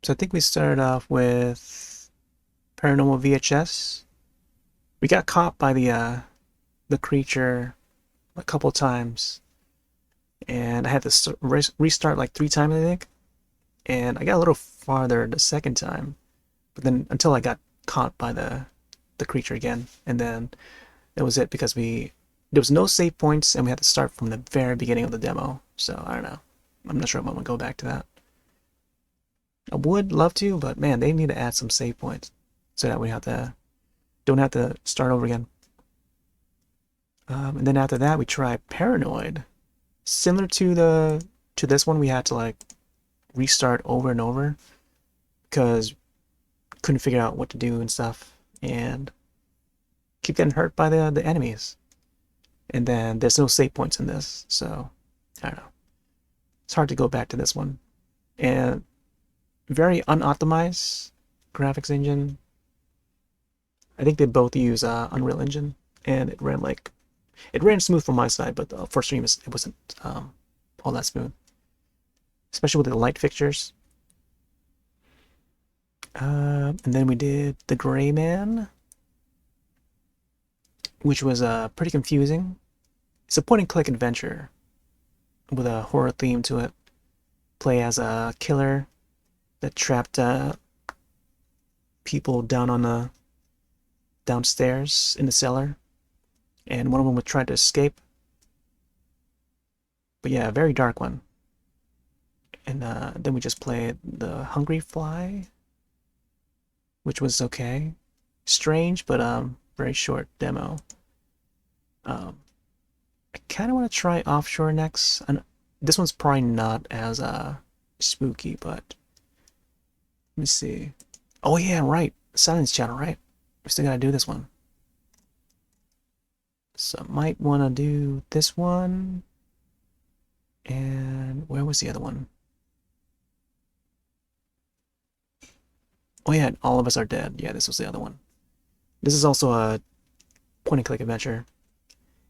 So I think we started off with Paranormal VHS. We got caught by the creature a couple times, and I had to restart like 3 times, I think. And I got a little farther the second time, but then until I got caught by the creature again, and then that was it because there was no save points, and we had to start from the very beginning of the demo. So I don't know. I'm not sure if I'm gonna go back to that. I would love to, but man, they need to add some save points so that we don't have to start over again. And then after that, we tried Paranoid. Similar to this one, we had to like restart over and over because couldn't figure out what to do and stuff, and keep getting hurt by the enemies. And then there's no save points in this, so I don't know. It's hard to go back to this one. And very unoptimized graphics engine. I think they both use Unreal Engine, and it ran smooth from my side, but for stream it wasn't all that smooth, especially with the light fixtures. And then we did The Gray Man, which was pretty confusing. It's a point-and-click adventure with a horror theme to it. Play as a killer that trapped people downstairs in the cellar, and one of them would try to escape. But yeah, a very dark one. And then we just played The Hungry Fly, which was okay. Strange, but very short demo. I kind of want to try Offshore next. And this one's probably not as spooky, but let me see. Oh yeah, right. Silence Channel, right? We still gotta do this one. So I might want to do this one. And where was the other one? Oh yeah, All of Us Are Dead. Yeah, this was the other one. This is also a point-and-click adventure.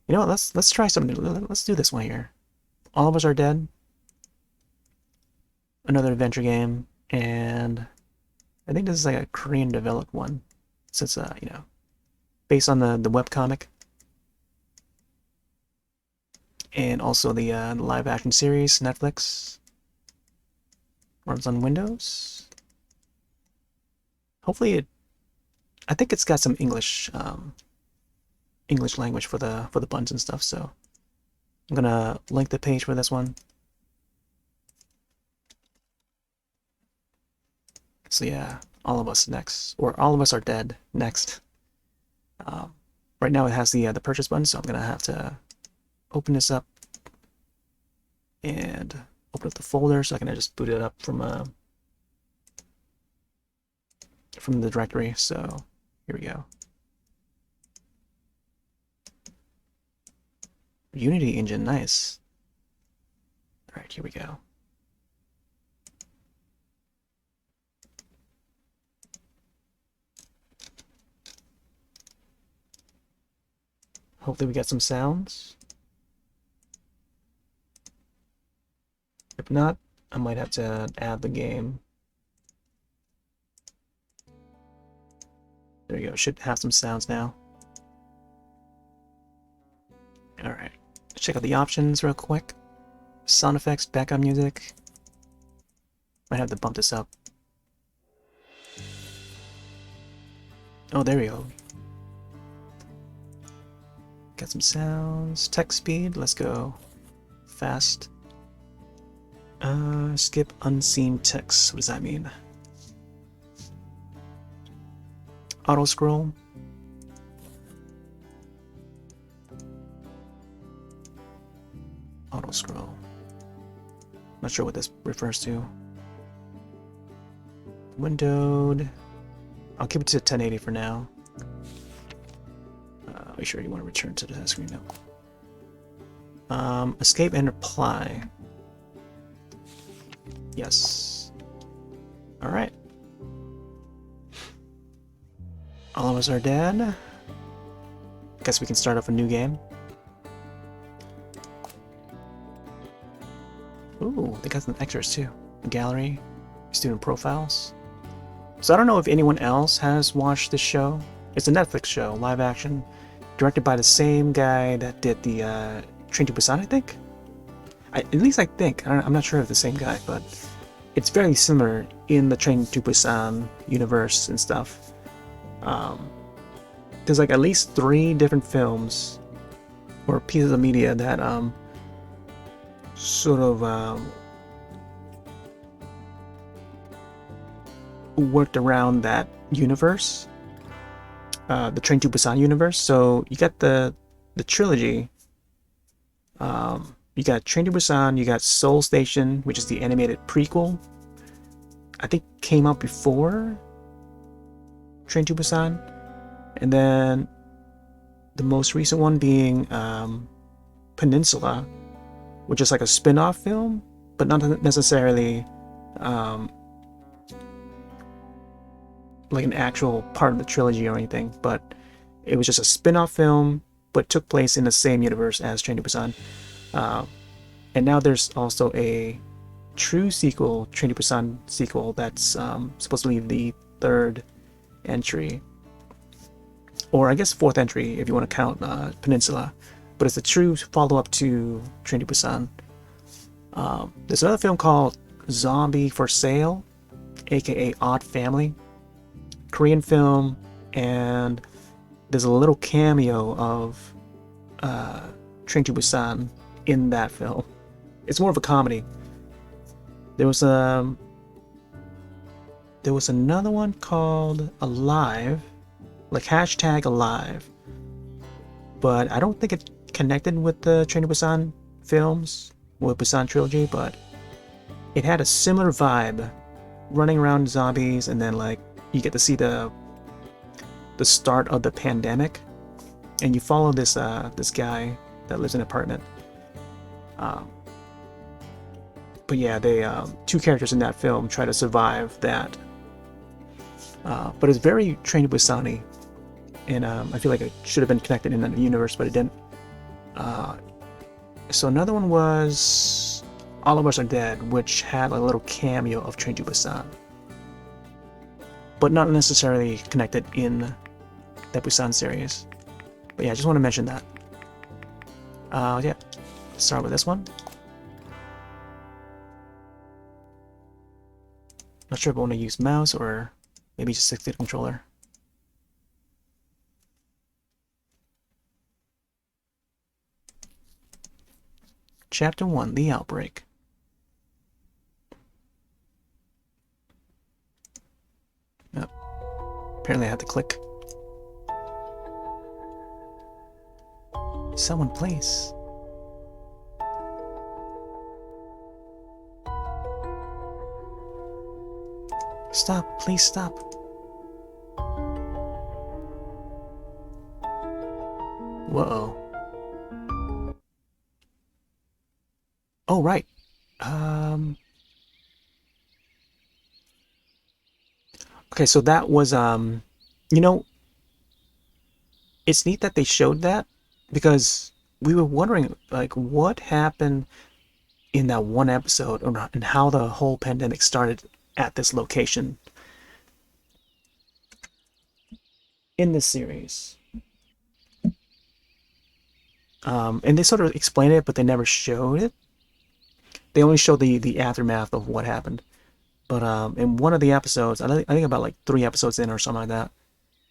You know what? Let's try something. Let's do this one here. All of Us Are Dead. Another adventure game, and I think this is like a Korean developed one, since based on the webcomic, and also the live action series Netflix runs on Windows. Hopefully I think it's got some English language for the buttons and stuff. So I'm gonna link the page for this one. So yeah, All of Us next, or All of Us Are Dead next. Right now it has the purchase button, so I'm gonna have to open this up and open up the folder so I can just boot it up from the directory. So here we go. Unity engine, nice. All right, here we go. Hopefully we get some sounds. If not, I might have to add the game. There you go, should have some sounds now. Alright, let's check out the options real quick. Sound effects, background music. Might have to bump this up. Oh, there we go. Got some sounds. Text speed, let's go fast. Skip unseen text. What does that mean? Auto scroll. Auto scroll. Not sure what this refers to. Windowed. I'll keep it to 1080 for now. Are you sure you want to return to the screen now? Escape and reply. Yes. Alright. All of Us Are Dead. Guess we can start off a new game. Ooh, they got some extras too. A gallery. student profiles. So I don't know if anyone else has watched this show. It's a Netflix show, live action, directed by the same guy that did the Train to Busan, I think. At least I think. I'm not sure if the same guy, but it's very similar in the Train to Busan universe and stuff. There's like at least 3 different films or pieces of media that sort of worked around that universe, the Train to Busan universe. So you got the trilogy. You got Train to Busan, you got Seoul Station, which is the animated prequel. I think came out before Train to Busan, and then the most recent one being Peninsula, which is like a spin-off film, but not necessarily like an actual part of the trilogy or anything, but it was just a spin-off film, but took place in the same universe as Train to Busan. And now there's also a true sequel, Train to Busan sequel, that's supposedly the 3rd entry, or I guess 4th entry if you want to count Peninsula, but it's a true follow-up to Train to Busan. There's another film called Zombie for Sale, aka Odd Family, Korean film, and there's a little cameo of Train to Busan in that film. It's more of a comedy. There was another one called Alive, like #Alive, but I don't think it connected with the Train to Busan films, with Busan trilogy, but it had a similar vibe, running around zombies, and then like you get to see the start of the pandemic, and you follow this this guy that lives in an apartment. But yeah, they 2 characters in that film try to survive that. But it's very Train to Busan-y, and I feel like it should have been connected in the universe, but it didn't. So another one was All of Us Are Dead, which had a little cameo of Train to Busan, but not necessarily connected in the Busan series. But yeah, I just want to mention that. Yeah, let's start with this one. Not sure if I want to use mouse or maybe just stick to the controller. Chapter 1, The Outbreak. Oh, apparently I had to click. Someone please. Stop, please stop. Whoa. Oh, right. Okay, so that was, you know, it's neat that they showed that, because we were wondering, like, what happened in that one episode, and how the whole pandemic started at this location in this series. And they sort of explained it, but they never showed it. They only showed the aftermath of what happened. But in one of the episodes, I think about like 3 episodes in or something like that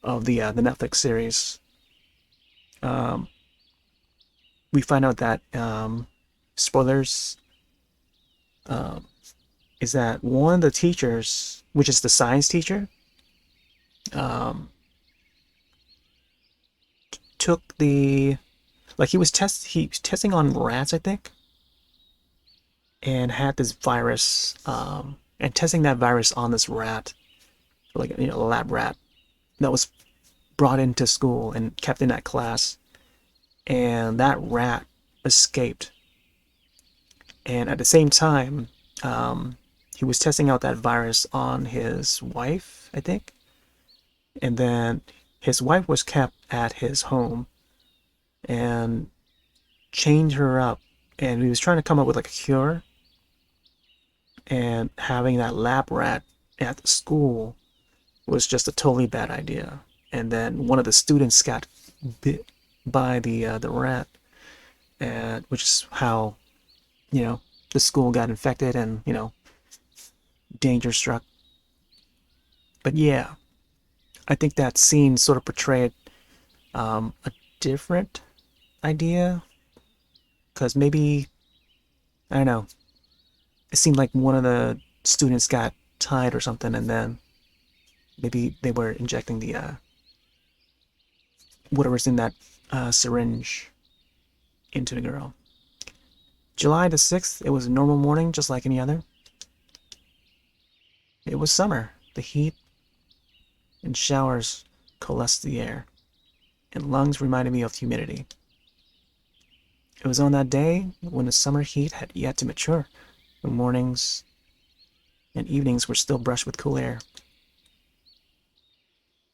of the Netflix series, we find out that spoilers, is that one of the teachers, which is the science teacher, took the, like, he was testing on rats, I think, and had this virus, and testing that virus on this rat, like, you know, a lab rat that was brought into school and kept in that class, and that rat escaped. And at the same time, he was testing out that virus on his wife, I think, and then his wife was kept at his home and chained her up, and he was trying to come up with like a cure. and having that lab rat at the school was just a totally bad idea. And then one of the students got bit by the rat, and which is how, you know, the school got infected and, you know, danger struck. But yeah, I think that scene sort of portrayed a different idea, because maybe, I don't know, it seemed like one of the students got tied or something, and then maybe they were injecting the whatever's in that syringe into the girl. July the 6th, it was a normal morning just like any other. It was summer. The heat and showers coalesced the air, and lungs reminded me of humidity. It was on that day when the summer heat had yet to mature. The mornings and evenings were still brushed with cool air,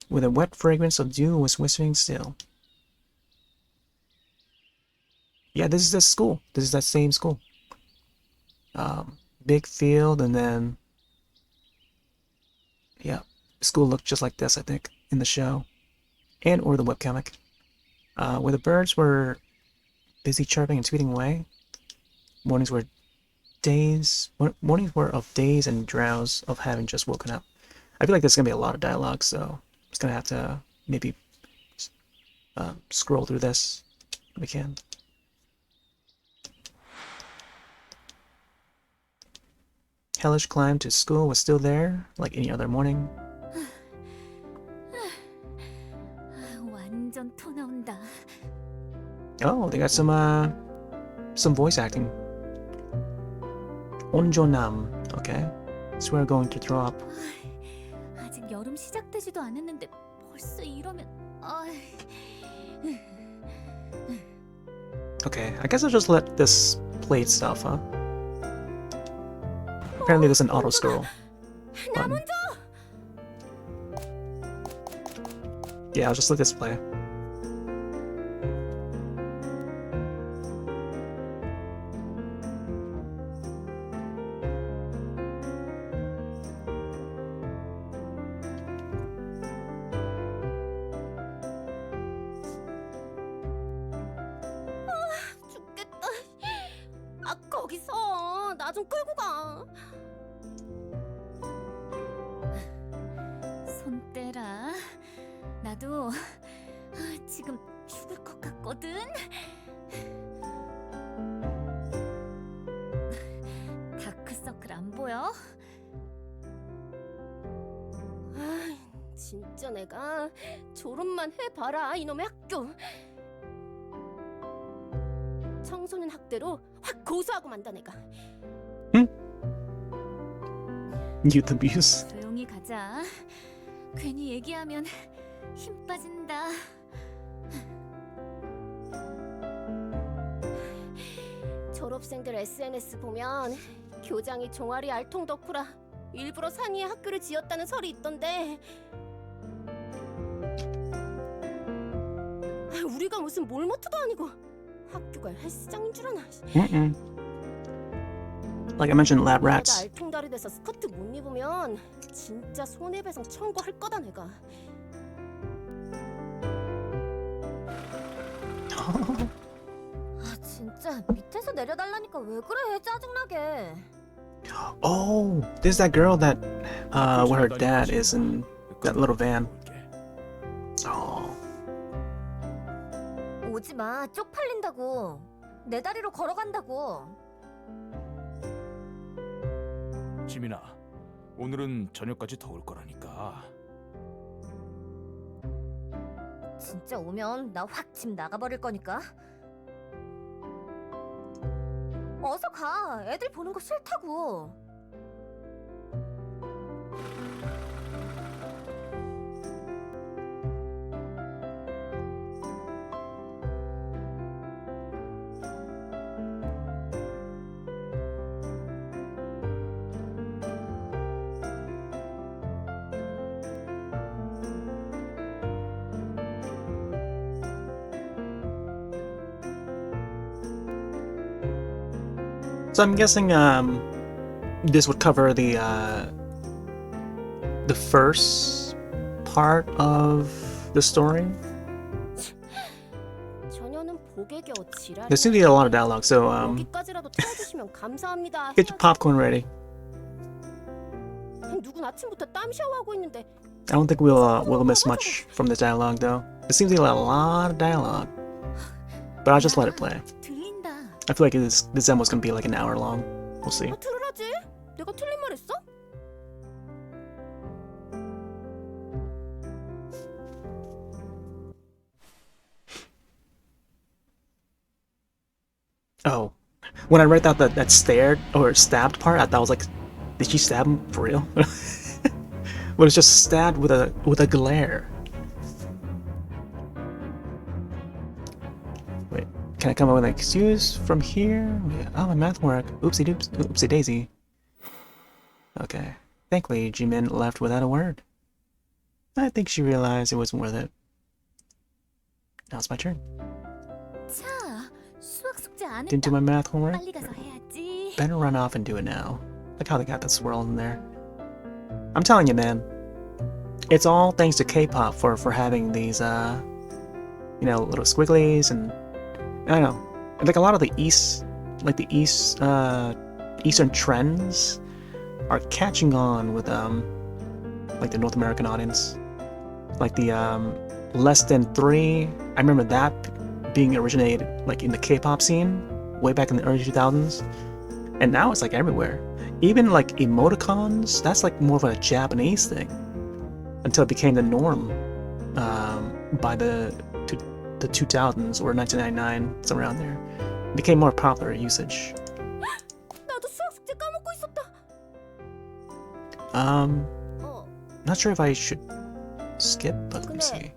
where the wet fragrance of dew was whispering still. Yeah, this is the school. This is that same school. Big field, and then, yeah, school looked just like this, I think, in the show, and or the webcomic, where the birds were busy chirping and tweeting away. Mornings were mornings were of days and drowse of having just woken up. I feel like there's gonna be a lot of dialogue, so I'm just gonna have to maybe scroll through this if we can. Hellish climb to school was still there, like any other morning. 완전 토 나온다. Oh, they got some voice acting. 온조남, okay. So we're going to throw up. 아직 여름 시작되지도 않았는데 벌써 이러면. Okay, I guess I'll just let this play itself, huh? Apparently there's an auto scroll button. Yeah, I'll just let this play. 죽겠다. 거기서 나 좀 끌고 가. 손 떼라. 나도 지금 죽을 것 같거든. 다크서클 안 보여? 진짜 내가 졸업만 해봐라 이놈의 학교. 청소년 학대로 확 고소하고 만다 내가. Youth abuse. 조용히 가자. 괜히 얘기하면 힘 빠진다. 졸업생들 SNS 보면 교장이 종아리 알통 덕후라 일부러 산위에 학교를 지었다는 설이 있던데. 우리가 무슨 몰모트도 아니고 학교가 헬스장인 줄 아나. Like I mentioned, lab rats. 알통달이 돼서 스커트 못 입으면 진짜 손해배상 청구할 거다 내가. 진짜 밑에서 내려달라니까 왜 그래 짜증나게. Oh, there's that girl that where her dad is in that little van. Oh. 오지 마, 쪽팔린다고. 내 다리로 걸어간다고. 지민아, 오늘은 저녁까지 더울 거라니까. 진짜 오면 나 확 집 나가버릴 거니까. 어서 가. 애들 보는 거 싫다고. So I'm guessing this would cover the first part of the story. 전혀는 복에 겨워 지랄. There seems to be a lot of dialogue, so 여기까지라도 태워주시면 감사합니다. get your popcorn ready. 누군 아침부터 땀 샤워하고 있는데. I don't think we'll miss much from the dialogue though. There seems to be a lot of dialogue, but I'll just let it play. 들린다. I feel like this demo's gonna be like an hour long. We'll see. 들으라지? 내가 틀린 말 했어? Oh, when I read that stared or stabbed part, I thought I was like, did she stab him for real? But it's just stabbed with a glare. Wait, can I come up with an excuse from here? Oh, my math work. Oopsie daisy. Okay. Thankfully, Jimin left without a word. I think she realized it wasn't worth it. Now it's my turn. 자, 수학 숙제 안 Didn't do my math homework? 빨리 가서 해야지. Better run off and do it now. Look how they got that swirl in there. I'm telling you, man. It's all thanks to K-pop for having these, you know, little squigglies and I don't know, like a lot of the Eastern trends are catching on with like the North American audience. Like the less than 3. I remember that being originated like in the K-pop scene way back in the early 2000s, and now it's like everywhere. Even like emoticons, that's like more of a Japanese thing until it became the norm by the 2000s or 1999, somewhere around there. It became more popular usage. 나도 수학 숙제 까먹고 있었다. Not sure if I should skip, but let me see.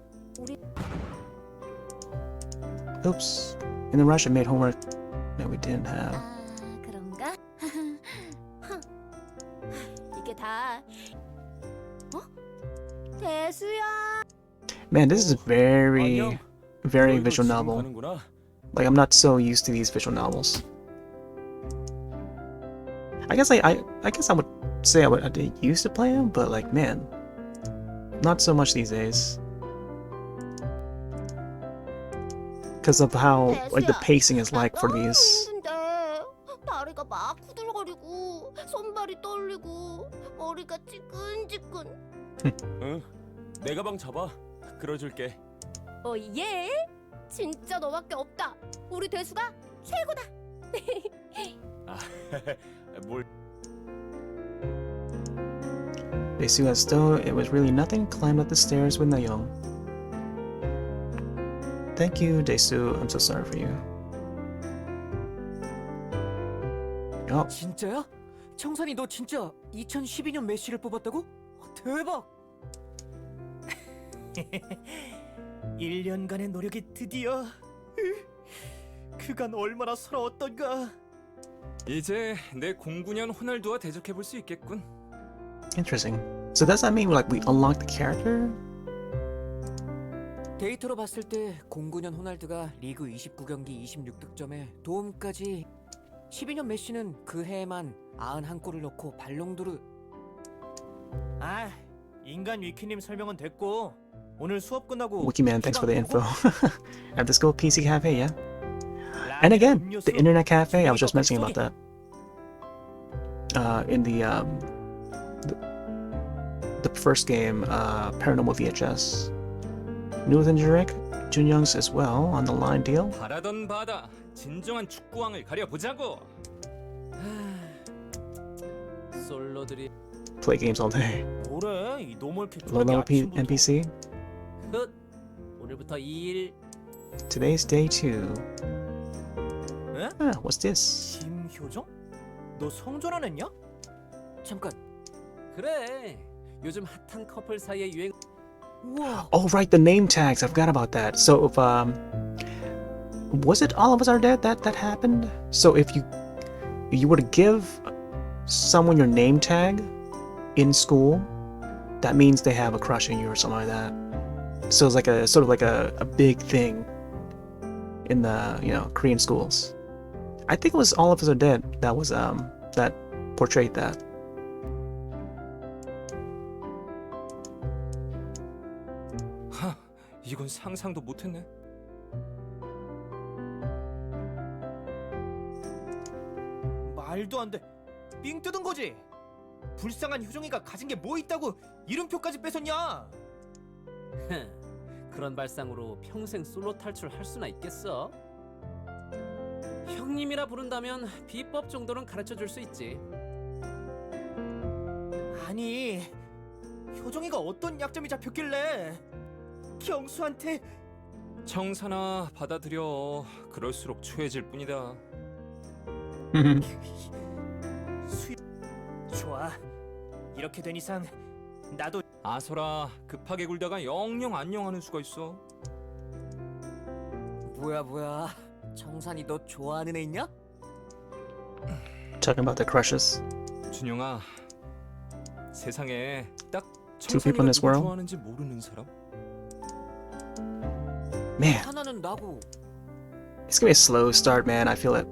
Oops. In the rush, I made homework that we didn't have. 그런가? 이게 다. 대수야. Man, this is very visual novel. Like, I'm not so used to these visual novels. I guess I would say I did used to play them, but like, man, not so much these days. Because of how like the pacing is like for these. 다리가 막 후들거리고 손발이 떨리고 머리가 찌끈찌끈. 응, 내 가방 잡아. 끌어줄게. 예? 진짜 너밖에 없다. 우리 대수가 최고다. 뭘? Dae-soo, as though it was really nothing, climbed up the stairs with Nayeon. Thank you, Dae-soo. I'm so sorry for you. Oh, 진짜야? 청산이 너 진짜 2012년 메시를 뽑았다고? 대박! 1년간의 노력이 드디어 그간 얼마나 서러웠던가. 이제 내 09년 호날두와 대적해 볼 수 있겠군. interesting. So does that mean like we unlock the character? 데이터로 봤을 때 09년 호날두가 리그 29경기 26득점에 도움까지 12년 메시는 그 해에만 91골을 넣고 발롱도르. 아, 인간 위키님 설명은 됐고 오늘 수업 끝나고 Wikiman, thanks for the info. At the school PC cafe, yeah. And again, the internet cafe. I was just mentioning about that. In the first game, Paranormal VHS. Newton Jurek, Junyoung's as well on the line deal. 바라던 바다, 진정한 축구왕을 가려보자고. 솔로들이 Play games all day. 뭐래? 이 노멀캐 Low level NPC. 끝. 오늘부터 2일. Today's day 2. 에? What's this? 김효정? 너 성전 안 했냐? 잠깐. 그래. 요즘 핫한 커플 사이의 유행. 우와. Oh right, the name tags. I forgot about that. So if was it All of Us Are Dead that happened? So if you were to give someone your name tag in school, that means they have a crush on you or something like that. So it's like a sort of like a big thing in the Korean schools. I think it was All of Us Are Dead that was that portrayed that. 하, 이건 상상도 못했네. 말도 안 돼. 삥 뜯은 거지. 불쌍한 효정이가 가진 게 뭐 있다고 이름표까지 뺏었냐? 그런 발상으로 평생 솔로 탈출할 수나 있겠어? 형님이라 부른다면 비법 정도는 가르쳐 줄 수 있지. 아니, 효정이가 어떤 약점이 잡혔길래 경수한테. 청산아, 받아들여. 그럴수록 추해질 뿐이다. 좋아. 이렇게 된 이상 나도. 아서라, 급하게 굴다가 영영 안녕하는 수가 있어. 뭐야 정산이 너 좋아하는 애 있냐? Talking about their crushes. 준영아, 세상에 딱 Two people in 청산이가 this 누구 world? 좋아하는지 모르는 사람? Man, 하나는 나고. it's gonna be a slow start, man. I feel it.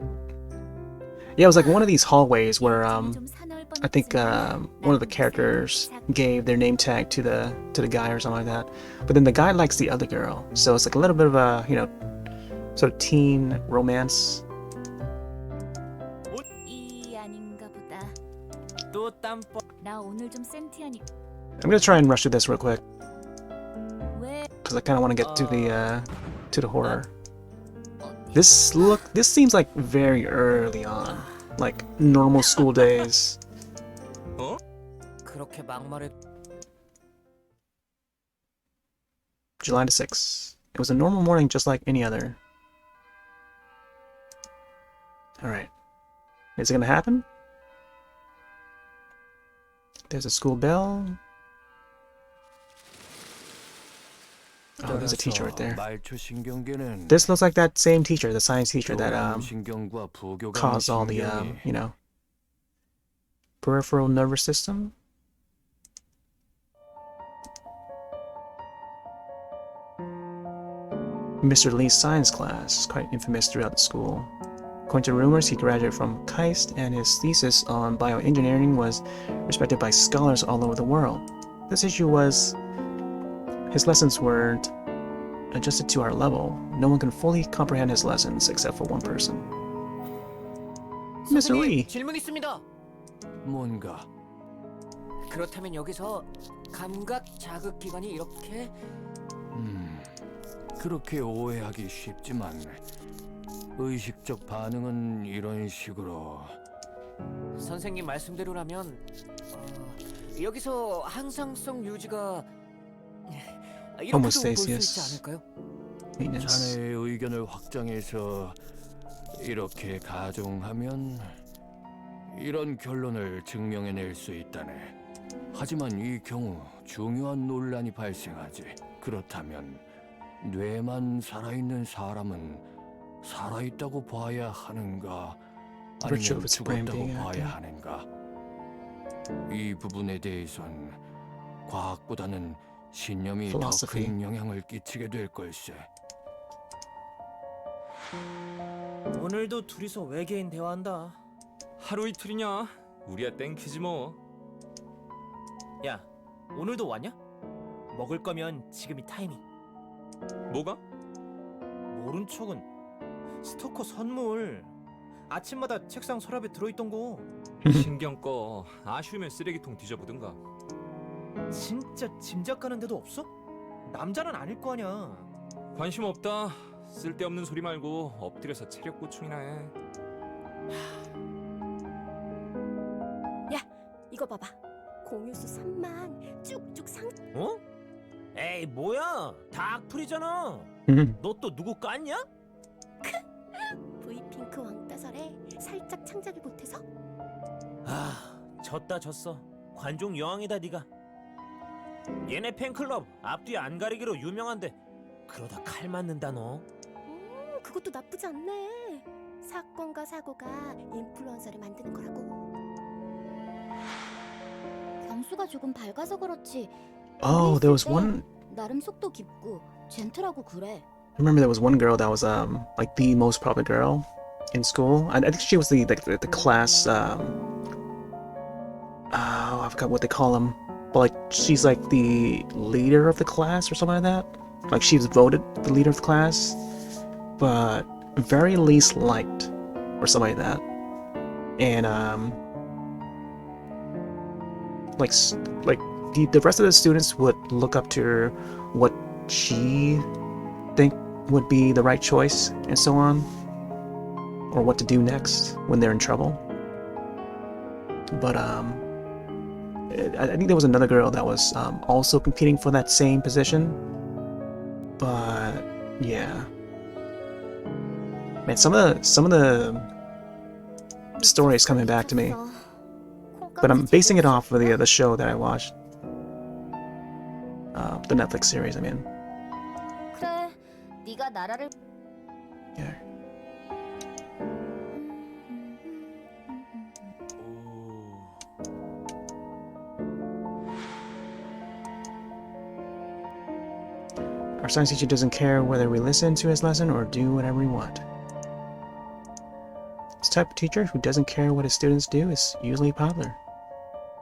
Yeah, it was like one of these hallways where I think one of the characters gave their name tag to the guy or something like that. But then the guy likes the other girl, so it's like a little bit of a, you know, sort of teen romance. 이 아닌가 보다. 또 땀뻑. 나 오늘 좀 센티하니. I'm gonna try and rush through this real quick 왜? because I kind of want to get to the horror. This seems like very early on, like normal school days. 어? 그렇게 막말해. July the 6th. It was a normal morning just like any other. Alright. Is it gonna happen? There's a school bell. Oh, there's a teacher right there. This looks like that same teacher, the science teacher that caused all the you know, peripheral nervous system. Mr. Lee's science class is quite infamous throughout the school. According to rumors, he graduated from KAIST and his thesis on bioengineering was respected by scholars all over the world. This issue was his lessons weren't adjusted to our level. No one can fully comprehend his lessons except for one person. Mr. Lee! 선생님, 질문 있습니다. 뭔가 그렇다면 여기서 감각 자극 기관이 이렇게 그렇게 오해하기 쉽지만 의식적 반응은 이런 식으로 선생님 말씀대로라면 여기서 항상성 유지가 이렇게도 볼 수 있지 않을까요? Maintenance. 자네의 의견을 확장해서 이렇게 가정하면 이런 결론을 증명해낼 수 있다네. 하지만 이 경우 중요한 논란이 발생하지. 그렇다면 뇌만 살아있는 사람은 살아있다고 봐야 하는가 Virtue 아니면 of its brain 죽었다고 being 봐야 active. 하는가? 이 부분에 대해선 과학보다는 신념이 더 Philosophy. 큰 영향을 끼치게 될 걸세. 오늘도 둘이서 외계인 대화한다. 하루 이틀이냐? 우리야 땡큐지 뭐. 야, 오늘도 왔냐? 먹을 거면 지금이 타이밍. 뭐가? 모른 척은. 스토커 선물. 아침마다 책상 서랍에 들어있던 거. 신경 꺼. 아쉬우면 쓰레기통 뒤져보든가. 진짜 짐작 가는 데도 없어? 남자는 아닐 거 아냐. 관심 없다. 쓸데없는 소리 말고 엎드려서 체력 보충이나 해. 이거 봐봐. 공유수 3만 쭉쭉 상. 어? 에이 뭐야? 다 악플이잖아. 너 또 누구 깠냐? V핑크 왕따설에 살짝 창작을 못해서. 아, 졌어. 관종 여왕이다 네가. 얘네 팬클럽 앞뒤 안 가리기로 유명한데 그러다 칼 맞는다 너. 그것도 나쁘지 않네. 사건과 사고가 인플루언서를 만드는 거라고. 경수가 조금 밝아서 그렇지. Oh, there was one. 나름 속도 깊고 젠틀하고 그래. I remember there was one girl that was like the most popular girl in school. I think she was the class I forgot what they call them, but like she's like the leader of the class or something like that. Like she was voted the leader of the class, but very least liked or something like that. And like the rest of the students would look up to her, what she think would be the right choice and so on, or what to do next when they're in trouble. But I think there was another girl that was also competing for that same position. But yeah, man, some of the stories coming back to me. But I'm basing it off of the show that I watched, the Netflix series. I mean, 그래, 네가 나라를 yeah. Our science teacher doesn't care whether we listen to his lesson or do whatever we want. This type of teacher who doesn't care what his students do is usually popular.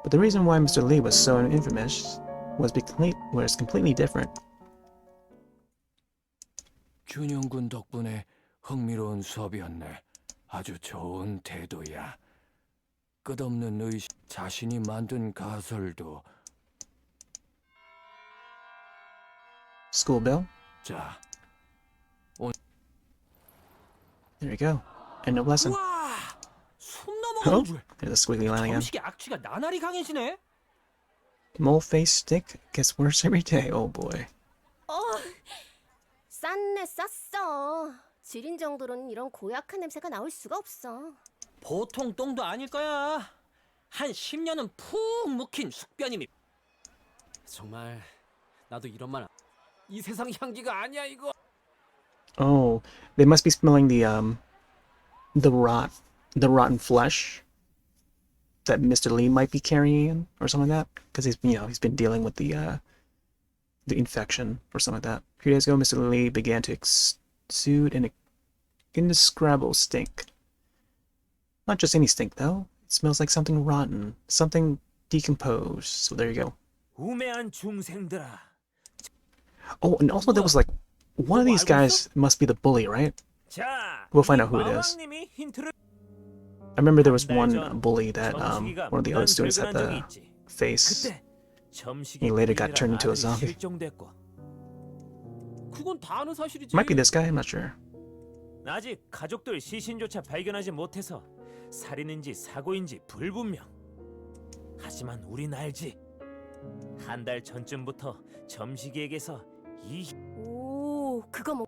But the reason why Mr. Lee was so infamous was completely different. 준영군 덕분에 흥미로운 수업이었네. 아주 좋은 태도야. 끝없는 의식, 자신이 만든 가설도. School bell. 자, There you go. End of lesson. 와, 숨 Oh, 넘어가는 줄. there's a squiggly line again. 점식의 악취가 나날이 강해지네. Mole face stick gets worse every day. Oh boy. 쌌네 쌌어. 지린 정도로는 이런 고약한 냄새가 나올 수가 없어. 보통 똥도 아닐 거야. 한 10년은 푹 묵힌 숙변임이. 정말 나도 이런 말. 이 세상 향기가 아니야 이거. Oh, they must be smelling the rotten flesh that Mr. Lee might be carrying or something like that, because he's been dealing with the infection or something like that. A few days ago, Mr. Lee began to exude an indescribable stink. Not just any stink though. It smells like something rotten, something decomposed. So there you go. 우매한 중생들아. Oh, and also there was like one of these guys must be the bully, right? 자, We'll find out who it is. 마왕님이 힌트를. I remember there was one bully that one of the other students had the face. 그때 점식이 He later got turned into a 아들이 zombie. 실종됐고. 그건 다 아는 사실이지. Might be this guy. I'm not sure. 아직 가족들 시신조차 발견하지 못해서 살인인지 사고인지 불분명. 하지만 우린 알지. 한 달 전쯤부터 점식이에게서 이 오, 그거 뭐?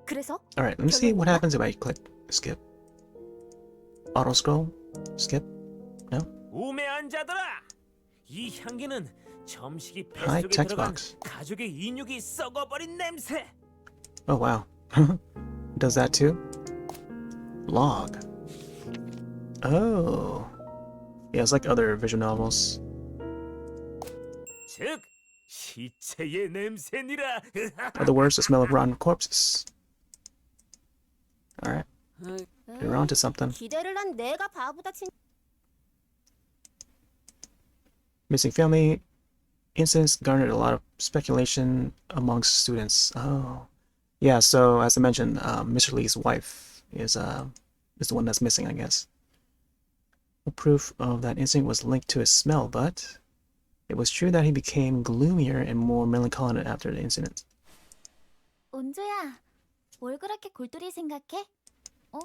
그래서? All right, let me see what happens if I click skip. Auto scroll. Skip. No. 우매한 자들아! 이 향기는 점식이 Hi, 뱃속에 text 들어간 box. 가족의 인육이 썩어버린 냄새. Oh wow. Does that too? Log. Oh. Yeah, it's like other visual novels. 즉 시체의 냄새니라. Other words, the smell of rotten corpses. All right, you're onto something. 기대를 한 내가 바보다 친. Missing family incidents garnered a lot of speculation amongst students. Oh, yeah. So as I mentioned, Mr. Lee's wife is the one that's missing, I guess. No proof of that incident was linked to his smell, but it was true that he became gloomier and more melancholic after the incident. 온조야, 뭘 그렇게 골똘히 생각해? 어?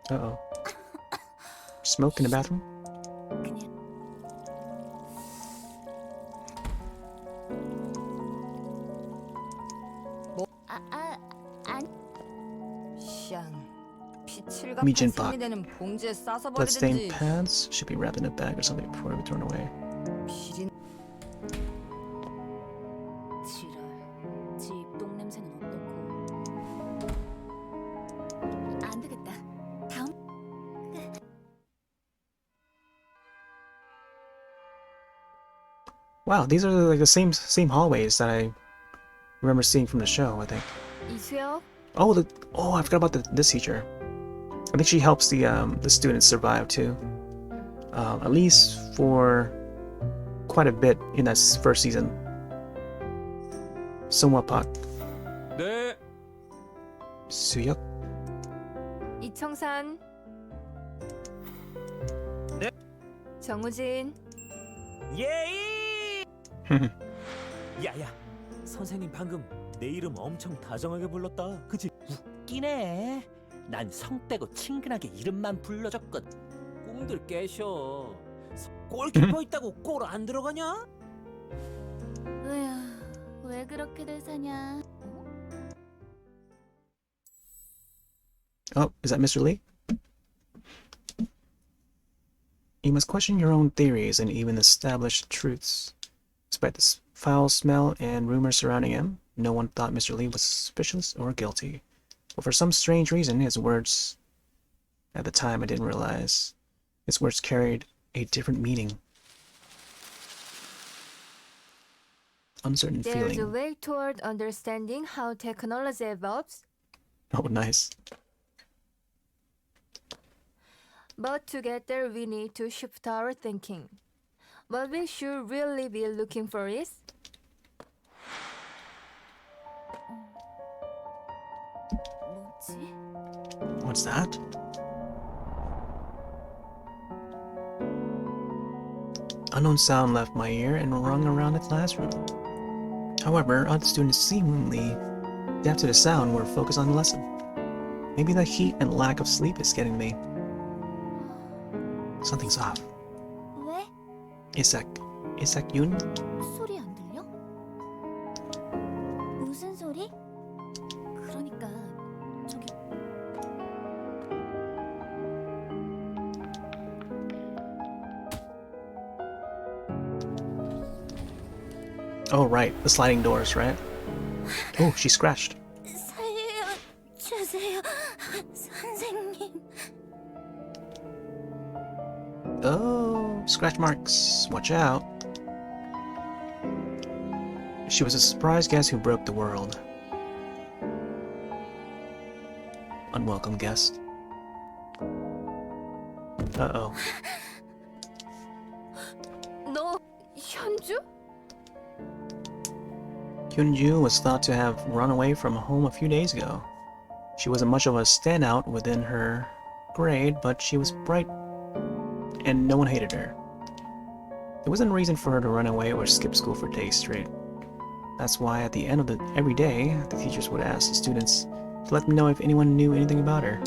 Uh-oh. Smoke in the bathroom? 그냥 아니. Mijin Pak. 생리되는 봉지에 싸서 Bloodstained 버리든지. pads should be wrapped in a bag or something before they be thrown away. 비린 지랄. 집똥 냄새는 어떻고? 안 되겠다. 다음. Wow, these are like the same hallways that I remember seeing from the show, I think. 이수혁, Oh, I forgot about this teacher. I think she helps the students survive too. At least for quite a bit in that first season. 송화팍, 네. 수혁, 이청산. 네. 정우진. 예이! 야야, 선생님 방금 내 이름 엄청 다정하게 불렀다. 그치? 웃기네. 난 성 빼고 친근하게 이름만 불러줬거든. 꿈들 깨셔. 골키퍼 있다고 골 안 들어가냐? 으휴, 왜 그렇게들 사냐? Oh, is that Mr. Lee? You must question your own theories and even established truths. Despite the foul smell and rumors surrounding him, no one thought Mr. Lee was suspicious or guilty. But for some strange reason, his words, at the time I didn't realize, his words carried a different meaning. Uncertain There's a feeling. way toward understanding how technology evolves, Oh, nice. but to get there we need to shift our thinking. What we should really be looking for is 뭐지? What's that? Unknown sound left my ear and rung around the classroom. However, other students seemingly deaf to the sound were focused on the lesson. Maybe the heat and lack of sleep is getting me. Something's off. 왜? Isak Yun? 소리 안 들려? 무슨 소리? 그러니까 저기 Oh, right, the sliding doors, right? Oh, she scratched. 살려주세요, 선생님. Oh, scratch marks. Watch out. She was a surprise guest who broke the world. Unwelcome guest. Uh-oh. 너 현주? Hyunju was thought to have run away from home a few days ago. She wasn't much of a standout within her grade, but she was bright and no one hated her. There wasn't a reason for her to run away or skip school for days straight. That's why at the end of every day, the teachers would ask the students to let them know if anyone knew anything about her.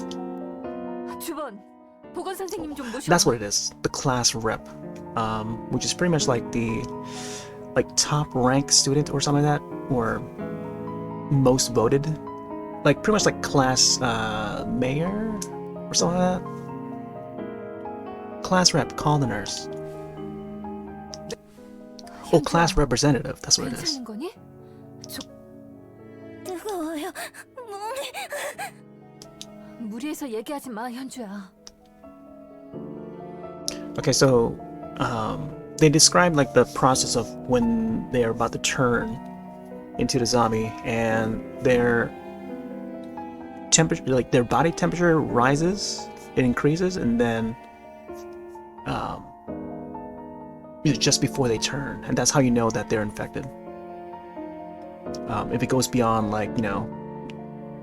주번. 보건 선생님 좀 모셔. That's what it is, the class rep, which is pretty much like the top rank student or something like that, or most voted, like pretty much like class mayor or something like that. Class rep, call the nurse. Oh, class representative, that's what it is. 괜찮은 거니? 뜨거워요, 몸이. 무리해서 얘기하지 마, 현주야. Okay, so they describe like the process of when they're about to turn into the zombie and their temperature, like their body temperature rises, it increases, and then just before they turn, and that's how you know that they're infected. If it goes beyond, like, you know,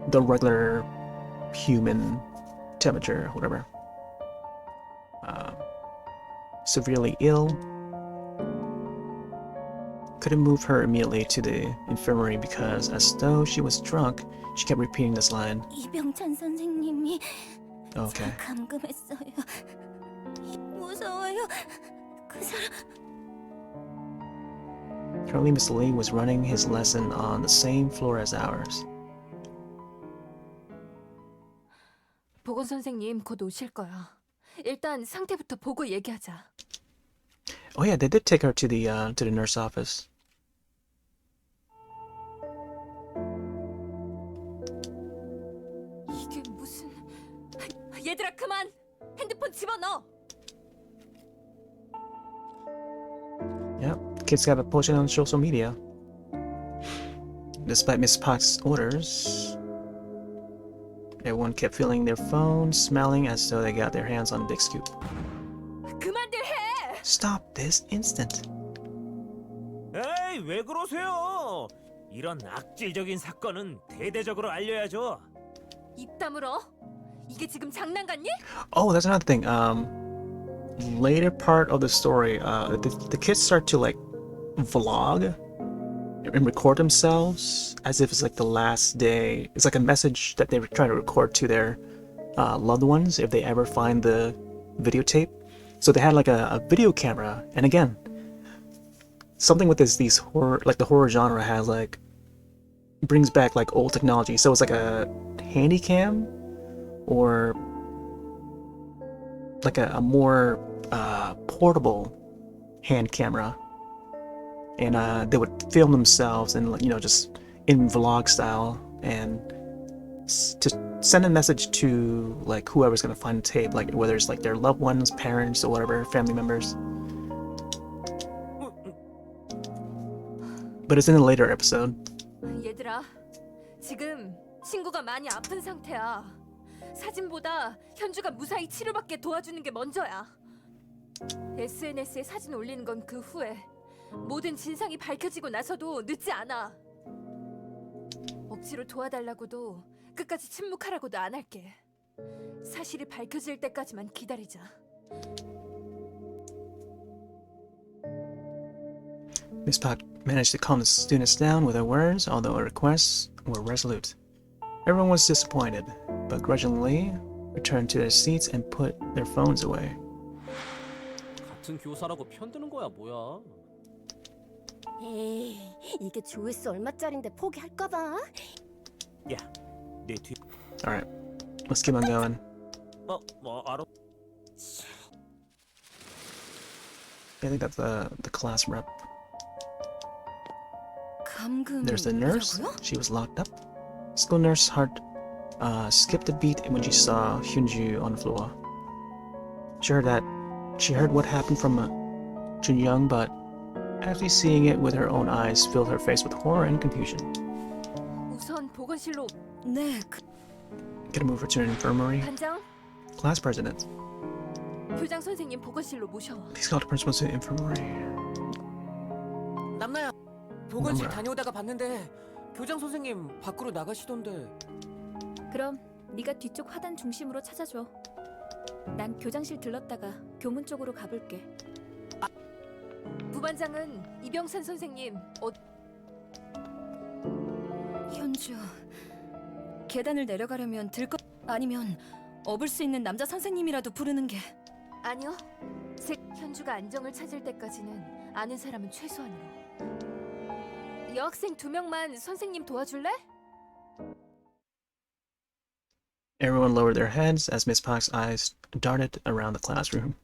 the regular human temperature, whatever. Severely ill. Couldn't move her immediately to the infirmary because, as though she was drunk, she kept repeating this line. 이병찬 선생님이 Okay. 감금했어요. 무서워요. 그 사람. Currently, Mr. Lee was running his lesson on the same floor as ours. 보건 선생님 곧 오실 거야. 일단 상태부터 보고 얘기하자. Oh yeah, they did take her to the nurse office. 이게 무슨... 얘들아 그만! 핸드폰 집어넣어! Yep, kids got it posted on social media. Despite Miss Park's orders, Everyone kept feeling their phones, smelling as though they got their hands on a big scoop. 그만들 해. Stop this instant. 에이, 왜 그러세요? 이런 악질적인 사건은 대대적으로 알려야죠. 입 다물어. 이게 지금 장난 같니? Oh, that's another thing. Later part of the story, the kids start to like vlog and record themselves as if it's like the last day. It's like a message that they were trying to record to their loved ones if they ever find the videotape. So they had like a video camera, and again, something with these horror, like the horror genre has like brings back like old technology. So it's like a handy cam or like a more portable hand camera, and they would film themselves and just in vlog style and to send a message to like whoever's gonna find the tape, like whether it's like their loved ones, parents, or whatever, family members. But it's in a later episode. 얘들아, 지금 친구가 많이 아픈 상태야. 사진보다 현주가 무사히 치료받게 도와주는 게 먼저야. SNS에 사진 올리는 건 그 후에 모든 진상이 밝혀지고 나서도 늦지 않아. 억지로 도와달라고도 끝까지 침묵하라고도 안 할게. 사실이 밝혀질 때까지만 기다리자. Miss Park managed to calm the students down with her words, although her requests were resolute. Everyone was disappointed, but grudgingly returned to their seats and put their phones away. 같은 교사라고 편드는 거야 뭐야? 에이, 이게 조회수 얼마짜린데 포기할까봐? 야, 내 뒤. Alright, let's keep on going. 뭐 알아? I think that's the class rep. 감금이라고요? There's the nurse. She was locked up. School nurse heart skipped a beat when she saw Hyunju on the floor. She heard what happened from Junyoung, but actually seeing it with her own eyes filled her face with horror and confusion. 우선 보건실로. 네, Get a move her to an infirmary. 반장, Class president. 교장 선생님 보건실로 모셔. Please call the principal to the infirmary. 남나야, 보건실 남나야. 다녀오다가 봤는데 교장 선생님 밖으로 나가시던데. 그럼 네가 뒤쪽 화단 중심으로 찾아줘. 난 교장실 들렀다가 교문 쪽으로 가볼게. 부반장은 이병찬 선생님 현주야. 계단을 내려가려면 들것 아니면 업을 수 있는 남자 선생님이라도 부르는 게. 아니요. 현주가 안정을 찾을 때까지는 아는 사람은 최소한으로. 여학생 2명만 선생님 도와줄래? Everyone lowered their heads as Miss Park's eyes darted around the classroom.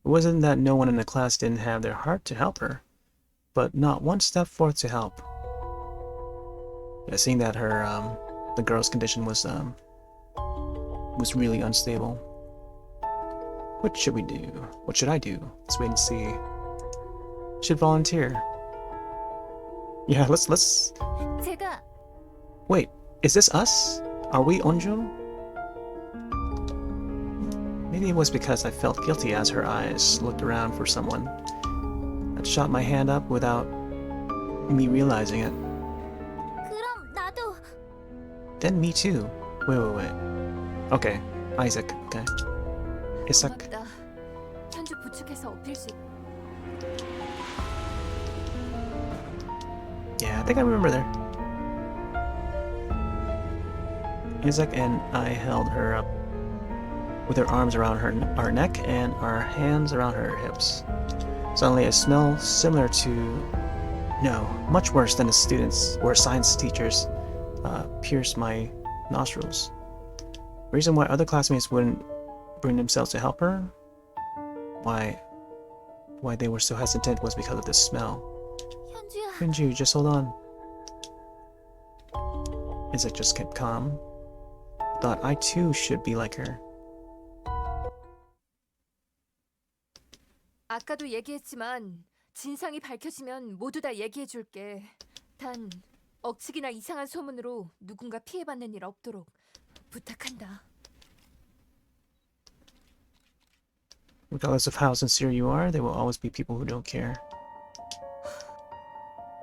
It wasn't that no one in the class didn't have their heart to help her, but not one stepped forth to help. Yeah, seeing that her the girl's condition was really unstable. What should we do? What should I do? Let's wait and see. Should volunteer. Yeah, let's 제가 wait. Is this us? Are we Onjo? Maybe it was because I felt guilty as her eyes looked around for someone. I'd shot my hand up without me realizing it. 그럼 나도. Then me too. Wait. Okay, Isaac. Okay. Isaac. 고맙다. 현주 부축해서 업힐 수 있... Yeah, I think I remember there. Isaac and I held her up with her arms around our neck and our hands around her hips. Suddenly a smell similar to, no, much worse than the students or science teachers pierced my nostrils. The reason why other classmates wouldn't bring themselves to help her, why they were so hesitant was because of the smell. 현주야. Hyunju, just hold on. Isaac just kept calm. Thought I too should be like her. 아까도 얘기했지만 진상이 밝혀지면 모두 다 얘기해줄게. 단 억측이나 이상한 소문으로 누군가 피해받는 일 없도록 부탁한다. Regardless of how sincere you are, there will always be people who don't care.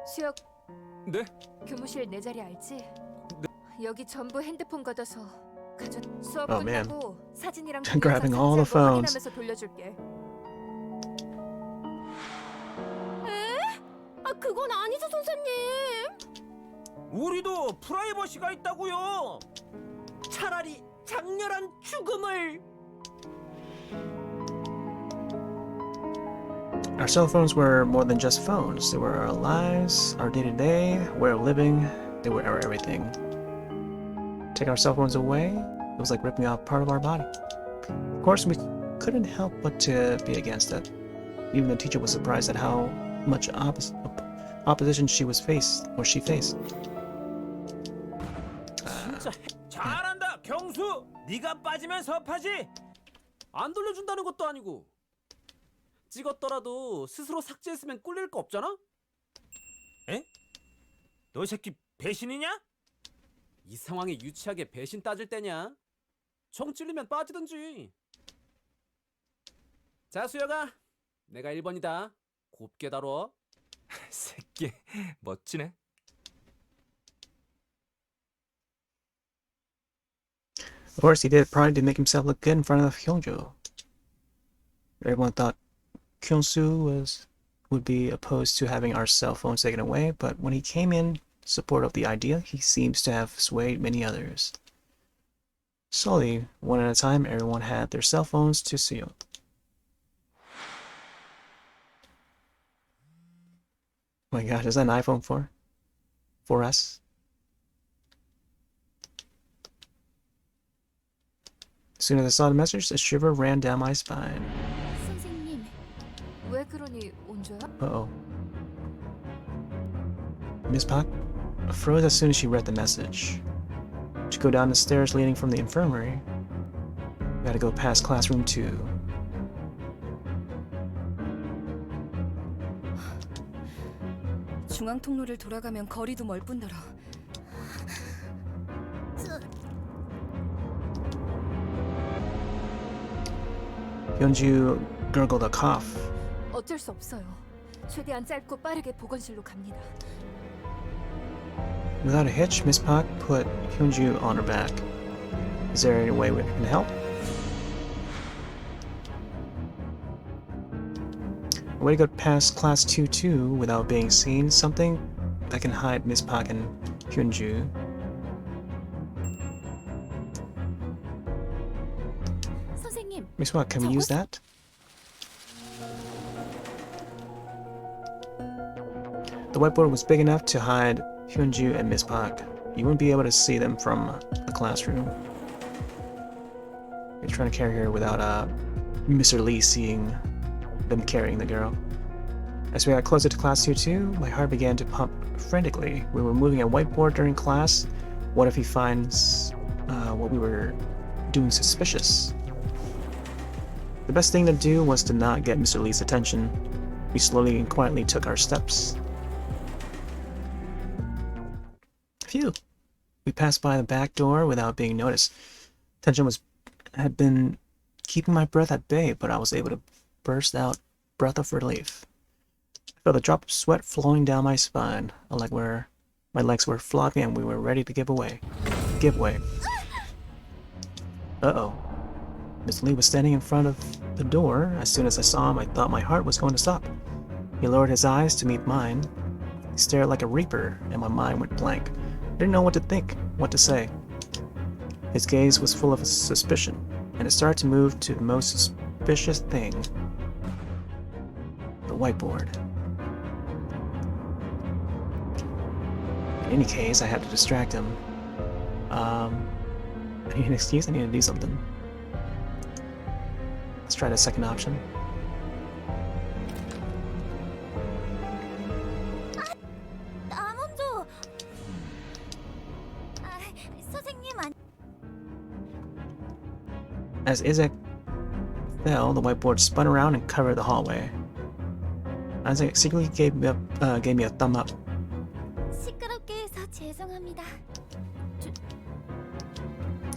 수혁, 네? 교무실 내 자리 알지? 여기 전부 핸드폰 걷어서 가져. 수업 Oh, man. 끝나고 사진이랑 Grabbing 동영상 all the 삭제한 거 phones. 확인하면서 돌려줄게. 에? 아 그건 아니죠 선생님. 우리도 프라이버시가 있다고요. 차라리 장렬한 죽음을. Our cell phones were more than just phones. They were our lives, our day-to-day, way of living. They were our everything. Take our cell phones away, it was like ripping off part of our body. Of course, we couldn't help but to be against it. Even the teacher was surprised at how much opposition she faced. 진짜 잘한다, 경수. 네가 빠지면 섭하지. 안 돌려준다는 것도 아니고 찍었더라도 스스로 삭제했으면 꿀릴 거 없잖아? 에? 너 새끼 배신이냐? 이 상황에 유치하게 배신 따질 때냐? 정 찔리면 빠지든지. 자 수혁아, 내가 1번이다. 곱게 다뤄. 새끼 멋지네. Of course, he did it probably to make himself look good in front of Hyunjo. Everyone thought Kyung-soo would be opposed to having our cell phones taken away, but when he came in support of the idea, he seems to have swayed many others. Slowly, one at a time, everyone had their cell phones to seal. Oh my god, is that an iPhone 4? 4S? As soon as I saw the message, a shiver ran down my spine. 선생님, 왜 그러니 온조야? Uh-oh. Miss Park froze as soon as she read the message. To go down the stairs leading from the infirmary, we had to go past classroom 2. 중앙 통로를 돌아가면 거리도 멀 뿐더러. Hyunju gurgled a cough. 어쩔 수 없어요. 최대한 짧고 빠르게 보건실로 갑니다. Without a hitch, Miss Park put Hyunju on her back. Is there any way we can help? A way to go past class 2-2 without being seen, something that can hide Miss Park and Hyunju. 선생님, Miss Park, can we use that? The whiteboard was big enough to hide Hyunju and Miss Park. You wouldn't be able to see them from the classroom. You're trying to carry her without Mr. Lee seeing them carrying the girl. As we got closer to class 2-2, my heart began to pump frantically. We were moving a whiteboard during class. What if he finds what we were doing suspicious? The best thing to do was to not get Mr. Lee's attention. We slowly and quietly took our steps. Phew! We passed by the back door without being noticed. Tension had been keeping my breath at bay, but I was able to burst out breath of relief. I felt a drop of sweat flowing down my spine, like where my legs were flopping and we were ready to give way. Uh-oh. Mr. Lee was standing in front of the door. As soon as I saw him, I thought my heart was going to stop. He lowered his eyes to meet mine. He stared like a reaper, and my mind went blank. I didn't know what to think, what to say. His gaze was full of suspicion, and it started to move to the most suspicious thing. The whiteboard. In any case, I had to distract him. I need an excuse, I need to do something. Let's try the second option. 나 먼저. 선생님 As Isaac fell, the whiteboard spun around and covered the hallway. Isaac secretly gave me a thumb up. 시끄럽게 해서 죄송합니다.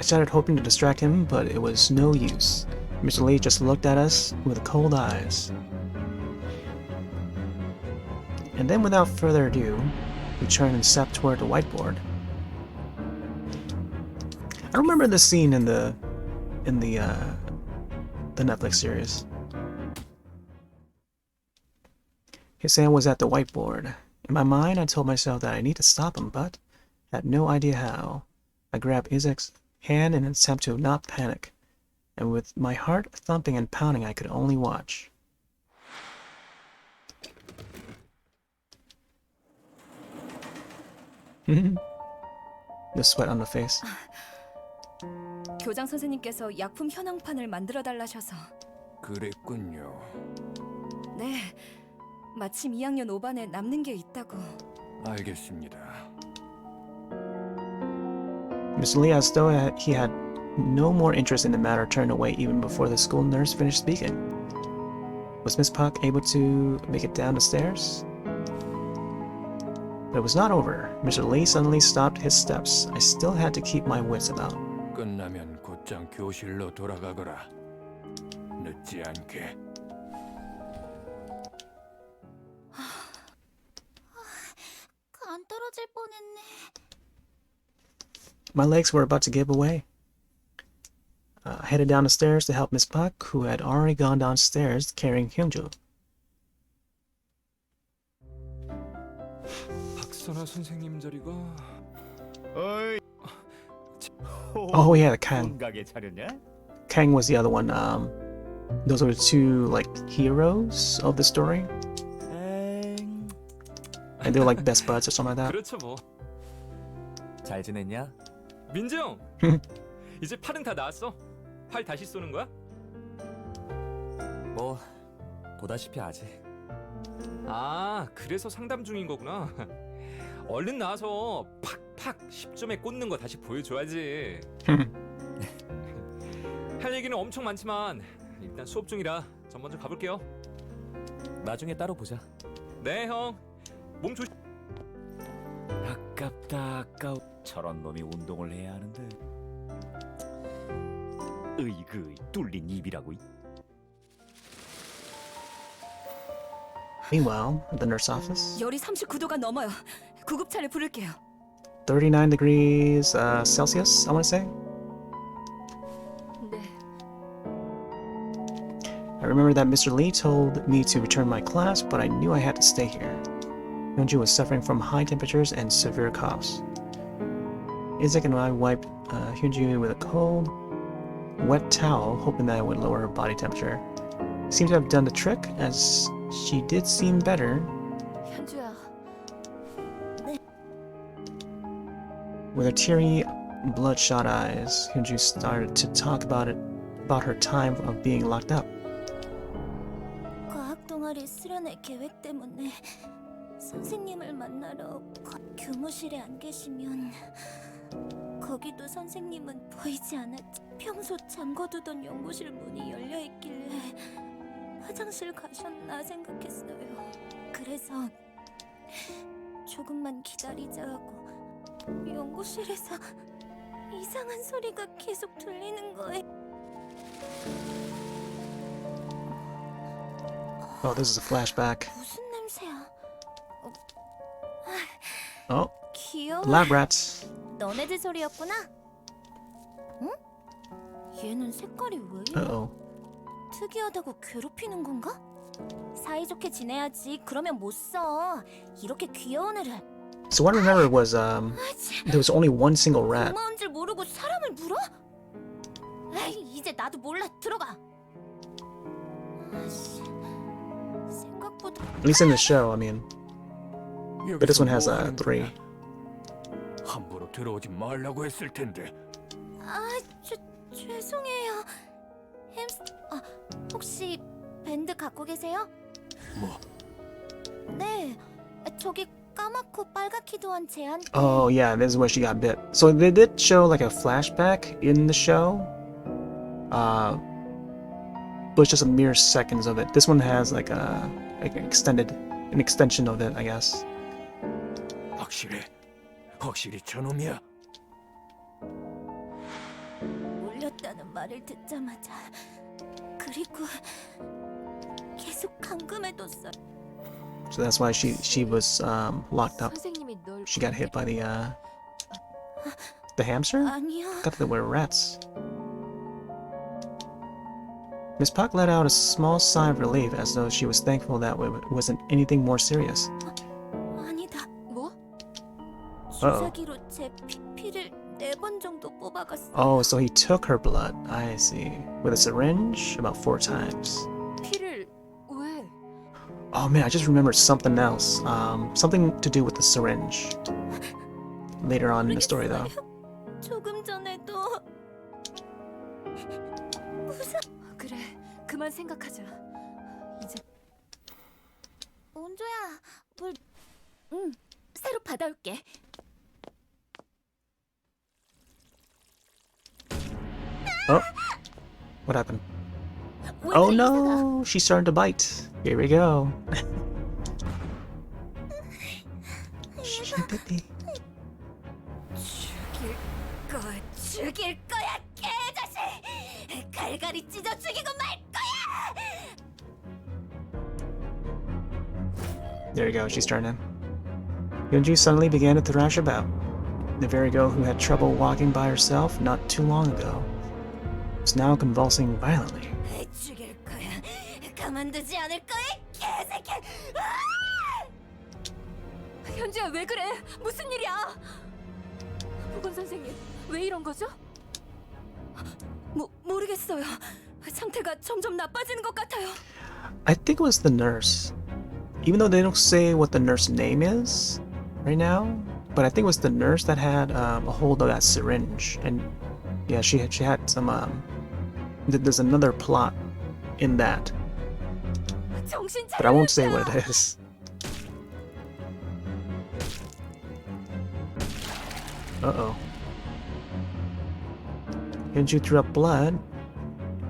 I started hoping to distract him, but it was no use. Mr. Lee just looked at us with cold eyes. And then without further ado, we turned and stepped toward the whiteboard. I remember this scene in the Netflix series. His hand was at the whiteboard. In my mind, I told myself that I need to stop him, but had no idea how. I grabbed Isaac's hand in an attempt to not panic, and with my heart thumping and pounding, I could only watch. The sweat on the face. 교장 선생님께서 약품 현황판을 만들어 달라셔서. 그랬군요. 네. 마침 2학년 5반에 남는 게 있다고. 알겠습니다. Mr. Lee, as though he had no more interest in the matter, turned away even before the school nurse finished speaking. Was Miss Park able to make it down the stairs? But it was not over. Mr. Lee suddenly stopped his steps. I still had to keep my wits about. 끝나면 곧장 교실로 돌아가거라. 늦지 않게. 간 떨어질 뻔했네. My legs were about to give away. I headed down the stairs to help Miss Park, who had already gone downstairs carrying Hyunju. 박선아 선생님 자리가. 어이. Oh yeah, Kang. 가게 차렸냐? Kang was the other one. Those were the two like heroes of the story, and they were like best buds or something like that. 그렇죠 뭐. 잘 지냈냐? 민정. 이제 팔은 다 나았어? 팔 다시 쏘는 거야? 뭐 보다시피 아직. 아, 그래서 상담 중인 거구나. 얼른 나와서 팍팍 10점에 꽂는 거 다시 보여줘야지. 할 얘기는 엄청 많지만 일단 수업 중이라 전 먼저 가볼게요. 나중에 따로 보자. 네, 형. 몸 조심. 아깝다 아까워. 저런 놈이 운동을 해야 하는데. 으이그 뚫린 입이라고. Meanwhile, at the nurse office, 열이 39도가 넘어요. 구급차를 부를게요. 39 degrees Celsius, I want to say. 네. I remember that Mr. Lee told me to return my class, but I knew I had to stay here. Hyunju was suffering from high temperatures and severe coughs. Isaac and I wiped Hyunju with a cold, wet towel, hoping that it would lower her body temperature. Seemed to have done the trick, as she did seem better. 현주야. With her teary, bloodshot eyes, Hyunju started to talk about her time of being locked up. 과학 동아리 수련회 계획 때문에 선생님을 만나러 교무실에 안 계시면 거기도 선생님은 보이지 않았지. 평소 잠궈두던 연구실 문이 열려 있길래 화장실 가셨나 생각했어요. 그래서 조금만 기다리자 하고 연구실에서 이상한 소리가 계속 들리는 거예요. Oh, this is a flashback. 무슨 냄새야? Oh, 귀여워. lab rats. 너네들 소리였구나. 응? 얘는 색깔이 왜 이래? Uh-oh. 특이하다고 괴롭히는 건가? 사이좋게 지내야지. 그러면 못 써. 이렇게 귀여운 애를. So what I remember was there was only one single rat. 고마운 줄 모르고 사람을 물어? 에이, 이제 나도 몰라. 들어가. 아씨, 생각보다. At least in the show, I mean. But this one has three. 함부로 들어오지 말라고 했을 텐데. 죄송해요. 혹시 밴드 갖고 계세요? 뭐? 네, 저기 까맣고 빨갛기도 한 제한. Oh yeah, this is where she got bit. So they did show like a flashback in the show. But it's just a mere seconds of it. This one has like an extension of it, I guess. 확실히 저놈이야. 죽었다는 말을 듣자마자 그리고 계속 감금해뒀어요. So that's why she was locked up. 선생님이 널 She got hit by the hamster? 아니야. I thought they were rats. Miss Park let out a small sigh of relief as though she was thankful that it wasn't anything more serious. 아니다. 뭐? 주사기로 제 피를 4번 정도 뽑아갔어. Oh, so he took her blood. I see. With a syringe? About 4 times. 피를 왜? Oh man, I just remembered something else. Something to do with the syringe. Later on in the story though. 조금 전에도 그래, 그만 생각하자. 이제 온조야, 물 새로 받아올게. Oh. What happened? 왜 Oh 그래, 이사가? no! She started to bite. Here we go. She bit me. 죽일 거야, 개자식! 갈갈이 찢어 죽이고 말 거야! There you go, she's turning. Yunju suddenly began to thrash about. The very girl who had trouble walking by herself not too long ago was now convulsing violently. 죽일 거야. 가만두지 않을 거야, 개새끼! 현주야, 왜 그래? 무슨 일이야? 보건 선생님, 왜 이런 거죠? 모르겠어요. 상태가 점점 나빠지는 것 같아요. I think it was the nurse. Even though they don't say what the nurse name is right now, but I think it was the nurse that had a hold of that syringe. And yeah, she had some, there's another plot in that. 정신 But I won't say 차려! what it is. Uh-oh. Hyunju threw up blood,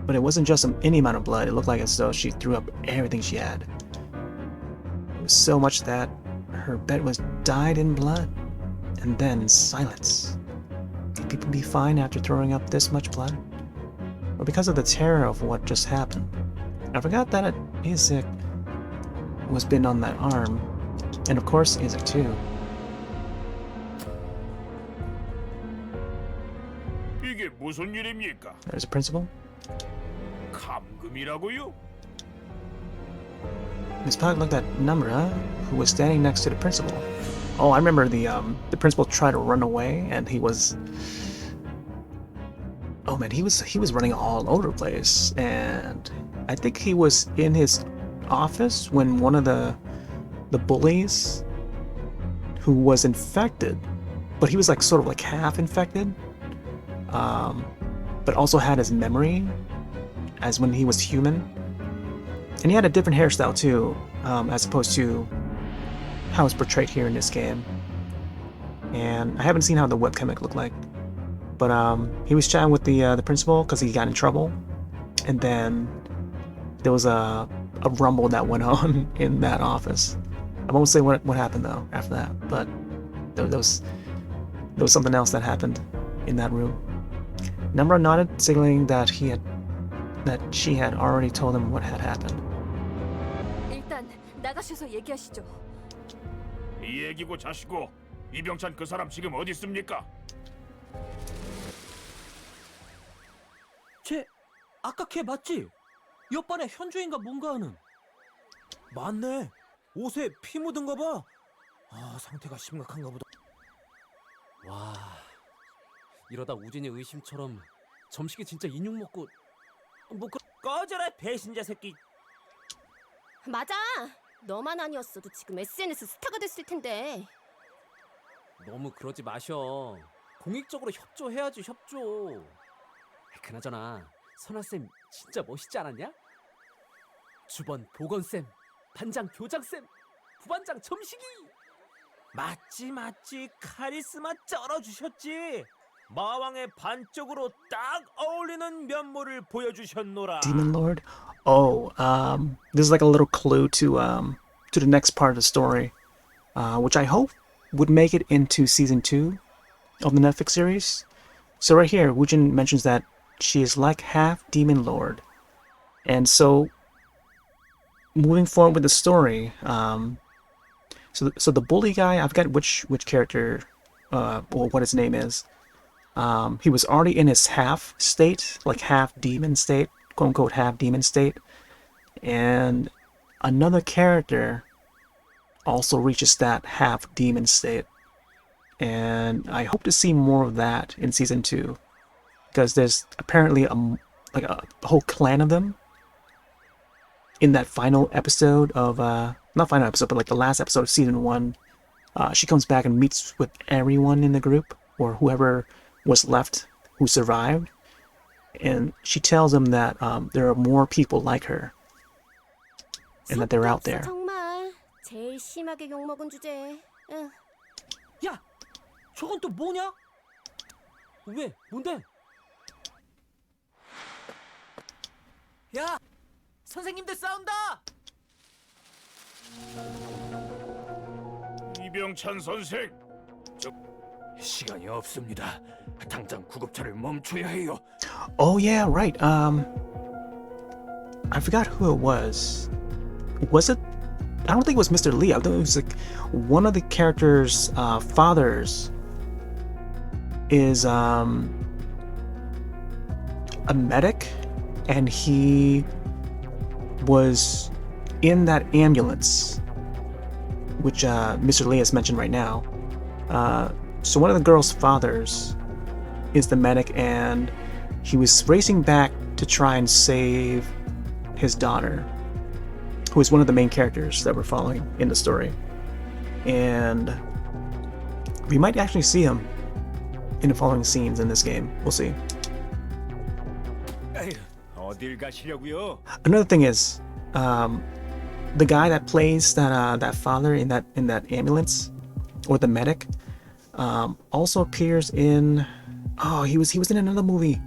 but it wasn't just any amount of blood. It looked like as though she threw up everything she had. It was so much that her bed was dyed in blood, and then silence. Could people be fine after throwing up this much blood? Or because of the terror of what just happened? I forgot that Isaac was bitten on that arm, and of course Isaac too. 이게 무슨 일입니까? There's a principal. 감금이라고요? Miss Park looked at Namra, who was standing next to the principal. Oh, I remember the principal tried to run away, and he was. Oh man, he was running all over the place, and I think he was in his office when one of the bullies, who was infected, but he was like sort of like half infected, but also had his memory as when he was human. And he had a different hairstyle too, as opposed to how it's portrayed here in this game. And I haven't seen how the webcomic looked like, but he was chatting with the principal because he got in trouble, and then there was a rumble that went on in that office. I won't say what happened though after that, but there was something else that happened in that room. Namra nodded, signaling that she had already told him what had happened. 일단 나가셔서 얘기하시죠. 이 얘기고 자시고 이병찬 그 사람 지금 어디 있습니까? 쟤 아까 걔 맞지? 옆반에 현주인가 뭔가 하는. 맞네. 옷에 피 묻은 거 봐. 아, 상태가 심각한가 보다. 와, 이러다 우진이 의심처럼 점식이 진짜 인육 먹고 뭐 꺼져라 배신자 새끼. 맞아. 너만 아니었어도 지금 SNS 스타가 됐을 텐데. 너무 그러지 마셔. 공익적으로 협조해야지, 협조. 그나저나 선아쌤 진짜 멋있지 않았냐? 주번 보건쌤, 반장 교장쌤, 부반장 점식이. 맞지 카리스마 쩔어주셨지. 마왕의 반쪽으로 딱 어울리는 면모를 보여주셨노라. Demon Lord? Oh, this is like a little clue to the next part of the story, which I hope would make it into season 2 of the Netflix series. So right here, Woojin mentions that she is like half demon lord. And so, moving forward with the story, so the bully guy, I forgot which character, or what his name is. He was already in his half state, like half demon state, quote unquote half demon state, and another character also reaches that half demon state. And I hope to see more of that in season 2, because there's apparently a whole clan of them in that final episode of not final episode, but like the last episode of season 1. She comes back and meets with everyone in the group, or whoever was left who survived, and she tells them that there are more people like her and that they're out there. 정말 제일 심하게 욕먹은 주제. 응. 야, 저건 또 뭐냐? 왜? 뭔데? 야, 선생님들 싸운다. 이병찬 선생, 시간이 없습니다. 당장 구급차를 멈춰야 해요. Oh yeah, right. I forgot who it was. Was it? I don't think it was Mr. Lee. I think it was like one of the characters' fathers is a medic, and he was in that ambulance, which Mr. Lee has mentioned right now. So one of the girl's fathers is the medic, and he was racing back to try and save his daughter, who is one of the main characters that we're following in the story. And we might actually see him in the following scenes in this game. We'll see. 어딜 가시려고요? Another thing is, the guy that plays that father in that ambulance, or the medic, also appears in. Oh, he was in another movie.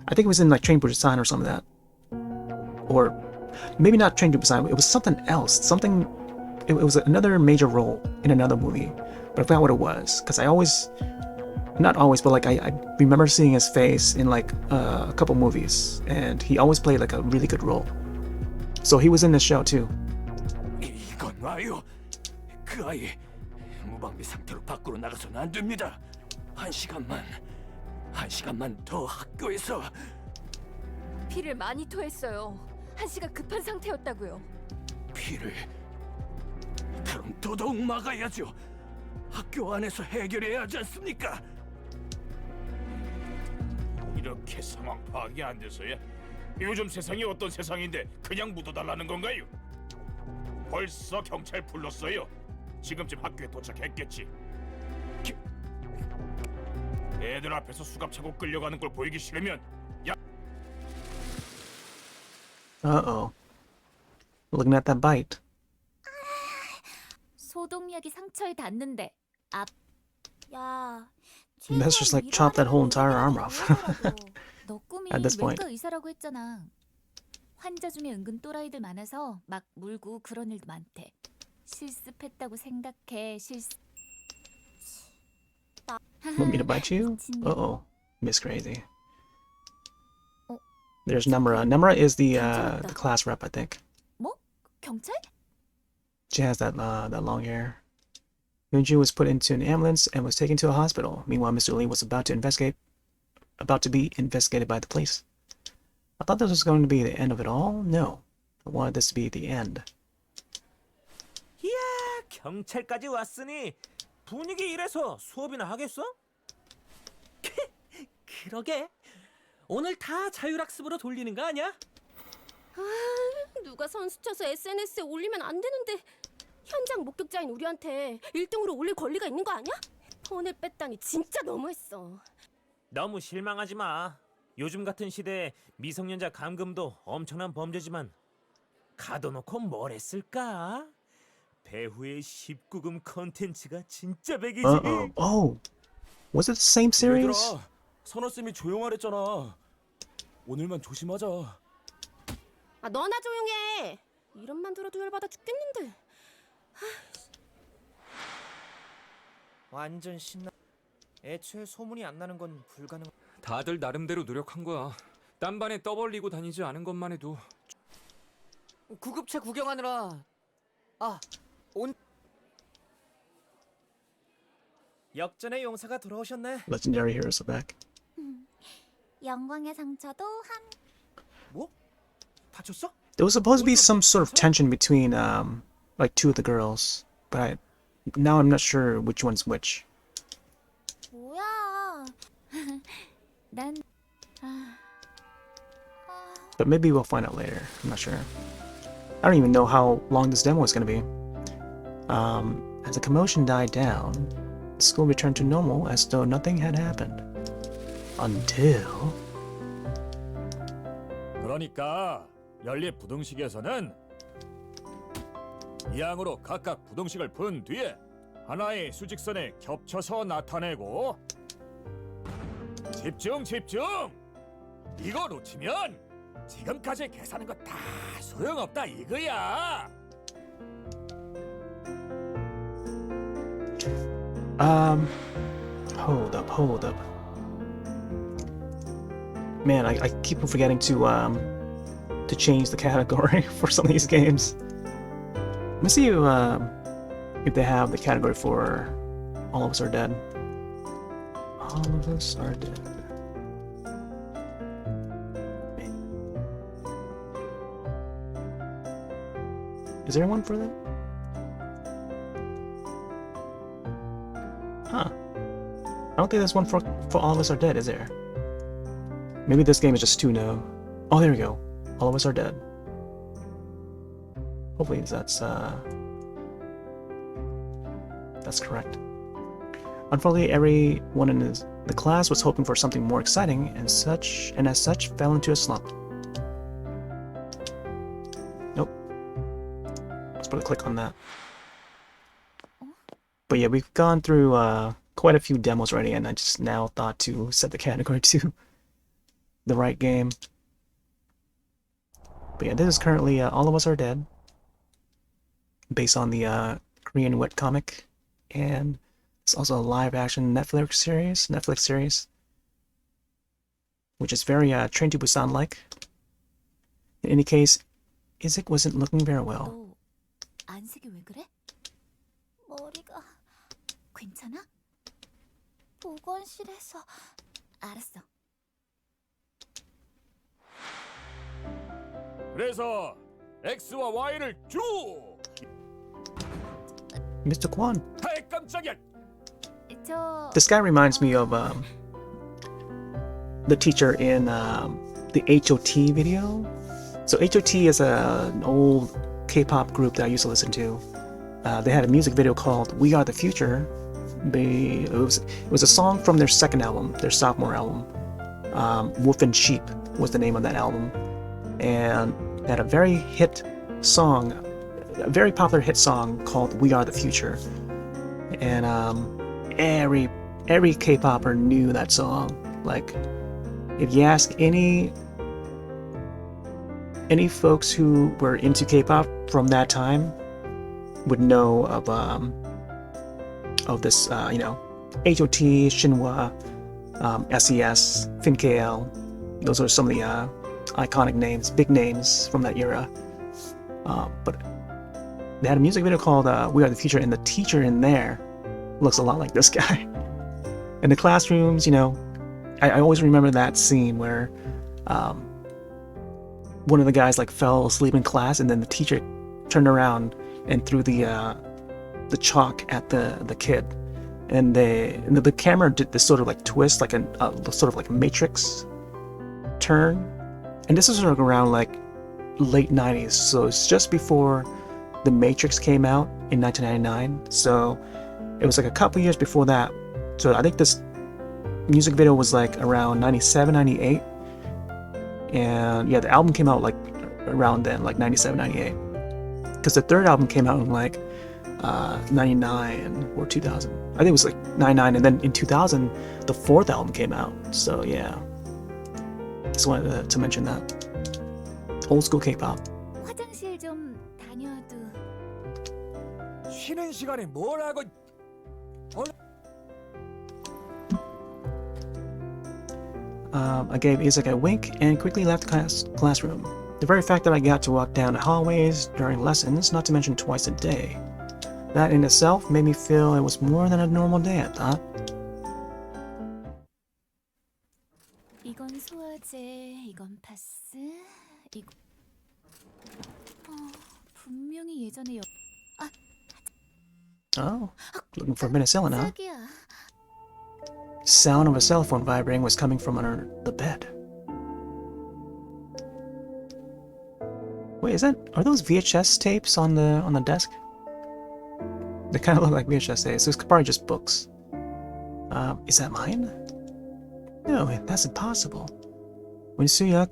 I think it was in like Train to Busan or something like that, or maybe not Train to Busan. It was something else. Something. It was another major role in another movie, but I forgot what it was, because I always, not always, but like I remember seeing his face in like a couple movies, and he always played like a really good role. So he was in this show too. 이건 와요. 그 아이 무방비 상태로 밖으로 나가서는 안 됩니다. 한 시간만 더 학교에서. 피를 많이 토했어요. 한시가 급한 상태였다고요. 피를. 그럼 더더욱 막아야죠. 학교 안에서 해결해야 하지 않습니까? 이렇게 상황 파악이 안 돼서야? 요즘 세상이 어떤 세상인데 그냥 묻어달라는 건가요? 벌써 경찰 불렀어요. 지금쯤 학교에 도착했겠지. 애들 앞에서 수갑 차고 끌려가는 걸 보이기 싫으면 Uh-oh. Looking at that bite. 소독약이 상처에 닿는데 야, That's just like chop that whole entire arm off. 너 꿈이 At this point. 외과 의사라고 했잖아. 환자 중에 은근 또라이들 많아서 막 물고 그런 일도 많대. 실습했다고 생각해. Want me to bite you? Uh-oh. Miss Crazy. There's Nemura. Nemura is the class rep, I think. 뭐? 경찰? She has that long hair. Yunju was put into an ambulance and was taken to a hospital. Meanwhile, Mr. Lee was about to be investigated by the police. I thought this was going to be the end of it all. No, I wanted this to be the end. 이야, 경찰까지 왔으니 분위기 이래서 수업이나 하겠어? 그러게. 오늘 다 자율학습으로 돌리는 거 아니야? 누가 선수 쳐서 SNS에 올리면 안 되는데 현장 목격자인 우리한테 1등으로 올릴 권리가 있는 거 아니야? 폰을 뺐다니 진짜 너무했어. 너무 실망하지 마. 요즘 같은 시대에 미성년자 감금도 엄청난 범죄지만 가둬놓고 뭘 했을까? 배후의 19금 컨텐츠가 진짜 백이지. Uh-oh. Oh, was it the same series? 선호쌤이 조용하랬잖아. 오늘만 조심하자. 아, 너나 조용해. 이름만 들어도 열받아 죽겠는데. 완전 신나. 애초에 소문이 안 나는 건 불가능. 다들 나름대로 노력한 거야. 딴 반에 떠벌리고 다니지 않은 것만 해도. 구급차 구경하느라 온 역전의 용사가 돌아오셨네. Legendary heroes are back. 영광의 상처도 한 뭐? 다쳤어? There was supposed to be some sort of tension between like two of the girls, but now I'm not sure which one's which. 뭐야? 난 But maybe we'll find out later. I'm not sure. I don't even know how long this demo is going to be. As the commotion died down, the school returned to normal as though nothing had happened. Until... 그러니까 연립 부등식에서는 이항으로 각각 부등식을 푼 뒤에 하나의 수직선에 겹쳐서 나타내고 집중! 이거 놓치면 지금까지 계산한 거 다 소용없다 이거야. Hold up. Man, I keep forgetting to change the category for some of these games. Let me see if they have the category for All of Us Are Dead. All of Us Are Dead. Is there one for that? Huh. I don't think there's one for All of Us Are Dead, is there? Maybe this game is just too new. Oh, there we go. All of Us Are Dead. Hopefully that's correct. Unfortunately, everyone in the class was hoping for something more exciting, and as such fell into a slump. Nope. Let's put a click on that. But yeah, we've gone through quite a few demos already, and I just now thought to set the category to the right game. But yeah, this is currently All of Us Are Dead, based on the Korean webcomic, and it's also a live-action Netflix series, which is very Train to Busan-like. In any case, Isaac wasn't looking very well. 너 안색이 왜 그래? 머리가 괜찮아? 보건실에서 알았어. 그래서 X와 Y를 쭉! Mr. Kwan. 아이 깜짝이야! 저 This guy reminds me of the teacher in the HOT video. So HOT is an old K-pop group that I used to listen to. They had a music video called "We Are the Future." It was a song from their second album, their sophomore album. Wolf and Sheep was the name of that album, and they had a very popular hit song called "We Are the Future." And every K-popper knew that song. Like, if you ask any folks who were into K-pop from that time, would know of this, HOT, Shinhwa, SES, FinKL. Those are some of the iconic names, big names from that era. But they had a music video called "We Are the Future," and the teacher in there looks a lot like this guy. In the classrooms, I always remember that scene where one of the guys fell asleep in class, and then the teacher turned around and threw the chalk at the kid, and the camera did this sort of twist, like a sort of like a Matrix turn, and this is sort of around late 90s, so it's just before the Matrix came out in 1999, so it was a couple years before that. So I think this music video was around 97, 98, and yeah, the album came out around then, 97, 98, because the third album came out in 99 or 2000. I think it was 99, and then in 2000 the fourth album came out. So yeah, just wanted to mention that. Old school K-pop. 화장실 좀 다녀도. 쉬는 시간에 뭘 하고 I gave Isaac a wink and quickly left the classroom. The very fact that I got to walk down the hallways during lessons, not to mention twice a day, that in itself made me feel it was more than a normal day, I thought. 이건 소화제, 이건 파스, 이거 분명히 예전에 Oh, looking for penicillin, huh? 짝이야. Sound of a cell phone vibrating was coming from under the bed. Wait, are those VHS tapes on the desk? They kind of look like VHS tapes. It's probably just books. Is that mine? No, that's impossible. When Suyuk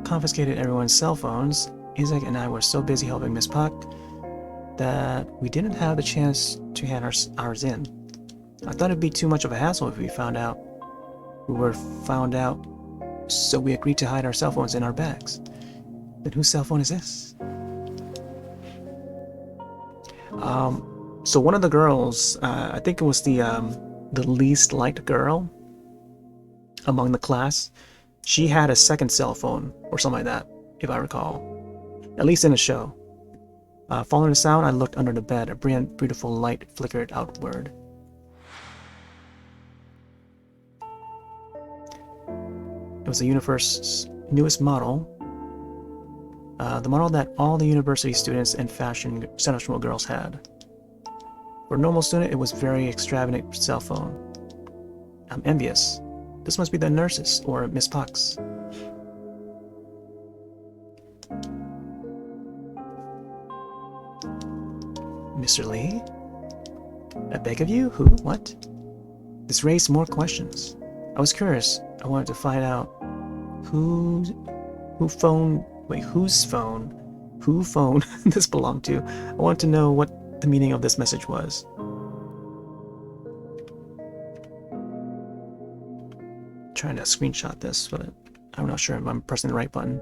confiscated everyone's cell phones, Isaac and I were so busy helping Miss Puck that we didn't have the chance to hand ours in. I thought it'd be too much of a hassle if we were found out, so we agreed to hide our cell phones in our bags. Then whose cell phone is this? So one of the girls, I think it was the least liked girl among the class, she had a second cell phone or something like that, if I recall. At least in the show. Following the sound, I looked under the bed. A brilliant, beautiful light flickered outward. It was the universe's newest model. The model that all the university students and fashionable girls had. For a normal student, it was a very extravagant cell phone. I'm envious. This must be the nurse's or Miss Puck's. Mr. Lee? I beg of you? Who? What? This raised more questions. I was curious. I wanted to find out who phone this belonged to. I wanted to know what the meaning of this message was. Trying to screenshot this, but I'm not sure if I'm pressing the right button.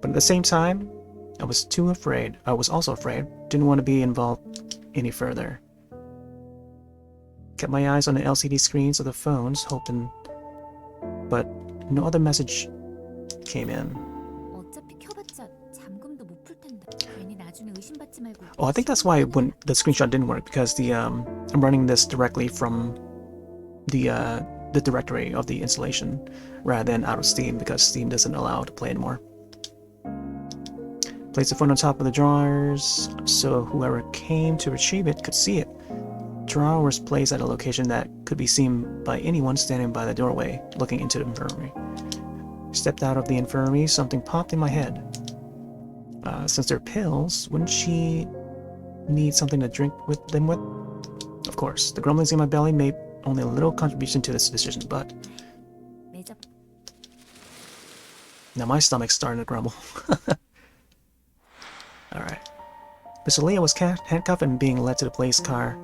But at the same time, I was too afraid. I was also afraid. Didn't want to be involved any further. Kept my eyes on the LCD screens of the phones, hoping, but no other message came in. Oh, I think that's why when the screenshot didn't work, because I'm running this directly from the directory of the installation rather than out of Steam, because Steam doesn't allow to play anymore. Place the phone on top of the drawers so whoever came to retrieve it could see it. Drawer was placed at a location that could be seen by anyone standing by the doorway looking into the infirmary. Stepped out of the infirmary, something popped in my head. Since they're pills, wouldn't she need something to drink with them with? Of course, the grumblings in my belly made only a little contribution to this decision, but now my stomach's starting to grumble. Alright. Mr. Leah was handcuffed and being led to the police car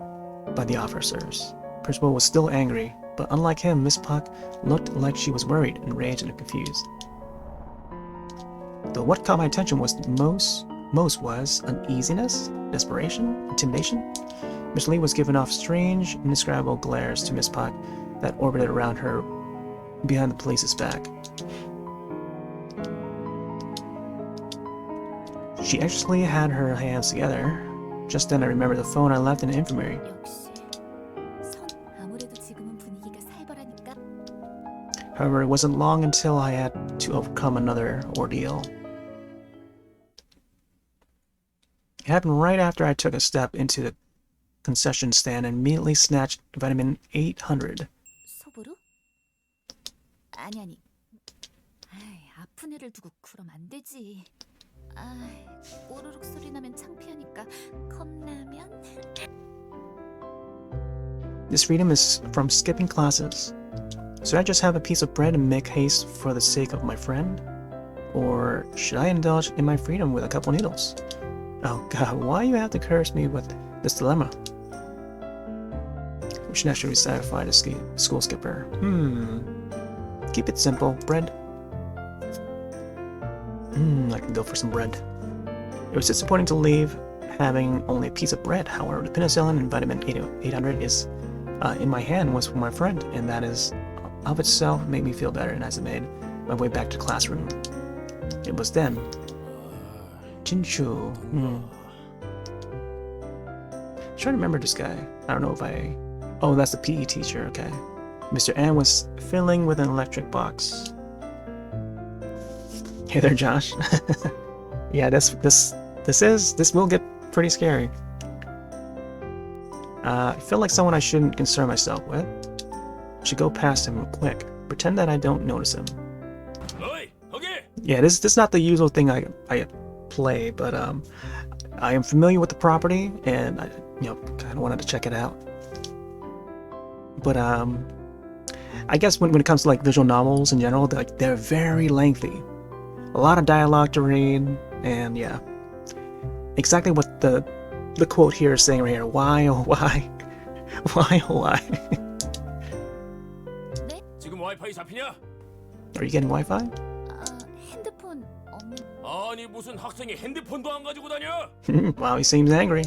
by the officers. Principal was still angry, but unlike him, Miss Puck looked like she was worried, enraged, and confused. Though what caught my attention was most was uneasiness, desperation, intimidation. Miss Lee was giving off strange, indescribable glares to Miss Puck that orbited around her behind the police's back. She actually had her hands together. Just then I remembered the phone I left in the infirmary. However, it wasn't long until I had to overcome another ordeal. It happened right after I took a step into the concession stand and immediately snatched vitamin 800. 소보루? 아니. 아픈 애를 두고 그럼 안 되지. 꼬르륵 소리 나면 창피하니까 컵라면. This freedom is from skipping classes. Should I just have a piece of bread and make haste for the sake of my friend? Or should I indulge in my freedom with a couple needles? Oh god, why you have to curse me with this dilemma? We should actually satisfy the school skipper. Keep it simple. Bread. I can go for some bread. It was disappointing to leave having only a piece of bread. However, the penicillin and vitamin 800 is in my hand was for my friend, and that is of itself made me feel better, and as I made my way back to the classroom, it was then. Jinchu. Trying to remember this guy. I don't know if I... Oh, that's the PE teacher, okay. Mr. N was fiddling with an electric box. Hey there, Josh. Yeah, this will get pretty scary. I feel like someone I shouldn't concern myself with. Should go past him real quick. Pretend that I don't notice him. Yeah, this is not the usual thing I play, but I am familiar with the property, and I kind of wanted to check it out. But I guess when it comes to like visual novels in general, they're very lengthy. A lot of dialogue to read, and yeah, exactly what the quote here is saying right here. Why, oh why, why, oh why? 지금 와이파이 잡히냐? Are you getting Wi-Fi? 핸드폰 없는. 아니 무슨 학생이 핸드폰도 안 가지고 다녀? Wow, he seems angry.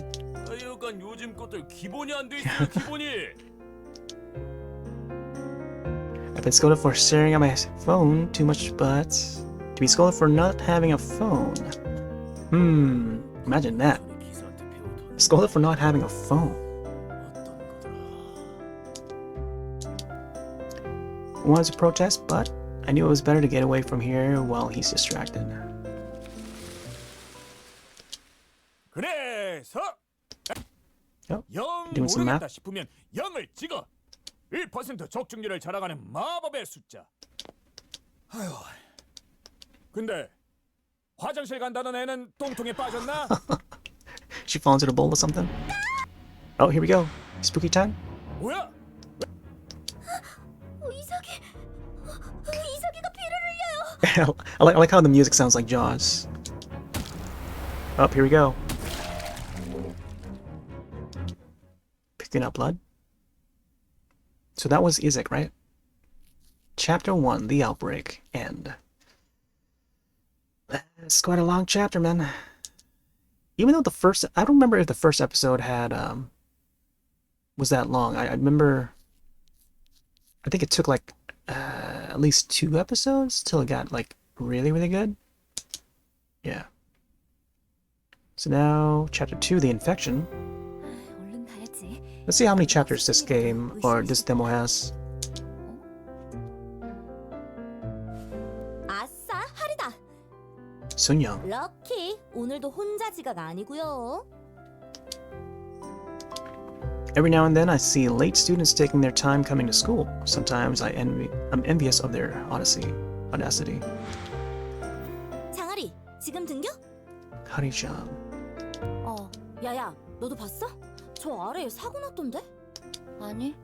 하여간 요즘 것들 기본이 안 돼 있어요, 기본이. I've been scolded for staring at my phone too much, but to be scolded for not having a phone. Imagine that. Scolded for not having a phone. I wanted to protest, but I knew it was better to get away from here while he's distracted. 그래서 Yep, 영 doing some 모르겠다 math. 싶으면 0을 찍어. 1% 적중률을 자랑하는 마법의 숫자. 아휴. 근데 화장실 간다는 애는 똥통에 빠졌나? She falls into a bowl or something. Oh, here we go. Spooky time. 뭐야? 이삭이가 피를 흘려요. I like how the music sounds like Jaws. Oh, here we go. Picking up blood. So that was Isaac, right? Chapter 1, The Outbreak, End. It's quite a long chapter, man. Even though I don't remember if the first episode had, was that long. I remember, I think it took like, at least 2 episodes till it got like really, really good. Yeah. So now, chapter 2, The Infection. Let's see how many chapters this game, or this demo has. 아싸, 하리다. Sunyoung. 럭키, 오늘도 혼자 지각 아니고요. Every now and then I see late students taking their time coming to school. Sometimes I'm envious of their audacity. 장아리, 지금 등교? Hari-chan. 야야, 너도 봤어? 저 아래에 사고 났던데? 아니.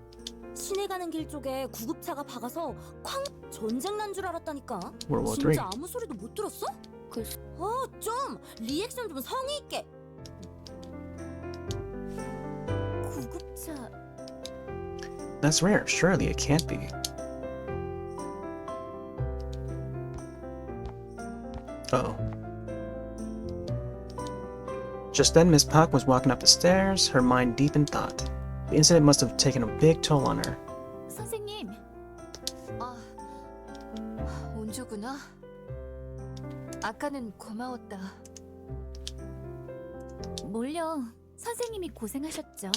시내 가는 길 쪽에 구급차가 박아서 쾅! 전쟁 난 줄 알았다니까. World War III. 진짜 아무 소리도 못 들었어? 좀 리액션 좀 성의 있게. 구급차. That's rare. Surely it can't be. Uh-oh. Just then, Miss Park was walking up the stairs, her mind deep in thought. The incident must have taken a big toll on her. 선생님. 온주구나. 아까는 고마웠다. 뭘요? 선생님이 고생하셨죠.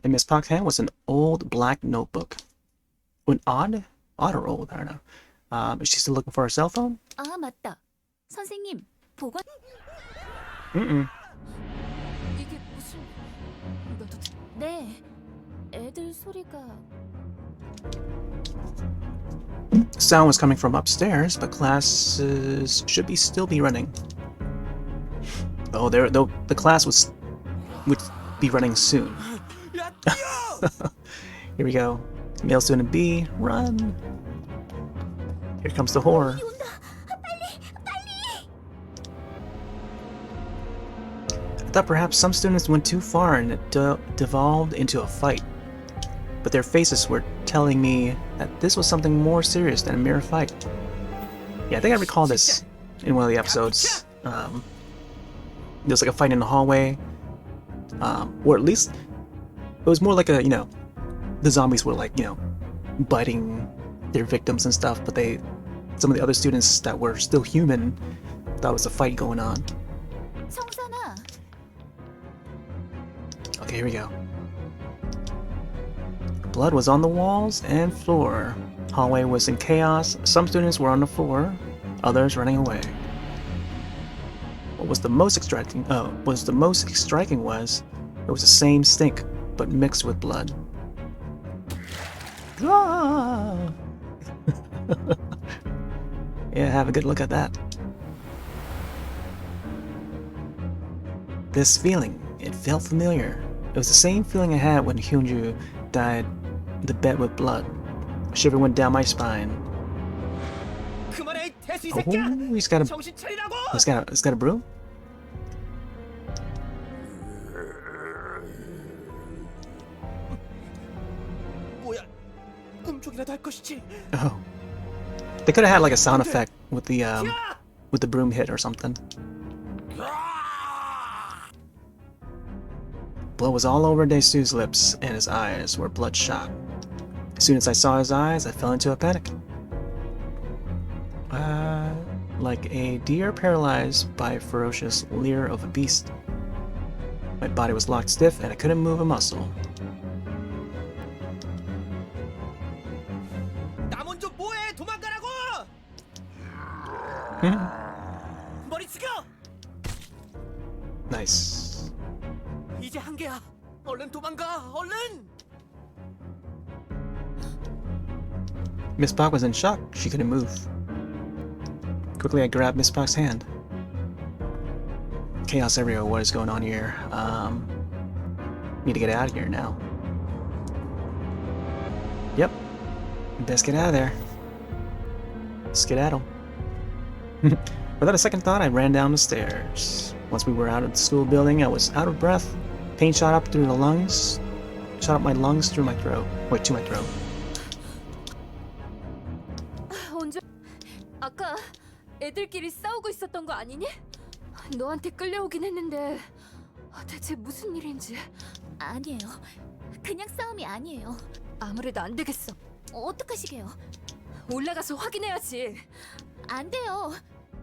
In Miss Park's hand was an old black notebook. Odd or old? I don't know. Is she still looking for her cell phone? 맞다. 선생님, 보관. 이게 무슨... 너도... 네, 애들 소리가... Sound was coming from upstairs, but classes should still be running. Oh, the class would be running soon. Here we go. Male student B, run. Here comes the horror. I thought perhaps some students went too far and it devolved into a fight. But their faces were telling me that this was something more serious than a mere fight. Yeah, I think I recall this in one of the episodes. There was like a fight in the hallway. Or at least it was more like a, the zombies were like, you know, biting their victims and stuff, but some of the other students that were still human thought it was a fight going on. 청산아, Okay, here we go. Blood was on the walls and floor. Hallway was in chaos. Some students were on the floor, others running away. What was the most striking was it was the same stink, but mixed with blood. Ah! Yeah, have a good look at that. This feeling, it felt familiar. It was the same feeling I had when Hyunju died in the bed with blood. A shiver went down my spine. 그만해, 대수 이 Oh, 새끼야. he's got 정신 차리라고. he's got a broom? 뭐야? 꿈속이라도 할 것이지. Oh. They could have had like a sound effect with the broom hit or something. Blood was all over Daesu's lips, and his eyes were bloodshot. As soon as I saw his eyes, I fell into a panic. Like a deer paralyzed by a ferocious leer of a beast. My body was locked stiff, and I couldn't move a muscle. 나 먼저 뭐해? 도망가라고! 머리 숙여! Nice. 이제 한계야. 얼른 도망가, 얼른! Miss Park was in shock. She couldn't move. Quickly, I grabbed Miss Park's hand. Chaos everywhere. What is going on here? Need to get out of here now. Yep. Best get out of there. Skedaddle. Without a second thought, I ran down the stairs. Once we were out of the school building, I was out of breath. Pain shot up through the lungs. Shot up my lungs through my throat. Wait, to my throat. 언제? 아까 애들끼리 싸우고 있었던 거 아니니? 너한테 끌려오긴 했는데 대체 무슨 일인지. 아니에요. 그냥 싸움이 아니에요. 아무래도 안 되겠어. 어떡하시게요? 올라가서 확인해야지. 안 돼요.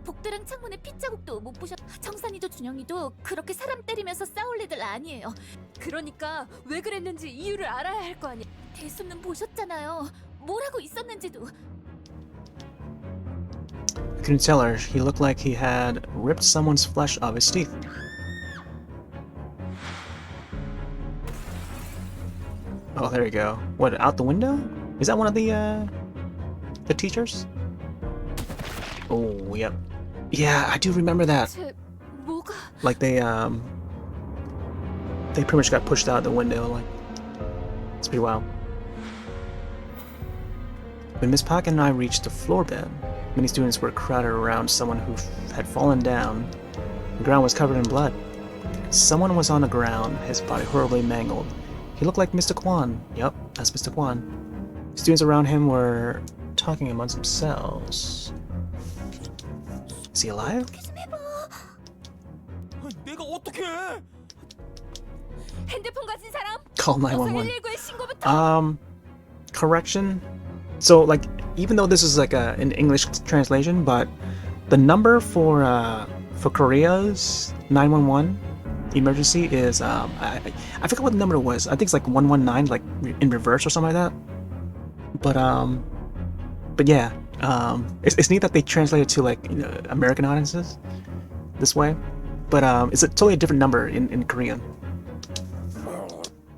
복도랑 창문에 핏자국도 못 보셨. 정산이도 준영이도 그렇게 사람 때리면서 싸울 애들 아니에요. 그러니까 왜 그랬는지 이유를 알아야 할 거 아니야. 대수는 보셨잖아요. 뭘 하고 있었는지도. I couldn't tell her. He looked like he had ripped someone's flesh off his teeth. Oh, there you go. What, out the window? Is that one of the teachers? Oh, yep. Yeah, I do remember that. 대체 뭐가? Like they pretty much got pushed out the window. Like, it's pretty wild. When Miss Park and I reached the floor bed, many students were crowded around someone who had fallen down. The ground was covered in blood. Someone was on the ground, his body horribly mangled. He looked like Mr. Kwan. Yup, that's Mr. Kwan. Students around him were talking amongst themselves. Is he alive? 내가 어떻게 해? 핸드폰 가진 사람? Call 어서 911. 119에 신고부터. Correction. So, like, even though this is like an English translation, but the number for Korea's 911 emergency is I forgot what the number was. I think it's like 119, like in reverse or something like that. But yeah, it's neat that they translate it to like American audiences this way. But it's a totally different number in Korean.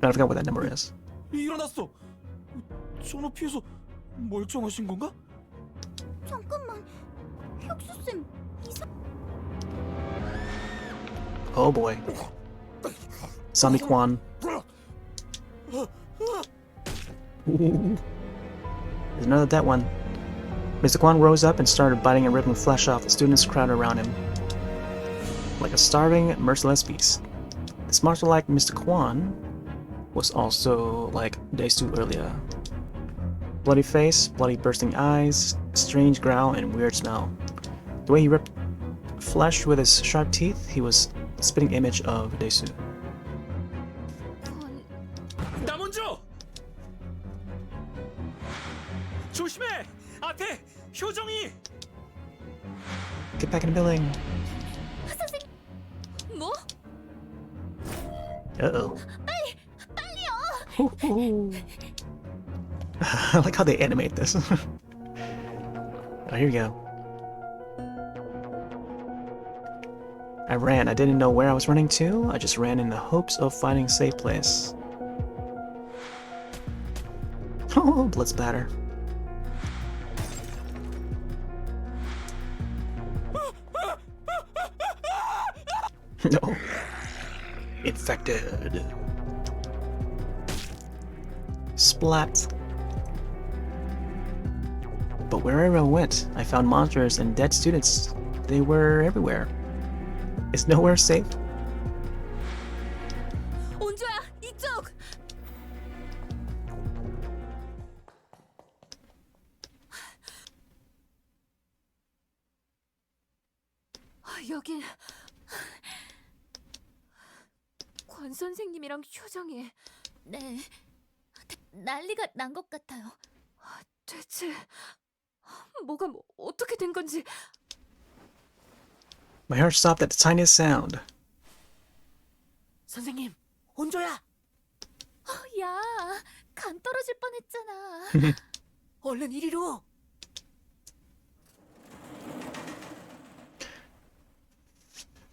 I forgot what that number is. 일어났어. 저 높이에서 멀쩡하신 건가? 잠깐만. 혁수쌤, Oh boy. Zombie Kwan. Ooh. There's another dead one. Mr. Kwan rose up and started biting and ripping flesh off the students crowded around him. Like a starving, merciless beast. This monster like Mr. Kwan was also like Daesu earlier. Bloody face, bloody bursting eyes, strange growl, and weird smell. The way he ripped flesh with his sharp teeth, he was a spitting image of Daesu. 나 먼저. Get back in the building. 뭐? Uh-oh. 빨리요. I like how they animate this. Oh, here we go. I ran. I didn't know where I was running to. I just ran in the hopes of finding a safe place. Oh, blood splatter. No. Infected. Splat. But wherever I went, I found monsters and dead students. They were everywhere. Is nowhere safe? 온조야, 이쪽. 여긴 권 선생님이랑 효정이. 네, 난리가 난 것 같아요. 대체 뭐가 어떻게 된 건지. My heart stopped at the tiniest sound. 선생님, 온조야. 야, 간 떨어질 뻔했잖아. 얼른 이리로.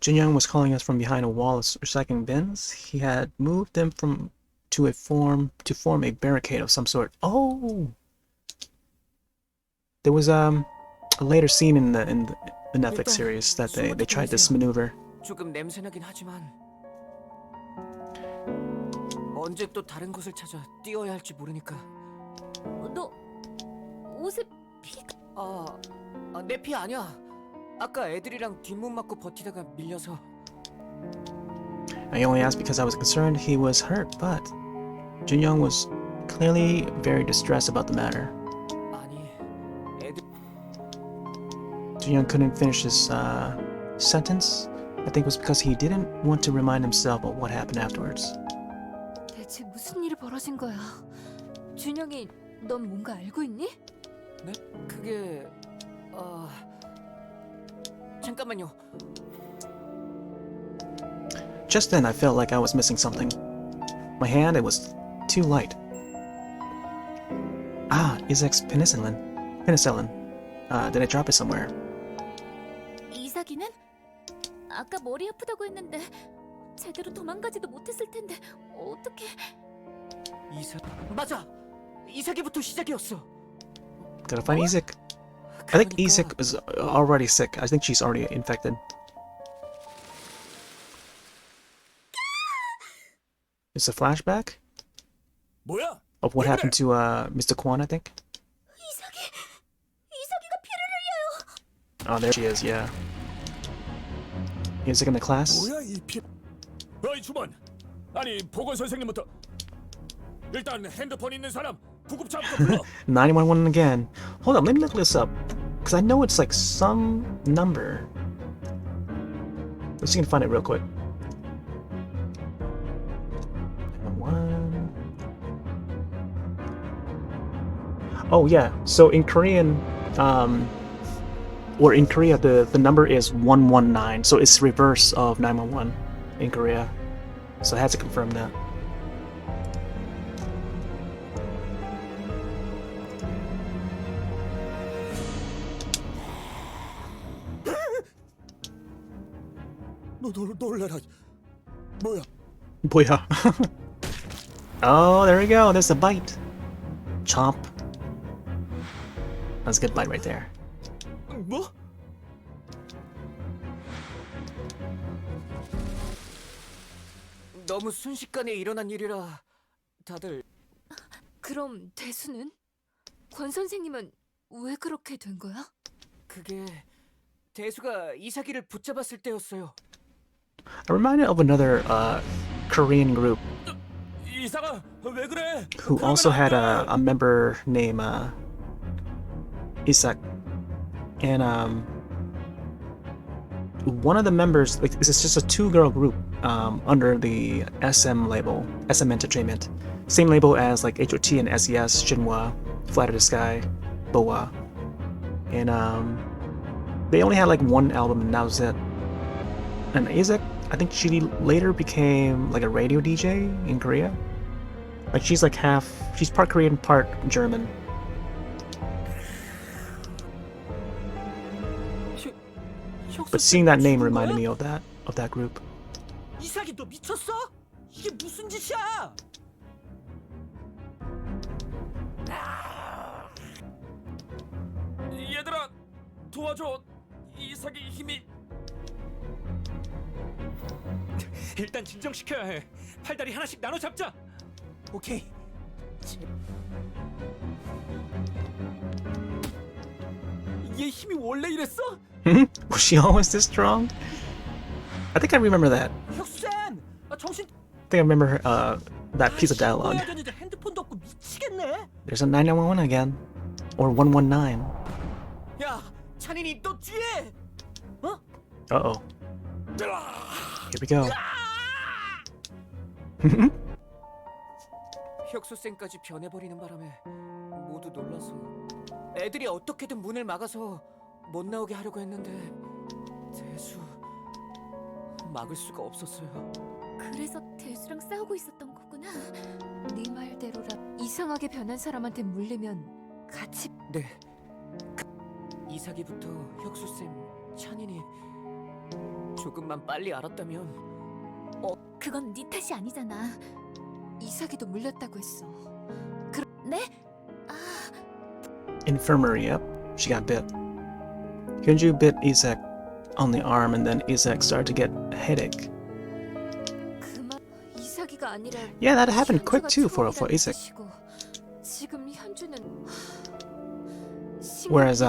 Junyoung was calling us from behind a wall of recycling bins. He had moved them to form a barricade of some sort. Oh, there was a later scene in the Netflix series that they tried this maneuver. 조금 냄새나긴 하지만 언제 또 다른 곳을 찾아 뛰어야 할지 모르니까. 너 옷에 피가... 내 피 아니야. 아까 애들이랑 뒷문 맞고 버티다가 밀려서. I only asked because I was concerned he was hurt, but Junyoung was clearly very distressed about the matter. 아니, 애들. Junyoung couldn't finish his sentence. I think it was because he didn't want to remind himself of what happened afterwards. 대체 무슨 일이 벌어진 거야? 준영이, 넌 뭔가 알고 있니? 네? 그게 잠깐만요. Just then, I felt like I was missing something. My hand, it was too light. Ah, Isaac's penicillin. Did I drop it somewhere? 이삭이는? 아까 머리 아프다고 했는데 제대로 도망가지도 못했을 텐데 어떻게... 이삭 맞아. 이삭이부터 시작이었어. Gotta find Isaac. I think Isaac is already sick. I think she's already infected. It's a flashback 뭐야? of what happened to Mr. Kwon, I think. 이삭이가 피를 흘려요. Oh, there she is. Yeah. Isaac in the class. 뭐야 이 피? 어이 주먼. 아니 보건 선생님부터. 일단 핸드폰 있는 사람 구급차부터 불러. 911 again. Hold on, let me look this up. Because I know it's like some number. Let's see if I can find it real quick. 911. Oh yeah, so in Korean, or in Korea, the number is 119, so it's reverse of 911 in Korea. So I had to confirm that. 놀라라. 뭐야? 뭐야? Oh, there we go. There's a bite. Chomp. That's a good bite right there. 뭐? 너무 순식간에 일어난 일이라 다들. 그럼 대수는? 권 선생님은 왜 그렇게 된 거야? 그게 대수가 이삭이를 붙잡았을 때였어요. I'm reminded of another Korean group 이사가 왜 그래? who also had a member named Isak, and one of the members, like, this is just a two-girl group under the SM label, SM Entertainment, same label as like HOT and SES, Shinhwa, Flight of the Sky, Boa, and They only had like one album and that was it. And Isaac, I think she later became like a radio DJ in Korea. Like she's like she's part Korean, part German. But seeing that name reminded me of that group. 이삭이 너 미쳤어? 이게 무슨 짓이야? 얘들아, 도와줘. 이삭의 힘이. 일단 진정시켜야 해. 팔다리 하나씩 나눠 잡자. 오케이. 얘 힘이 원래 이랬어? Was she always this strong? I think I remember that. 혁쌤, 정신. I think I remember that piece of dialogue. 해야 되는데 핸드폰도 없고 미치겠네. There's a 911 again. Or 119. 야, 찬인이 또 뒤에. 어? Uh-oh. Here we go. 혁수쌤까지 변해버리는 바람에 모두 놀라서 애들이 어떻게든 문을 막아서 못 나오게 하려고 했는데 대수 막을 수가 없었어요. 그래서 대수랑 싸우고 있었던 거구나. 네 말대로라 이상하게 변한 사람한테 물리면 같이 네. 이삭이부터 혁수쌤, 찬인이 조금만 빨리 알았다면 그건 네 탓이 아니잖아. 이삭이도 물렸다고 했어. 네? Infirmary, yep. She got bit. Hyunju bit Isaac on the arm and then Isaac started to get a headache. 그만 이삭이가 아니라 Yeah, that happened quick 현주가 too for 추억이라는 Isaac. 뜻이고, 지금 현주는 Whereas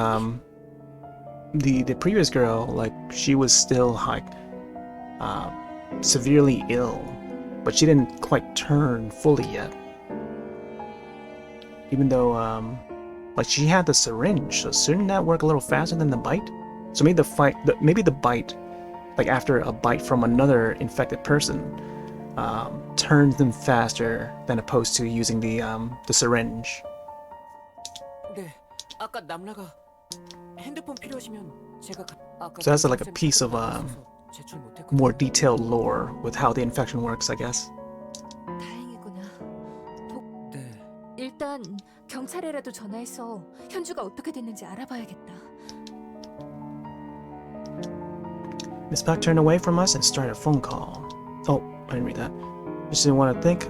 the previous girl, like she was still like severely ill, but she didn't quite turn fully yet. Even though like she had the syringe, so shouldn't that work a little faster than the bite? So maybe maybe the bite, like after a bite from another infected person, turns them faster than opposed to using the syringe. 네, 아까 남라가 핸드폰 필요하시면 제가 아까 So that's like a piece of 제출 못했거든요. more detailed lore with how the infection works, I guess. 다행이구나. 네. 일단 경찰에라도 전화해서 현주가 어떻게 됐는지 알아봐야겠다. Miss Park turned away from us and started a phone call. Oh, I didn't read that. I just didn't want to think.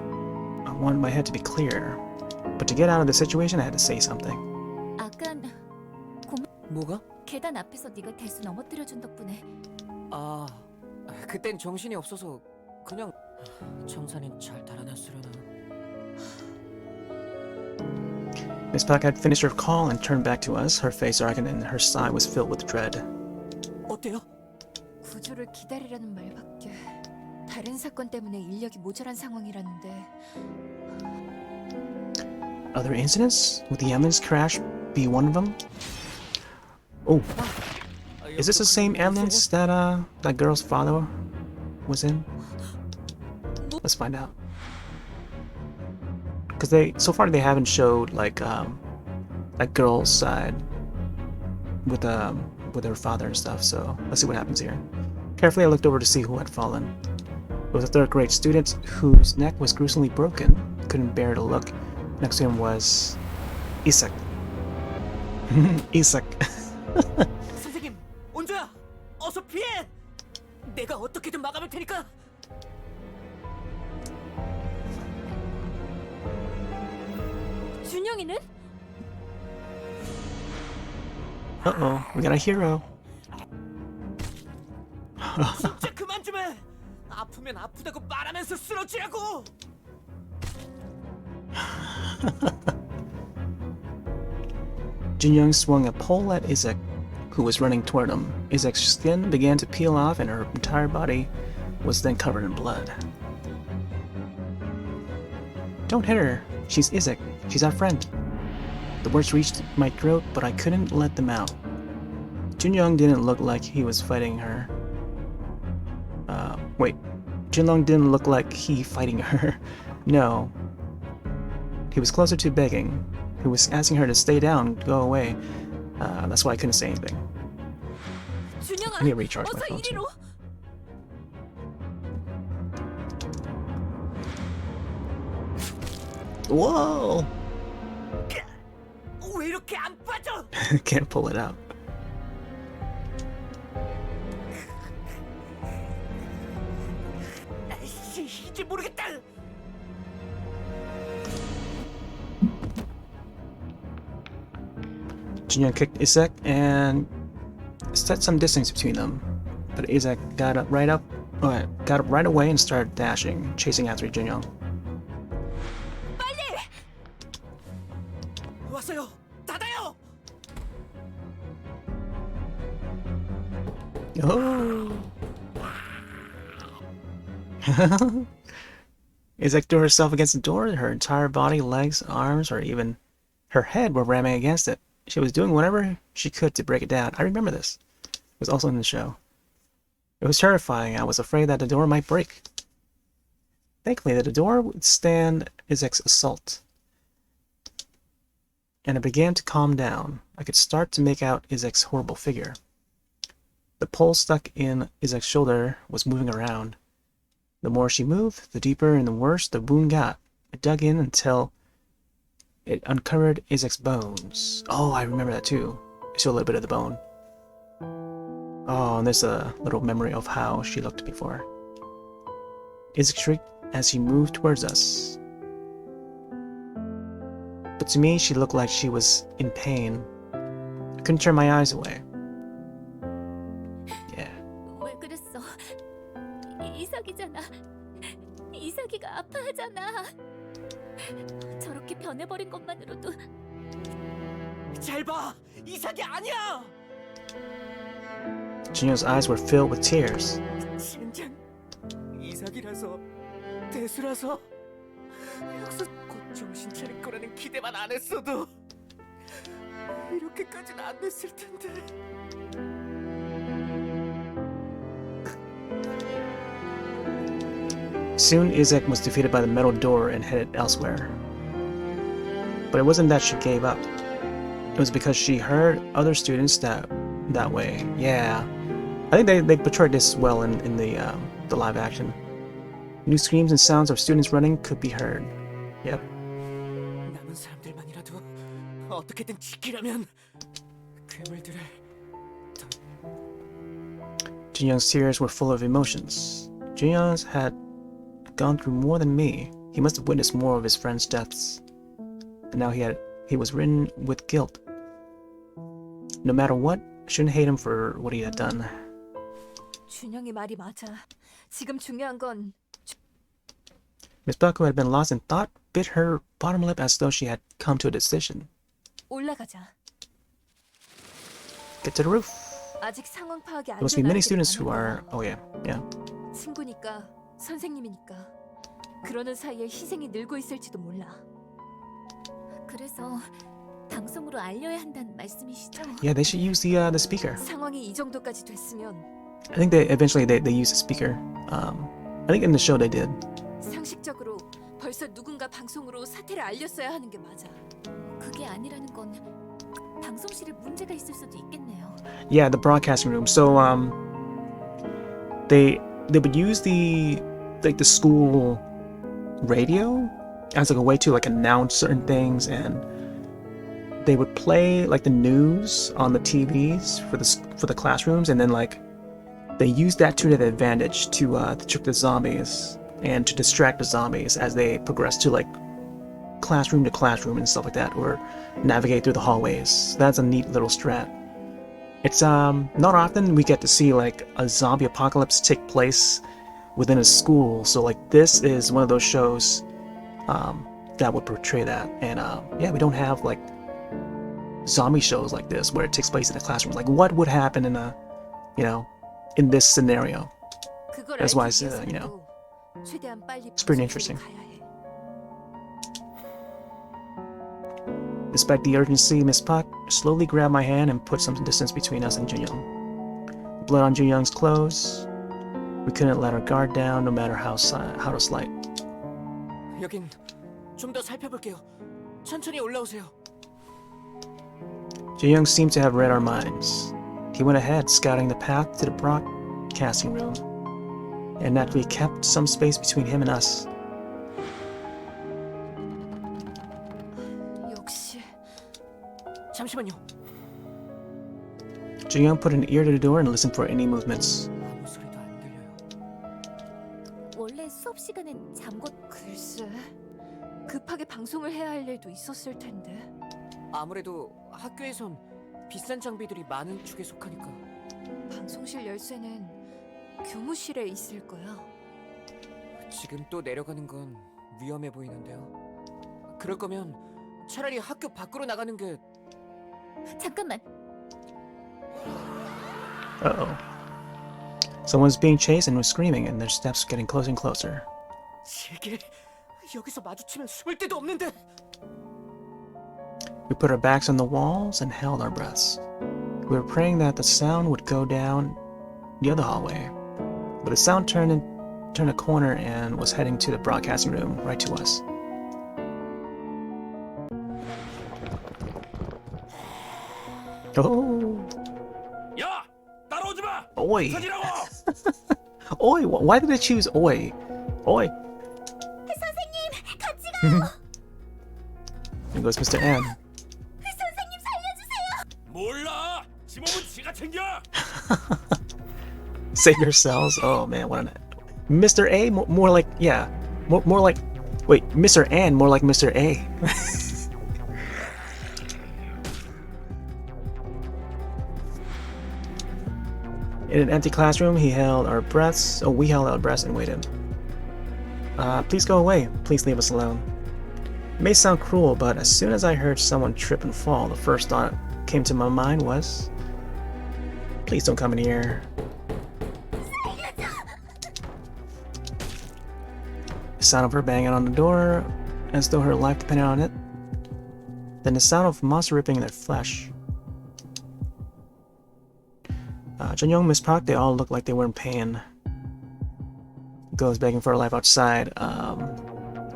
I wanted my head to be clear. But to get out of the situation, I had to say something. 아깐 뭐가? 계단 앞에서 네가 대수 넘어뜨려준 덕분에 아, 그땐 정신이 없어서 그냥 정산인 잘 달아났으려나. Miss Park had finished her call and turned back to us, her face darkened and her sigh was filled with dread. 어때요? 구조를 기다리라는 말밖에. 다른 사건 때문에 인력이 모자란 상황이라는데. Other incidents? Would the ambulance crash be one of them? Oh, is this the same ambulance that that girl's father was in? Let's find out. Because so far they haven't showed like that girl's side with her father and stuff. So let's see what happens here. Carefully, I looked over to see who had fallen. It was a third-grade student whose neck was gruesomely broken. Couldn't bear to look. Next to him was Isaac. Isaac. 선생님, 온조야, 어서 피해! 내가 어떻게든 막아볼 테니까. 준영이는? Uh-oh, we got a hero. 진짜 그만 좀 해. 아프면 아프다고 말하면서 쓰러지라고. Jin-young swung a pole at Isaac, who was running toward him. Isaac's skin began to peel off and her entire body was then covered in blood. Don't hit her. She's Isaac. She's our friend. The words reached my throat, but I couldn't let them out. Jin-young didn't look like he was fighting her. Wait. Jin-young didn't look like he fighting her. No. He was closer to begging. He was asking her to stay down, go away. That's why I couldn't say anything. 준영아, I need to recharge my 어서 phone too. 이리로. Whoa! 왜 이렇게 안 빠져? Can't pull it out. 아이씨, 이제 모르겠다. Junyoung kicked Isaac and set some distance between them. But Isaac got up right away and started dashing, chasing after Junyoung. 왔어요. 닫아요. Oh! Isaac threw herself against the door. Her entire body, legs, arms, or even her head were ramming against it. She was doing whatever she could to break it down. I remember this. It was also in the show. It was terrifying. I was afraid that the door might break. Thankfully, the door would stand Isaac's assault. And it began to calm down. I could start to make out Isaac's horrible figure. The pole stuck in Isaac's shoulder was moving around. The more she moved, the deeper and the worse the wound got. It dug in until it uncovered Isaac's bones. Oh, I remember that too. I saw a little bit of the bone. Oh, and there's a little memory of how she looked before. Isaac shrieked as he moved towards us. But to me, she looked like she was in pain. I couldn't turn my eyes away. Yeah. 왜 그랬어? 이삭이잖아. 이삭이가 아파하잖아. 저렇게 변해버린 것만으로도. 잘 봐. 이삭이 아니야. Junyoung's eyes were filled with tears. 진짜 이삭이라서 대수라서 역시 곧 정신 차릴 거라는 기대만 안 했어도 이렇게까지는 안 됐을 텐데. Soon, Isaac was defeated by the metal door and headed elsewhere. But it wasn't that she gave up. It was because she heard other students that way. Yeah, I think they portrayed this well in the live action. New screams and sounds of students running could be heard. Yep. 남은 사람들만이라도 어떻게든 지키려면 괴물들을. Junyoung's tears were full of emotions. Junyoung had gone through more than me. He must have witnessed more of his friends' deaths. And now he was ridden with guilt. No matter what, I shouldn't hate him for what he had done. 준영이 말이 맞아. 지금 중요한 건 Miss Bucko had been lost in thought, bit her bottom lip as though she had come to a decision. 올라가자. Get to the roof. 아직 상황 파악이 안 There must 된 be many 아이들이 students who 많을 are... 거야. Oh yeah, yeah. 친구니까 선생님이니까 그러는 사이에 희생이 늘고 있을지도 몰라. 그래서 방송으로 알려야 한다는 말씀이시죠? Yeah, they should use the speaker. 상황이 이 정도까지 됐으면 I think they eventually they use the speaker. I think in the show they did. 상식적으로 벌써 누군가 방송으로 사태를 알렸어야 하는 게 맞아. 그게 아니라는 건 방송실에 문제가 있을 수도 있겠네요. Yeah, the broadcasting room. So they would use the school radio as like a way to like announce certain things, and they would play like the news on the TVs for the classrooms, and then like they used that to their advantage to trick the zombies and to distract the zombies as they progress to like classroom to classroom and stuff like that, or navigate through the hallways. That's a neat little strat. It's not often we get to see like a zombie apocalypse take place within a school, so like this is one of those shows that would portray that. And yeah, we don't have like zombie shows like this where it takes place in a classroom. Like what would happen in a, in this scenario? That's why I said, it's pretty interesting. Despite the urgency, Miss Park slowly grabbed my hand and put some distance between us and Junyoung. Blood on Junyoung's clothes. We couldn't let our guard down, no matter how slight. 여긴 좀 더 살펴볼게요. 천천히 올라오세요. Junyoung seemed to have read our minds. He went ahead, scouting the path to the broadcasting room, and naturally kept some space between him and us. 역시. 잠시만요. Jung put an ear to the door and listened for any movements. 아무 소리도 안 들려요. 원래 수업 시간엔 잠궈. 글쎄, 급하게 방송을 해야 할 일도 있었을 텐데. 아무래도 학교에선 비싼 장비들이 많은 축에 속하니까. 방송실 열쇠는 교무실에 있을 거야. 지금 또 내려가는 건 위험해 보이는데요. 그럴 거면 차라리 학교 밖으로 나가는 게. 잠깐만. Uh-oh. Someone's being chased and was screaming, and their steps getting closer and closer. 제길 여기서 마주치면 숨을 데도 없는데. We put our backs on the walls and held our breaths. We were praying that the sound would go down the other hallway, but the sound turned a corner and was heading to the broadcasting room, right to us. Oh, 야, 따라오지 마. oi, 터지라고. oi! Why did I choose oi? Oi! 선생님, 같이 가요. There goes Mr. N. 선생님 살려주세요. 몰라. 지 몸은 지가 챙겨. Save yourselves. Oh man, what an Mr. A, more like, yeah, more like, wait, Mr. N, more like Mr. A. In an empty classroom, we held our breaths and waited. Please go away. Please leave us alone. It may sound cruel, but as soon as I heard someone trip and fall, the first thought that came to my mind was, please don't come in here. The sound of her banging on the door, as though her life depended on it. Then the sound of moss ripping their flesh. Junyoung, Miss Park, they all looked like they were in pain. Goes begging for her life outside.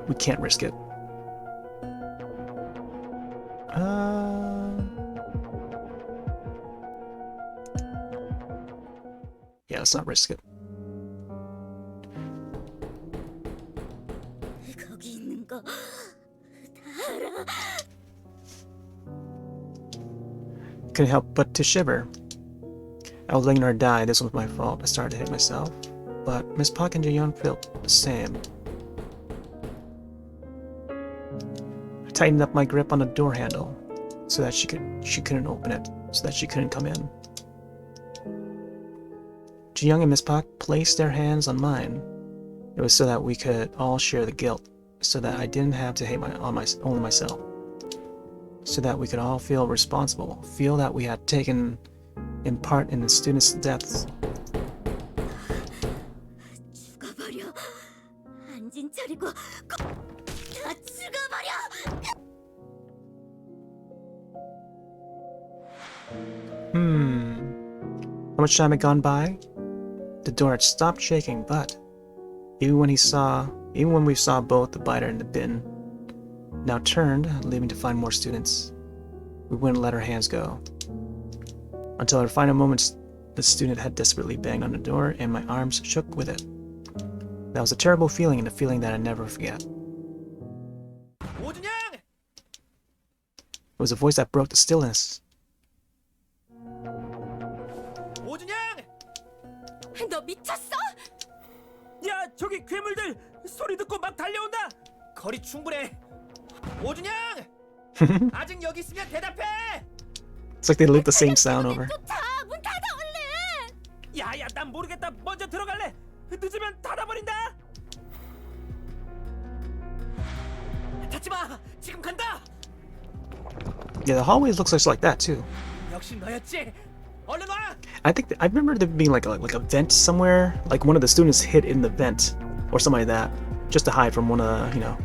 We can't risk it. Yeah, let's not risk it. 거기 있는 거 다 알아. Couldn't help but to shiver. I was letting her die. This was my fault. I started to hit myself, but Miss Park and Jaehyun felt the same. I tightened up my grip on the door handle so that she couldn't open it, so that she couldn't come in. Jaehyun and Miss Park placed their hands on mine. It was so that we could all share the guilt, so that I didn't have to hate only myself, so that we could all feel responsible, feel that we had taken in part in the students' deaths. 죽어버려. 안진 차리고 다 죽어버려. How much time had gone by? The door had stopped shaking, but even when we saw both the biter and the bin now turned, leaving to find more students, we wouldn't let our hands go. Until our final moments, the student had desperately banged on the door and my arms shook with it. That was a terrible feeling and a feeling that I never forget. It was a voice that broke the stillness. 너 미쳤어? 야, 저기 괴물들 소리 듣고 막 달려온다. 거리 충분해. 오준영, 아직 여기 있으면 대답해. It's like they loop the same sound over. 문 닫아 얼른. 야야, 난 모르겠다. 먼저 들어갈래. 늦으면 닫아버린다. 닫지 마. 지금 간다. Yeah, the hallways looks like that too. 역시 너였지. 얼른 와. I remember there being like a vent somewhere, like one of the students hid in the vent or something like that, just to hide from one of the,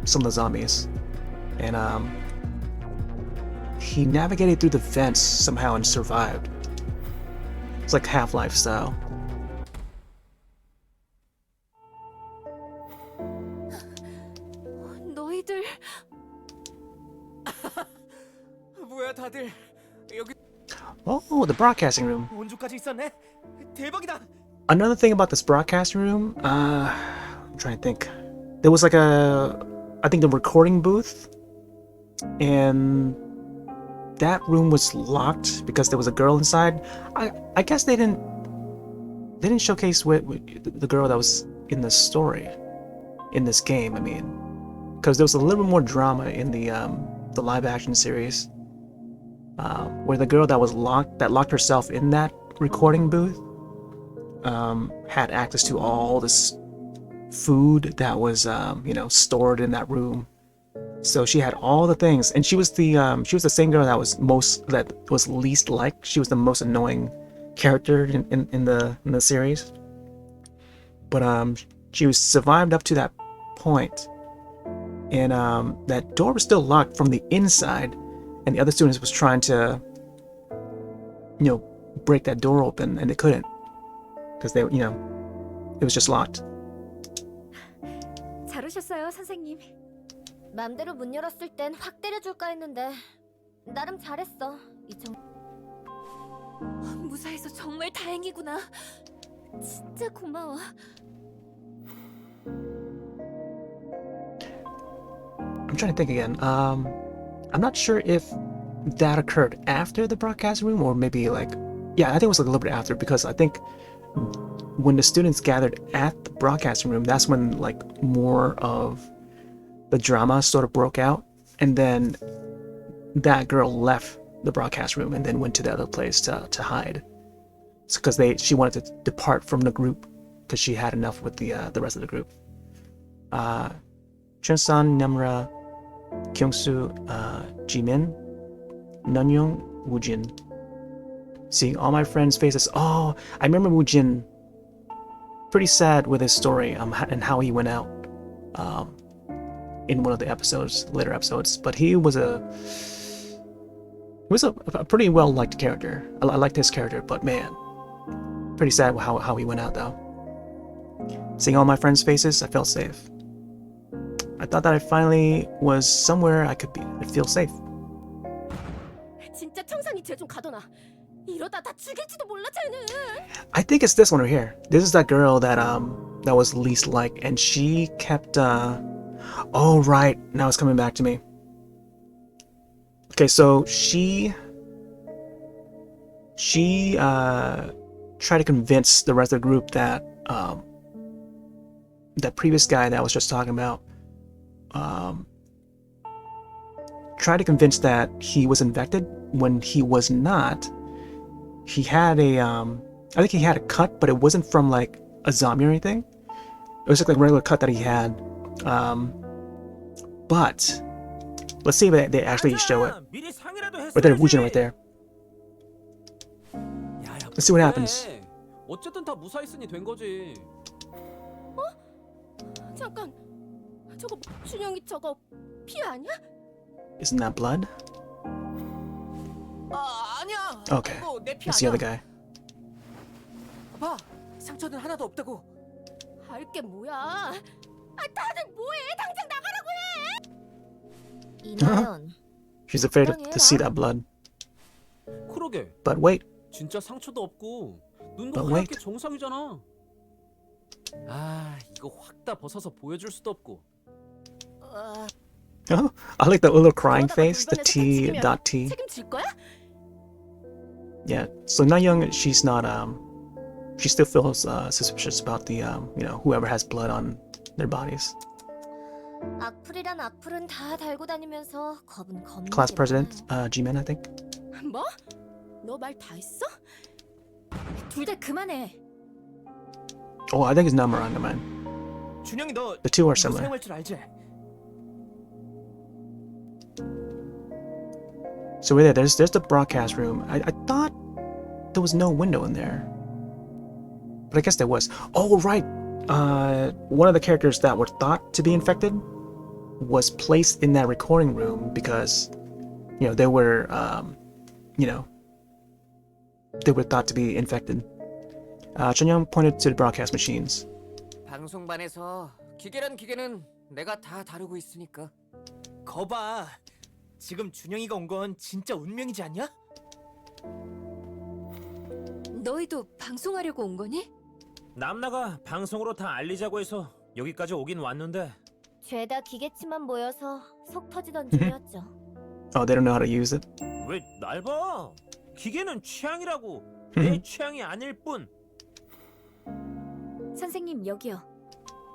some of the zombies. And he navigated through the vents somehow and survived. It's like Half-Life style. 너희들 뭐야 다들 여기. Oh, the broadcasting room. 온주까지 있었네. 대박이다. Another thing about this broadcasting room, I'm trying to think. There was like I think the recording booth, and that room was locked because there was a girl inside. I guess they didn't showcase the girl that was in the story in this game. I mean, because there was a little bit more drama in the live action series, where the girl that locked herself in that recording booth had access to all this food that was stored in that room. So she had all the things, and she was the same girl that was least liked. She was the most annoying character in the series. But she was survived up to that point, and that door was still locked from the inside, and the other students was trying to break that door open, and they couldn't because it was just locked. 잘 오셨어요, 선생님. 맘대로 문 열었을 땐 확 때려줄까 했는데 나름 잘했어. 무사해서 정말 다행이구나. 진짜 고마워. I'm trying to think again. I'm not sure if that occurred after the broadcast room or maybe I think it was a little bit after, because I think when the students gathered at the broadcasting room, that's when more of the drama sort of broke out, and then that girl left the broadcast room and then went to the other place to hide. It's because she wanted to depart from the group because she had enough with the rest of the group. Chunsan, Namra, Kyungsu, Jimin, Nanyong, Woojin. Seeing all my friends' faces. Oh, I remember Woojin. Pretty sad with his story and how he went out in one of the later episodes. But he was a pretty well liked character. I liked his character, but man, pretty sad how he went out though. Seeing all my friends' faces, I felt safe. I thought that I finally was somewhere I'd feel safe. 진짜 청산이 쟤 좀 가둬놔. 이러다 다 죽일지도 몰라 쟤는. I think it's this one right here. This is that girl that was least liked, and she kept oh right, now it's coming back to me. Okay, so she tried to convince the rest of the group that that previous guy that I was just talking about tried to convince that he was infected when he was not. He had I think he had a cut, but it wasn't from a zombie or anything. It was just a regular cut that he had. But let's see if they actually show it. Right there, Woojin right there. Let's see what happens. 어쨌든 다 무사했으니 된 거지. 잠깐, 저거 준영이 저거 피 아니야? Isn't that blood? 아니야. Okay, 이거 내 피 it's the 아니야. other guy. 봐, 상처는 하나도 없다고. 알게 뭐야? 다들 뭐해? 당장 나가라고 해! 이나연, She's afraid to see that blood. 그러게. But wait, 진짜 상처도 없고 눈도 But 하얗게 wait. 정상이잖아. 아, 이거 확 다 벗어서 보여줄 수도 없고. oh, I like the little crying 그러다가 face, the 돌변해서 T.T. 책임질 거야? Yeah, so Nayoung, she's not she still feels suspicious about the whoever has blood on their bodies. 악플이란 악플은 다 달고 다니면서 겁은 겁나. Class president, Jimin, I think. 뭐? 너 말 다 했어? 둘 다 그만해. Oh, I think it's Namra, man. 준영이 너 The two are 이거 similar. 사용할 줄 알지? So right there's the broadcast room. I thought there was no window in there, but I guess there was. Oh right, one of the characters that were thought to be infected was placed in that recording room because they were they were thought to be infected. Chunyoung pointed to the broadcast machines. 방송반에서 기계는 내가 다 다루고 있으니까. 거봐. 지금 준영이가 온 건 진짜 운명이지 않냐? 너희도 방송하려고 온 거니? 남나가 방송으로 다 알리자고 해서 여기까지 오긴 왔는데 죄다 기계치만 모여서 속 터지던 중이었죠. Oh, they don't know how to use it. 왜 날 봐? 기계는 취향이라고. 내 취향이 아닐 뿐. 선생님 여기요.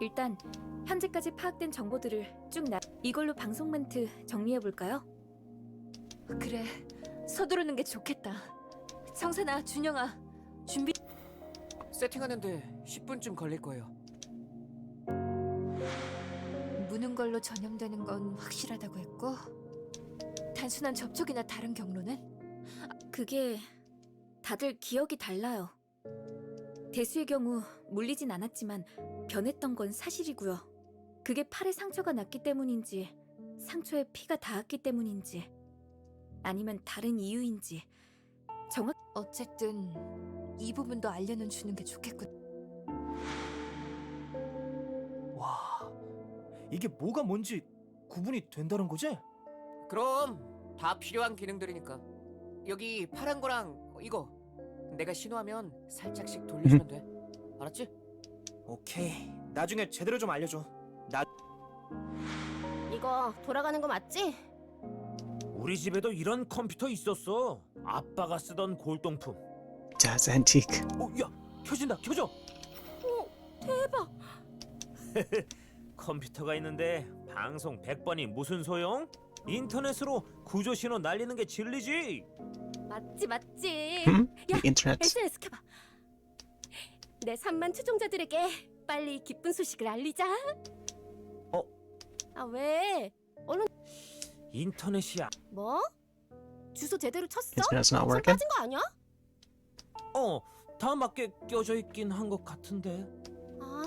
일단 현재까지 파악된 정보들을 이걸로 방송 멘트 정리해 볼까요? 그래, 서두르는 게 좋겠다. 성산아, 준영아, 준비. 세팅하는데 10분쯤 걸릴 거예요. 무는 걸로 전염되는 건 확실하다고 했고, 단순한 접촉이나 다른 경로는? 그게 다들 기억이 달라요. 대수의 경우 물리진 않았지만 변했던 건 사실이고요. 그게 팔에 상처가 났기 때문인지 상처에 피가 닿았기 때문인지 아니면 다른 이유인지 어쨌든 이 부분도 알려는 주는 게 좋겠군. 와, 이게 뭐가 뭔지 구분이 된다는 거지? 그럼 다 필요한 기능들이니까. 여기 파란 거랑 이거 내가 신호하면 살짝씩 돌려주면 돼. 알았지? 오케이. 나중에 제대로 좀 알려줘. 나 이거 돌아가는 거 맞지? 우리 집에도 이런 컴퓨터 있었어. 아빠가 쓰던 골동품. That's antique. 야, 켜진다. 켜져. 대박. 컴퓨터가 있는데 방송 100번이 무슨 소용? 인터넷으로 구조 신호 날리는 게 진리지. 맞지. The internet. SNS 켜봐. 내 3만 추종자들에게 빨리 기쁜 소식을 알리자. 아 왜? 얼른. 인터넷이야. 뭐? 주소 제대로 쳤어? Internet's not 선 working. 빠진 거 아니야? 다 맞게 껴져 있긴 한 것 같은데. 아,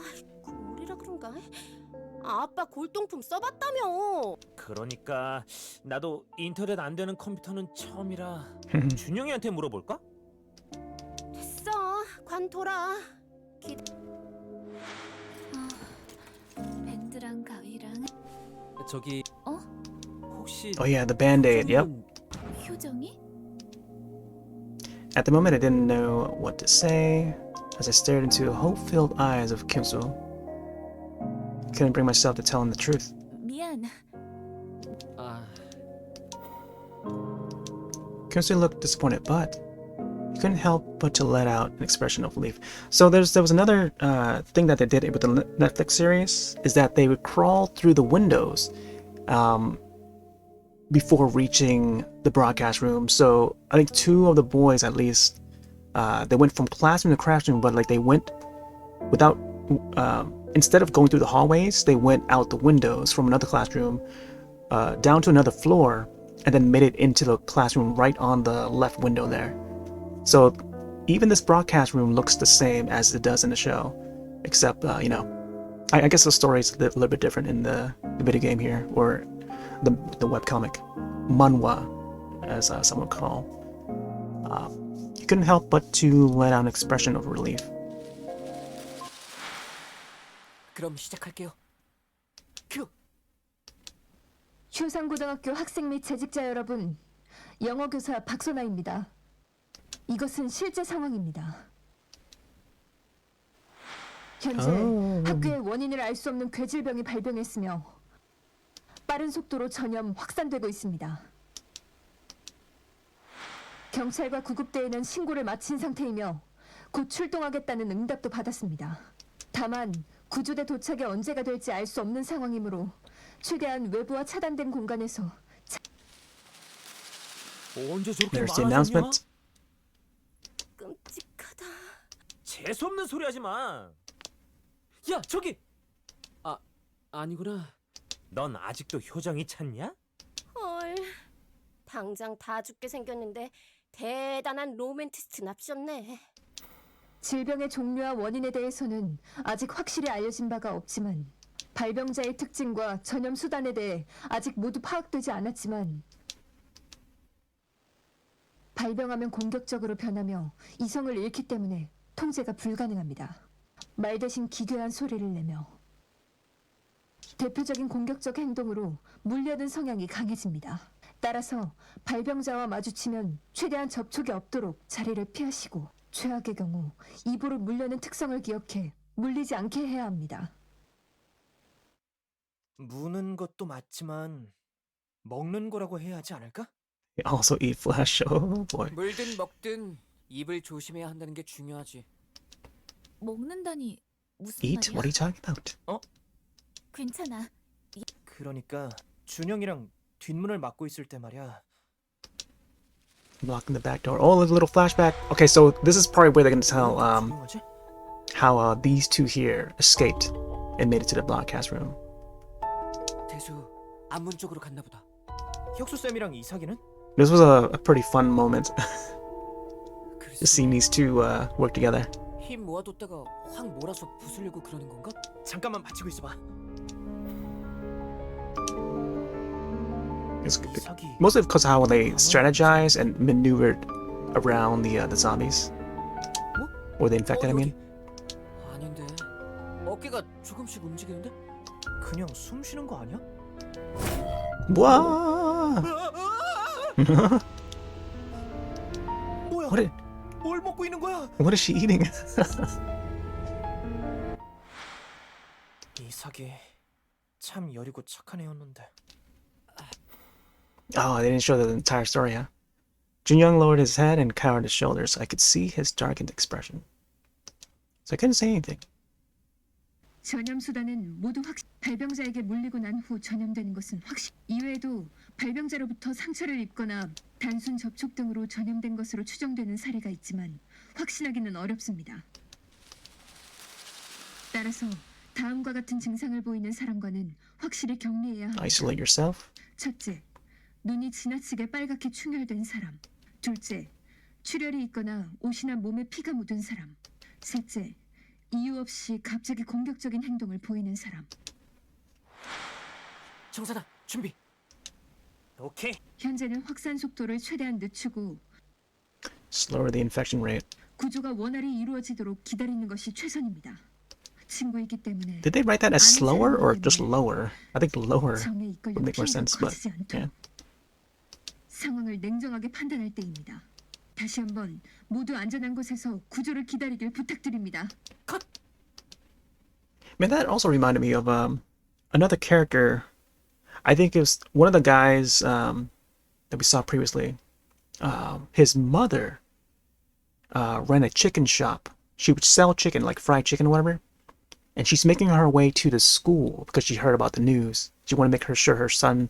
우리라 그런가? 아, 아빠 골동품 써봤다며. 그러니까 나도 인터넷 안 되는 컴퓨터는 처음이라 준영이한테 물어볼까? 됐어, 관 돌아. 밴드랑 가위랑 저기 혹시 Oh yeah, the band-aid. Yep. 효정이? At the moment, I didn't know what to say as I stared into the hope-filled eyes of Kim-soo. Couldn't bring myself to tell him the truth. 미안. 아, Kim-soo looked disappointed, but he couldn't help but to let out an expression of relief. So there was another thing that they did with the Netflix series is that they would crawl through the windows before reaching the broadcast room. So I think two of the boys, at least, they went from classroom to classroom, but like they went without. Instead of going through the hallways, they went out the windows from another classroom down to another floor, and then made it into the classroom right on the left window there. So even this broadcast room looks the same as it does in the show, except I guess the story is a little bit different in the video game here, or the webcomic, manhwa, as some would call. He couldn't help but to let out an expression of relief. 그럼 시작할게요. 큐. 효상고등학교 학생 및 재직자 여러분, 영어교사 박소나입니다. 이것은 실제 상황입니다. 현재 학교에 원인을 알 수 없는 괴질병이 발병했으며 빠른 속도로 전염 확산되고 있습니다. 경찰과 구급대에는 신고를 마친 상태이며 곧 출동하겠다는 응답도 받았습니다. 다만 구조대 도착이 언제가 될지 알 수 없는 상황이므로 최대한 외부와 차단된 공간에서 언제 저렇게 There's the 많아졌냐? announcement. 끔찍하다. 재수 없는 소리 하지 마. 야 저기 아니구나. 넌 아직도 효정이 찾냐? 헐. 당장 다 죽게 생겼는데 대단한 로맨티스트 납셨네. 질병의 종류와 원인에 대해서는 아직 확실히 알려진 바가 없지만 발병자의 특징과 전염 수단에 대해 아직 모두 파악되지 않았지만 발병하면 공격적으로 변하며 이성을 잃기 때문에 통제가 불가능합니다. 말 대신 기괴한 소리를 내며 대표적인 공격적 행동으로 물려든 성향이 강해집니다. 따라서 발병자와 마주치면 최대한 접촉이 없도록 자리를 피하시고 최악의 경우 입으로 물려는 특성을 기억해 물리지 않게 해야 합니다. 무는 것도 맞지만 먹는 거라고 해야 하지 않을까? They also eat flesh. Oh boy. 물든 먹든 입을 조심해야 한다는 게 중요하지. 먹는다니 무슨 Eat? 말이야? What are you talking about? 괜찮아. 그러니까 준영이랑 뒷문을 막고 있을 때 말이야. Blocking the back door. Oh, there's a little flashback. Okay, so this is probably where they're gonna tell 조용하지? how these two here escaped and made it to the broadcast room. 대수 안문 쪽으로 갔나 보다. 혁수 쌤이랑 이삭이는? This was a pretty fun moment. 글쎄, Just seeing these two work together. 힘 모아뒀다가 확 몰아서 부수려고 그러는 건가? 잠깐만 받치고 있어봐. It's 이삭이 mostly because of how they strategized and maneuvered around the zombies. Or the infected, I mean. 아닌데. 어깨가 조금씩 움직이는데? 그냥 숨 쉬는 거 아니야? What? 뭐야? What is, 뭘 먹고 있는 거야? what is she eating? 이삭이 참 여리고 착한 애였는데. Oh, they didn't show the entire story, huh? Junyoung lowered his head and cowered his shoulders. I could see his darkened expression. So I couldn't say anything. 전염수단은 모두 발병자에게 물리고 난 후 전염되는 것은 확실. 이외에도 발병자로부터 상처를 입거나 단순 접촉 등으로 전염된 것으로 추정되는 사례가 있지만 확신하기는 어렵습니다. 따라서 다음과 같은 증상을 보이는 사람과는 확실히 격리해야 합니다. Isolate yourself. 첫째, 눈이 지나치게 빨갛게 충혈된 사람. 둘째, 출혈이 있거나 옷이나 몸에 피가 묻은 사람. 셋째, 이유 없이 갑자기 공격적인 행동을 보이는 사람. 정산아, 준비. 오케이. 현재는 확산 속도를 최대한 늦추고 Slower the infection rate. 구조가 원활히 이루어지도록 기다리는 것이 최선입니다. 친구이기 때문에 Did they write that as slower or just lower? I think lower 정에 이끌려 would make more 피해가 sense, but 커지지 않도록 yeah. 상황을 냉정하게 판단할 때입니다. 다시 한번 모두 안전한 곳에서 구조를 기다리길 부탁드립니다. Man, that also reminded me of another character. I think it was one of the guys that we saw previously. His mother ran a chicken shop. She would sell chicken, like fried chicken or whatever. And she's making her way to the school because she heard about the news. She wanted to make sure her son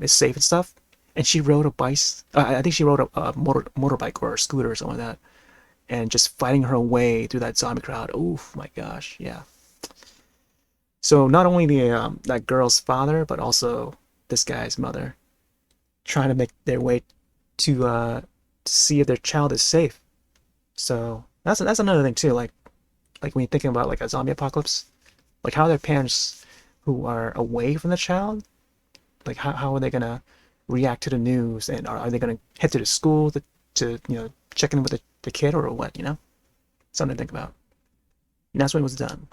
is safe and stuff. And she rode a bike. I think she rode a motorbike or a scooter or something like that. And just fighting her way through that zombie crowd. Oh my gosh, yeah. So not only the that girl's father, but also this guy's mother, trying to make their way to see if their child is safe. So that's another thing too. Like when you're thinking about like a zombie apocalypse, like how are their parents who are away from the child, like how are they gonna react to the news, and are they gonna head to the school to check in with the kid or what? Something to think about. And that's when it was done.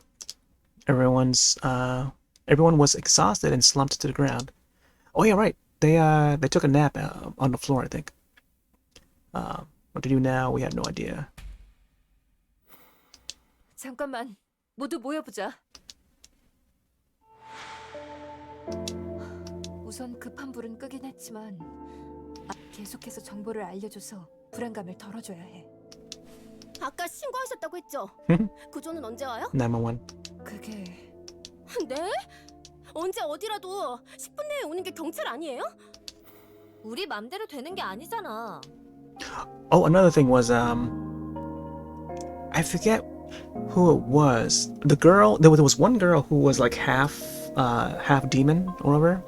Everyone was exhausted and slumped to the ground. Oh yeah, right. They took a nap on the floor, I think. What to do now? We had no idea. 잠깐만, 모두 모여보자. 우선 급한 불은 끄긴 했지만 계속해서 정보를 알려줘서 불안감을 덜어줘야 해. 아까 신고하셨다고 했죠? 구조는 언제 와요? 911. 그게 네? 언제 어디라도 10분 내에 오는 게 경찰 아니에요? 우리 맘대로 되는 게 아니잖아. Oh, another thing was I forget who it was. The girl, there was one girl who was like half demon or whatever,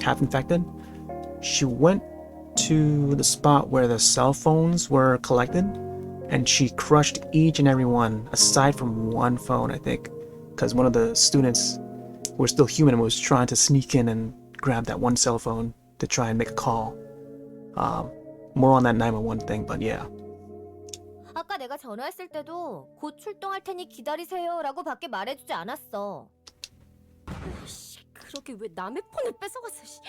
half infected. She went to the spot where the cell phones were collected, and she crushed each and every one aside from one phone, I think, because one of the students who were still human was trying to sneak in and grab that one cell phone to try and make a call. More on that 911 thing, but yeah. 아까 내가 전화했을 때도 곧 출동할 테니 기다리세요라고 밖에 말해주지 않았어. 그러게 왜 남의 폰을 뺏어갔어.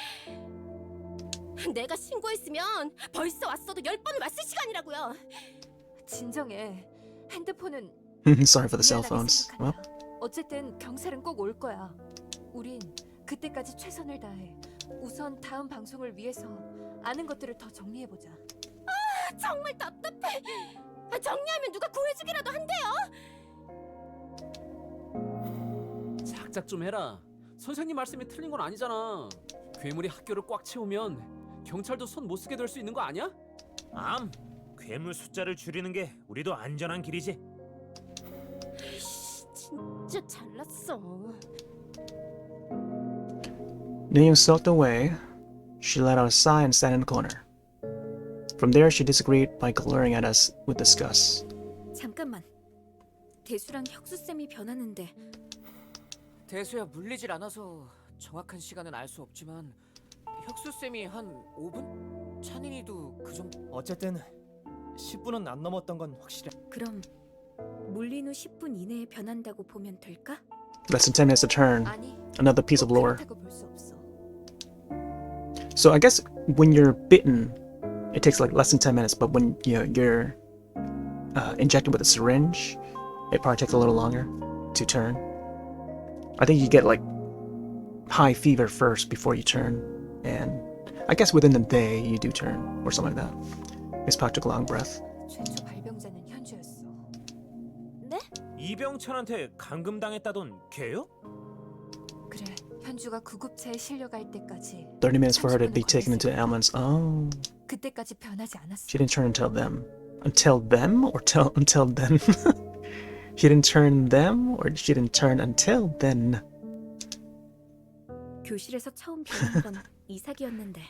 내가 신고했으면 벌써 왔어도 10번을 왔을 시간이라고요. 진정해. 핸드폰은 Sorry for the cell 미안하게 phones. Well, 생각한다. 어쨌든 경찰은 꼭 올 거야. 우린 그때까지 최선을 다해. 우선 다음 방송을 위해서 아는 것들을 더 정리해 보자. 정말 답답해. 정리하면 누가 구해주기라도 한대요. 작작 좀 해라. 선생님 말씀이 틀린 건 아니잖아. 괴물이 학교를 꽉 채우면 경찰도 손 못 쓰게 될 수 있는 거 아니야? 괴물 숫자를 줄이는 게 우리도 안전한 길이지. 진짜 잘났어. Nayoung sulked away. She let out a sigh and sat in the corner. From there, she disagreed by glaring at us with disgust. 잠깐만. 대수랑 혁수쌤이 변하는데 대수야 물리질 않아서 정확한 시간은 알 수 없지만 혁수쌤이 한 5분? 찬인이도 그 정도. 어쨌든 10분은 안 넘었던 건 확실해. 그럼 물린 후 10분 이내에 변한다고 보면 될까? Less than 10 minutes to turn. 아니, Another piece of lore. 그렇다고 볼 수 없어. So I guess when you're bitten, it takes like less than 10 minutes. But when you're injected with a syringe, it probably takes a little longer to turn. I think you get like high fever first before you turn, and I guess within the day you do turn or something like that. Miss Park took a long breath. 최초 발병자는 현주였어. 네? 이병찬한테 감금당했다던 걔요? 그래, 현주가 구급차에 실려갈 때까지 30 minutes for her to be 30분은 taken into 걸렸을 ambulance. Oh, 그때까지 변하지 않았어. she didn't turn until them. Until them or until then? She didn't turn them or she didn't turn until then. 교실에서 처음 변한 건 이삭이었는데.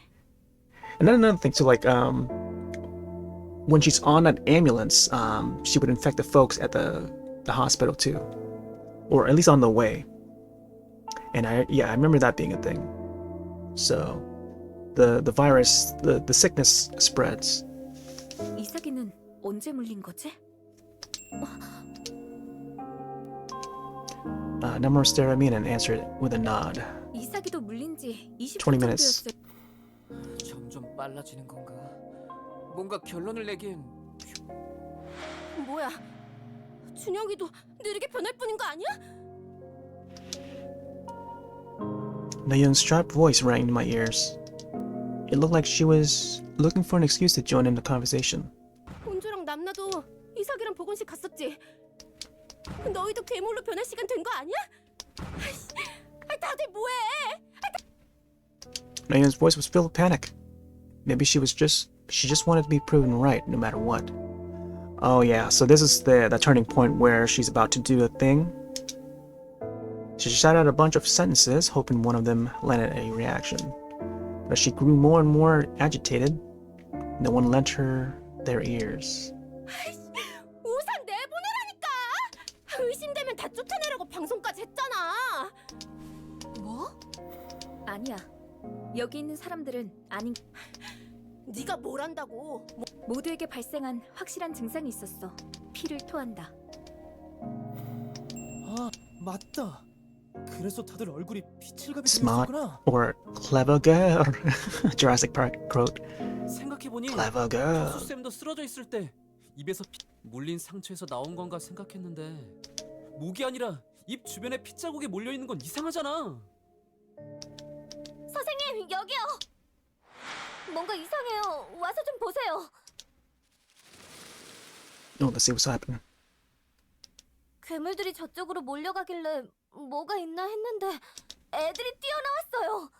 And then another thing too, like when she's on an ambulance, she would infect the folks at the hospital too, or at least on the way. And I remember that being a thing. So the virus, the sickness spreads. 이삭이는 언제 물린 거지? Namor stared at me and answered with a nod. 이삭이도 물린 지 20분 20 minutes. 정도였을. 점점 빨라지는 건가? 뭔가 결론을 내기엔 뭐야? 준영이도 느리게 변할 뿐인 거 아니야? Nayoung's sharp voice rang in my ears. It looked like she was looking for an excuse to join in the conversation. 혼주랑 남나도 이삭이랑 보건실 갔었지. 너희도 괴물로 변할 시간 된 거 아니야? 다들 뭐해? Nayoung's voice was filled with panic. Maybe she just wanted to be proven right no matter what. Oh yeah, so this is the turning point where she's about to do a thing. She shouted out a bunch of sentences, hoping one of them landed a reaction. But as she grew more and more agitated, no one lent her their ears. 우산 내보내라니까! 의심되면 다 쫓아내라고 방송까지 했잖아. 뭐? 아니야. 여기 있는 사람들은 아닌. 네가 뭘 안다고? 모두에게 발생한 확실한 증상이 있었어. 피를 토한다. 아, 맞다. 그래서 다들 얼굴이 피칠갑이 Smart 되었구나. or clever girl. Jurassic Park quote. 생각해보니 Clever girl. 혁수쌤도 쓰러져 있을 때 입에서 물린 상처에서 나온 건가 생각했는데 목이 아니라 입 주변에 핏자국이 몰려있는 건 이상하잖아. 선생님, 여기요. 뭔가 이상해요. 와서 좀 보세요. Oh, let's see what's happening. 괴물들이 저쪽으로 몰려가길래 뭐가 있나 했는데 애들이 뛰어나왔어요.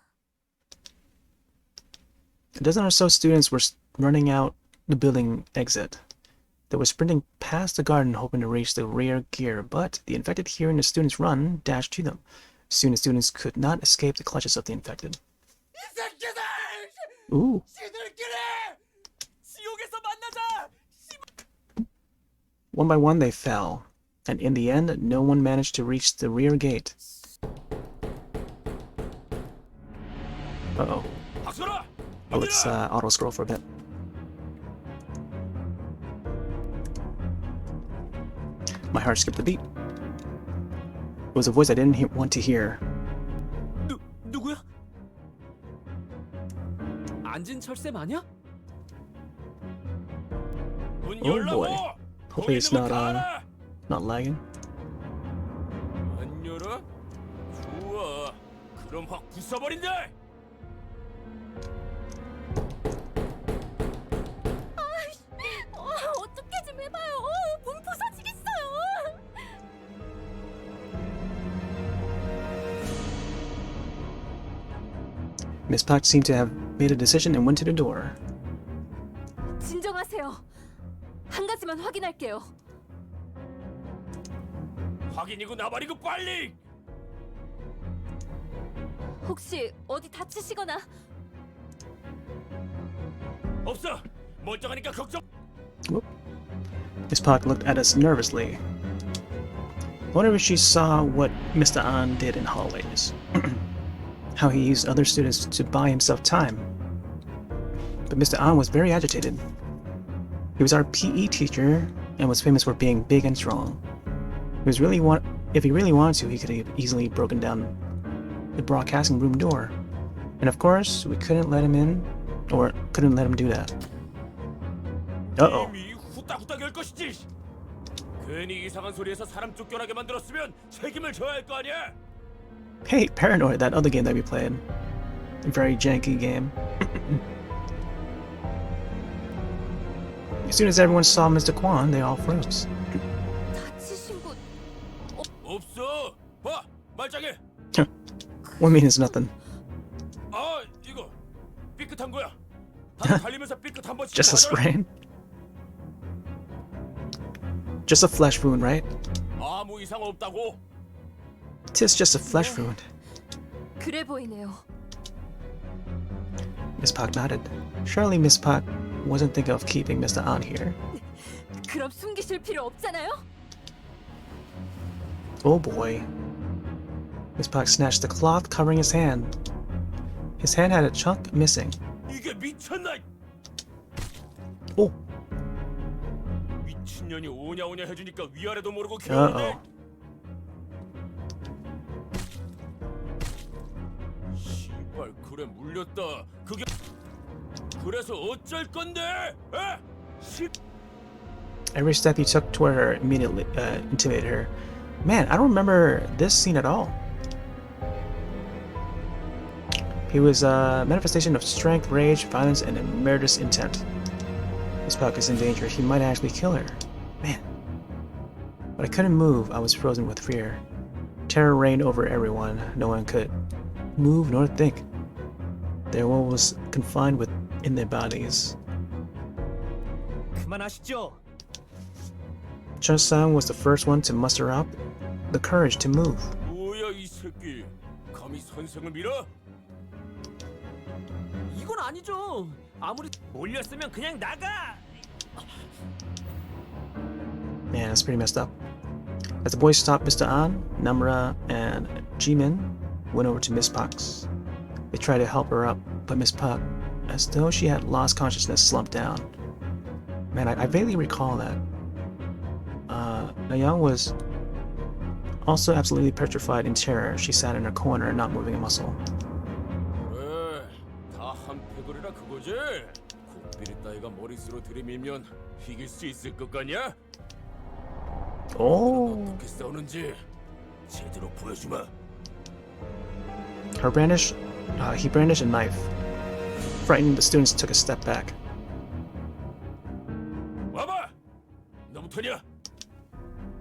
A dozen or so students were running out the building exit. They were sprinting past the garden hoping to reach the rear gear, but the infected hearing the students run dashed to them. Soon the students could not escape the clutches of the infected. Ooh. One by one they fell, and in the end no one managed to reach the rear gate. Uh-oh. Oh, let's auto-scroll for a bit. My heart skipped a beat. It was a voice I didn't want to hear. 누구야? 안진철 쌤 아니야? 문 Oh, 열라고! boy. Hopefully it's not lagging. 안 열어? 좋아. 그럼 확 부숴버린다. 어떻게 좀 해봐요. 문 부서지겠어요. Miss Park seemed to have made a decision and went to the door. 진정하세요. 한 가지만 확인할게요. 확인이고 나발이고 빨리. 혹시 어디 다치시거나 없어. 멀쩡하니까 걱정. Miss Park looked at us nervously. I wonder if she saw what Mr. An did in hallways. How he used other students to buy himself time. But Mr. An was very agitated. He was our PE teacher and was famous for being big and strong. If he really wanted to, he could have easily broken down the broadcasting room door. And of course, we couldn't let him in, or couldn't let him do that. Uh-oh. 이미 후딱후딱 열 것이지. 괜히 이상한 소리에서 사람 쫓겨나게 만들었으면 책임을 져야 할 거 아니야. Hey, Paranoid, that other game that we played. A very janky game. As soon as everyone saw Mr. Kwan, they all froze. 다치신 분 없어. 봐, 말짱해. What means nothing. 아, 이거 삐끗한 거야. 다 달리면서 삐끗 한 번씩. Just a sprain? Just a flesh wound, right? 아무 이상 없다고. Tis just a flesh wound. 그래 보이네요. Miss Park nodded. Surely Miss Park wasn't thinking of keeping Mr. An here. 그럼 숨기실 필요 없잖아요. Oh boy. Miss Park snatched the cloth covering his hand. His hand had a chunk missing. 이게 미쳤나? Oh. 미친년이 오냐오냐 해주니까 위아래도 모르고 Uh-oh. 귀여운데. 씨발 그래 물렸다. 그게 그래서 어쩔 건데? 에? 씨. Every step he took toward her immediately intimidated her. Man, I don't remember this scene at all. He was a manifestation of strength, rage, violence, and a murderous intent. Miss Park is in danger. He might actually kill her. Man. But I couldn't move. I was frozen with fear. Terror reigned over everyone. No one could move nor think. Their will was confined within their bodies. 그만하시죠. Chun-sang was the first one to muster up the courage to move. 뭐야 이 새끼? 감히 선생을 밀어? 이건 아니죠. 아무리 몰렸으면 그냥 나가. Man, that's pretty messed up. As the boys stopped Mr. An, Namra, and Jimin went over to Miss Park's. They tried to help her up, but Miss Park, as though she had lost consciousness, slumped down. Man, I vaguely recall that. Nayoung was also absolutely petrified in terror. She sat in her corner, not moving a muscle. 그래, 다 한패거리라 그거지? 곱비리 따위가 머릿수로 들이밀면 이길 수 있을 것 같냐? Oh! 어떻게 싸우는지 제대로 보여주마. He brandished a knife. Frightened, the students took a step back. 와봐! 너부터냐?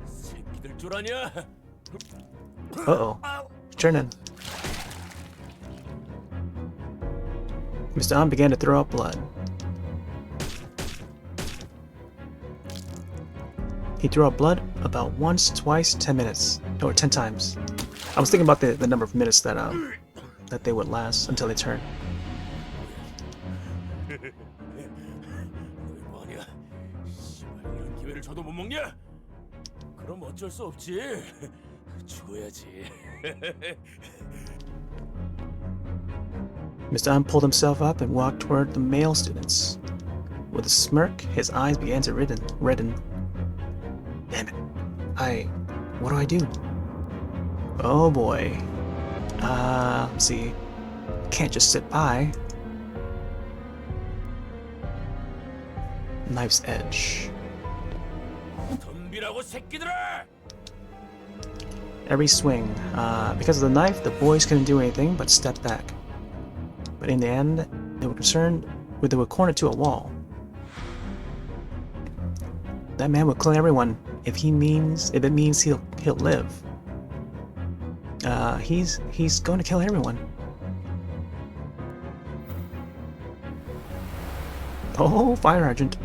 새끼들 줄 아냐? Uh-oh. Turn in. Mr. An began to throw up blood. He threw up blood about once, twice, 10 minutes, or 10 times. I was thinking about the number of minutes that they would last until they turn. 너희 뭐하냐? 씨발 이런 기회를 줘도 못 먹냐? 그럼 어쩔 수 없지. 죽어야지. Mr. An pulled himself up and walked toward the male students. With a smirk, his eyes began to redden. Damn it. What do I do? Oh boy. Let's see. Can't just sit by. Knife's edge. 죽이라고 새끼들아! Every swing. Because of the knife, the boys couldn't do anything but step back. But in the end, they were cornered to a wall. That man will kill everyone if it means he'll live. He's going to kill everyone. Oh, fire hydrant.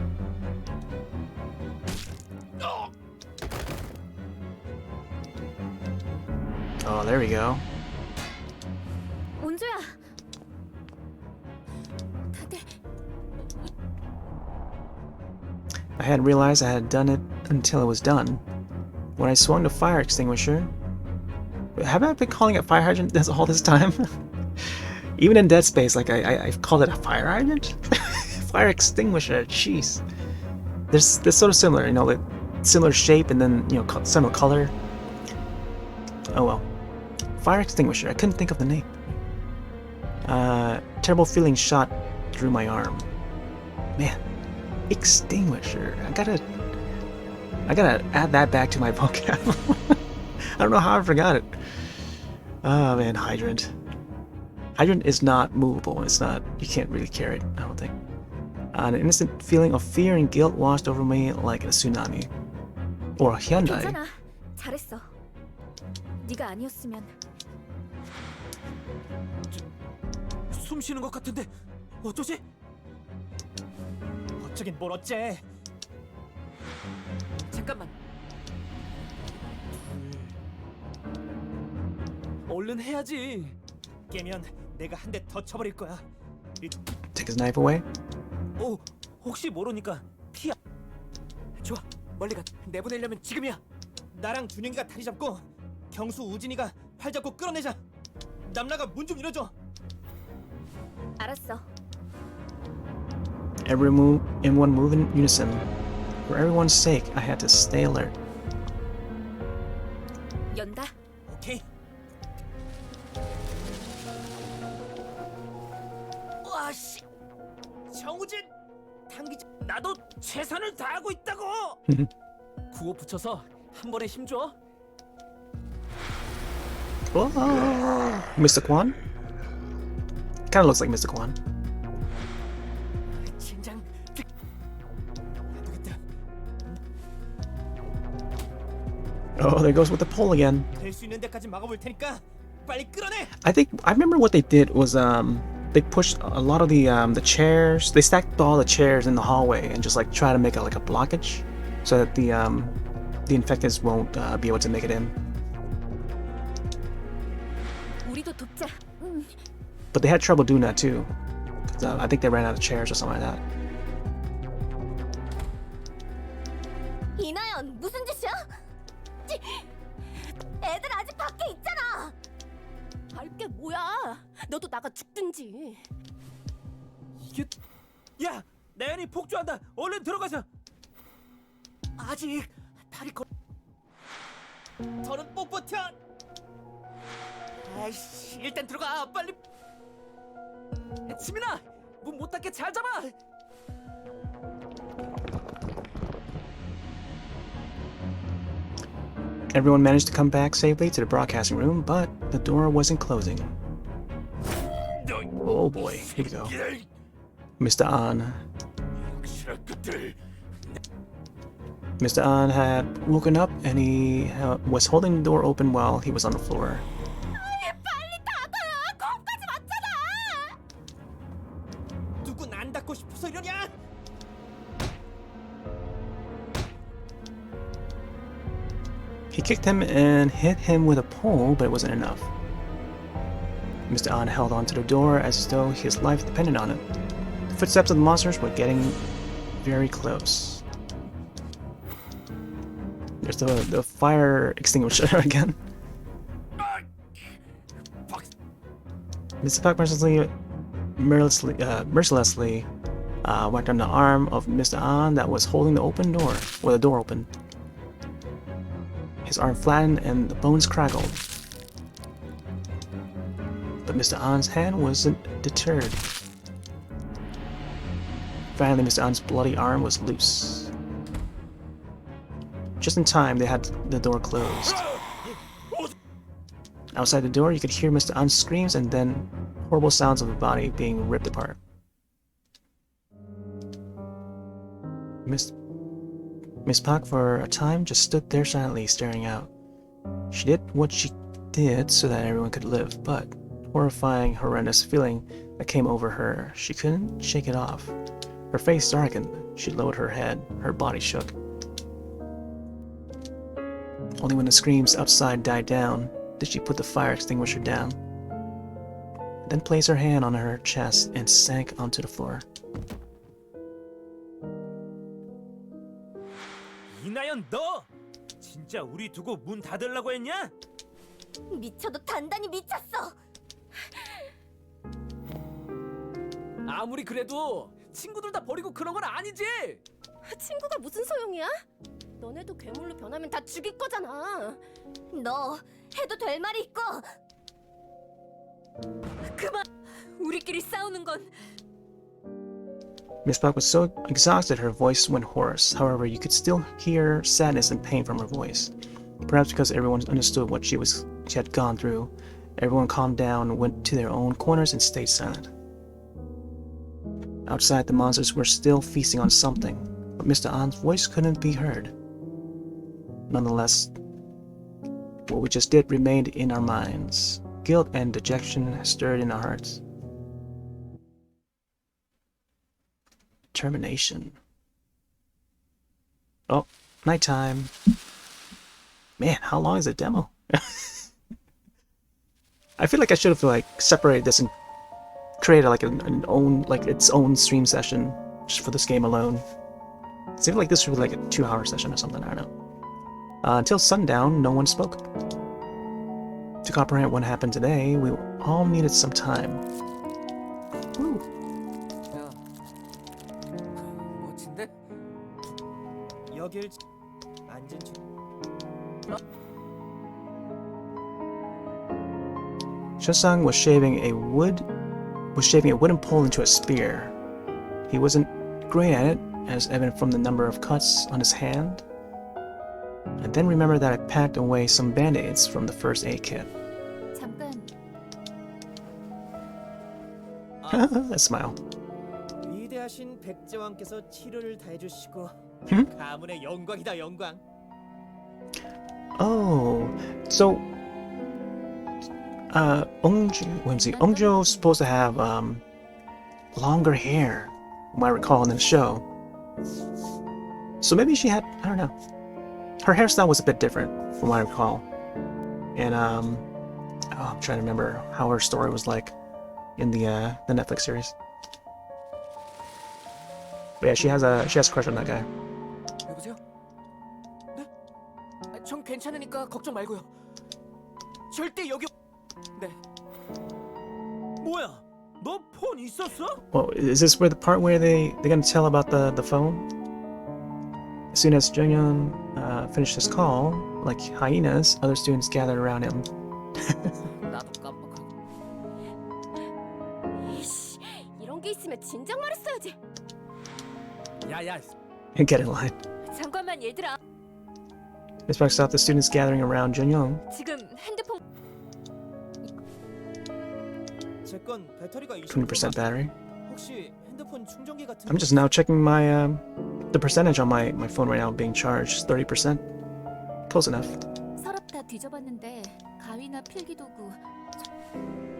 Oh, there we go. 온주야. 다들 I hadn't realized I had done it until it was done. When I swung the fire extinguisher... Have I been calling it fire hydrant this all this time? Even in Dead Space, like I've called it a fire hydrant? Fire extinguisher, jeez. They're sort of similar, you know, like similar shape and then, you know, similar color. Oh well. Fire extinguisher, I couldn't think of the name. Terrible feeling shot through my arm. Man, extinguisher. I gotta add that back to my vocab. I don't know how I forgot it. Oh man, hydrant. Hydrant is not movable. It's not. You can't really carry it, I don't think. An innocent feeling of fear and guilt washed over me like a tsunami. Or a Hyundai. 괜찮아. 잘했어. 네가 아니었으면 숨 쉬는 것 같은데 어쩌지? 어쩌긴 뭘 어째. 잠깐만. 얼른 해야지. 깨면 내가 한 대 더 쳐버릴 거야. Take his knife away. 오, 혹시 모르니까 피. 좋아, 멀리 가. 내보내려면 지금이야. 나랑 준영이가 다리 잡고 경수 우진이가 팔 잡고 끌어내자. 남나가 문 좀 열어줘. 알았어. Everyone move in unison. For everyone's sake, I had to stay alert. 연다. 오케이. 와 씨. 정우진 당기자. 나도 최선을 다하고 있다고. 구호 붙여서 한 번에 힘 줘. Oh, Mr. Kwan? Kind of looks like Mr. Kwan. 진장. 되겠다. Oh, there goes with the pole again. 될 수 있는 데까지 막아볼 테니까 빨리 끌어내. I remember what they did was they pushed a lot of the chairs. They stacked all the chairs in the hallway and just like try to make like a blockage so that the infecteds won't be able to make it in. 우리도 돕자. But they had trouble doing that too. 'Cause, I think they ran out of chairs or something like that. 이나연, 무슨 짓이야? 애들 아직 밖에 있잖아. 알게 뭐야? 너도 나가 죽든지. 이게 야, 나연이 폭주한다. 얼른 들어가자. 아직 다리 걸. 더는 못 버텨. 아이씨, 일단 들어가. 빨리. 지민아, 문 못 닫게 잘 잡아. Everyone managed to come back safely to the broadcasting room, but the door wasn't closing. Oh boy, here we go. Mr. An. Mr. An had woken up and he was holding the door open while he was on the floor. 빨리 닫아. 거기까지 왔잖아. 누군 안 닫고 싶어서 이러냐? He kicked him and hit him with a pole, but it wasn't enough. Mr. An held onto the door as though his life depended on it. The footsteps of the monsters were getting very close. There's the fire extinguisher again. Mr. Puck mercilessly whacked on the arm of Mr. An that was holding the open door, or the door open. His arm flattened and the bones crackled. But Mr. An's hand wasn't deterred. Finally, Mr. An's bloody arm was loose. just in time, they had the door closed. Outside the door, you could hear Mr. An's screams and then horrible sounds of a body being ripped apart. Miss Park, for a time, just stood there silently, staring out. She did what she did so that everyone could live, but horrifying, horrendous feeling that came over her, she couldn't shake it off. Her face darkened. She lowered her head. Her body shook. Only when the screams outside died down did she put the fire extinguisher down, then place her hand on her chest and sank onto the floor. 이나연, 너 진짜 우리 두고 문 닫으려고 했냐? 미쳐도 단단히 미쳤어. 아무리 그래도 친구들 다 버리고 그런 건 아니지. 친구가 무슨 소용이야? 너네도 괴물로 변하면 다 죽일 거잖아. 너 해도 될 말이 있고. 그만. 우리끼리 싸우는 건 Miss Park was so exhausted her voice went hoarse. However, you could still hear sadness and pain from her voice. Perhaps because everyone understood what she had gone through, everyone calmed down, went to their own corners, and stayed silent. Outside, the monsters were still feasting on something, but Mr. An's voice couldn't be heard. Nonetheless, what we just did remained in our minds. Guilt and dejection stirred in our hearts. Termination. Oh, nighttime. Man, how long is the demo? I feel like I should have like separated this and created like its own stream session just for this game alone. It seemed like this would be like a 2-hour session or something. I don't know. Until sundown, no one spoke. To comprehend what happened today, we all needed some time. Woo. 야, 멋진데? 여길 앉은 중. Shosang was shaving a wooden pole into a spear. He wasn't great at it, as evident from the number of cuts on his hand. I then remembered that I packed away some band-aids from the first aid kit. 잠깐. A smile. 위대하신 백제왕께서 치료를 다해주시고 가문의 영광이다 영광. Oh, so Ongju's supposed to have longer hair, from what I recall in the show. So maybe she had, I don't know. Her hairstyle was a bit different from what I recall. And I'm trying to remember how her story was like in the Netflix series. But yeah, she has a crush on that guy. 여보세요? 네? 전 괜찮으니까 걱정 말고요. 절대 여기. 네. 뭐야? 너 폰 있었어? Well, is this where the part where they're gonna tell about the phone? As soon as Junghyun finished his call, like hyenas, other students gathered around him. 나도 깜빡하고. 이씨, 이런 게 있으면 진작 말했어야지. 야야. Get in line. 잠깐만 얘들아. Miss Park stopped the students gathering around Junghyun. 지금 핸드폰 제건 배터리가 20% battery. 혹시 핸드폰 충전기 같은 I'm just now checking my the percentage on my phone right now being charged. 30%. Close enough. 서랍 다 뒤져봤는데 가위나 필기도구.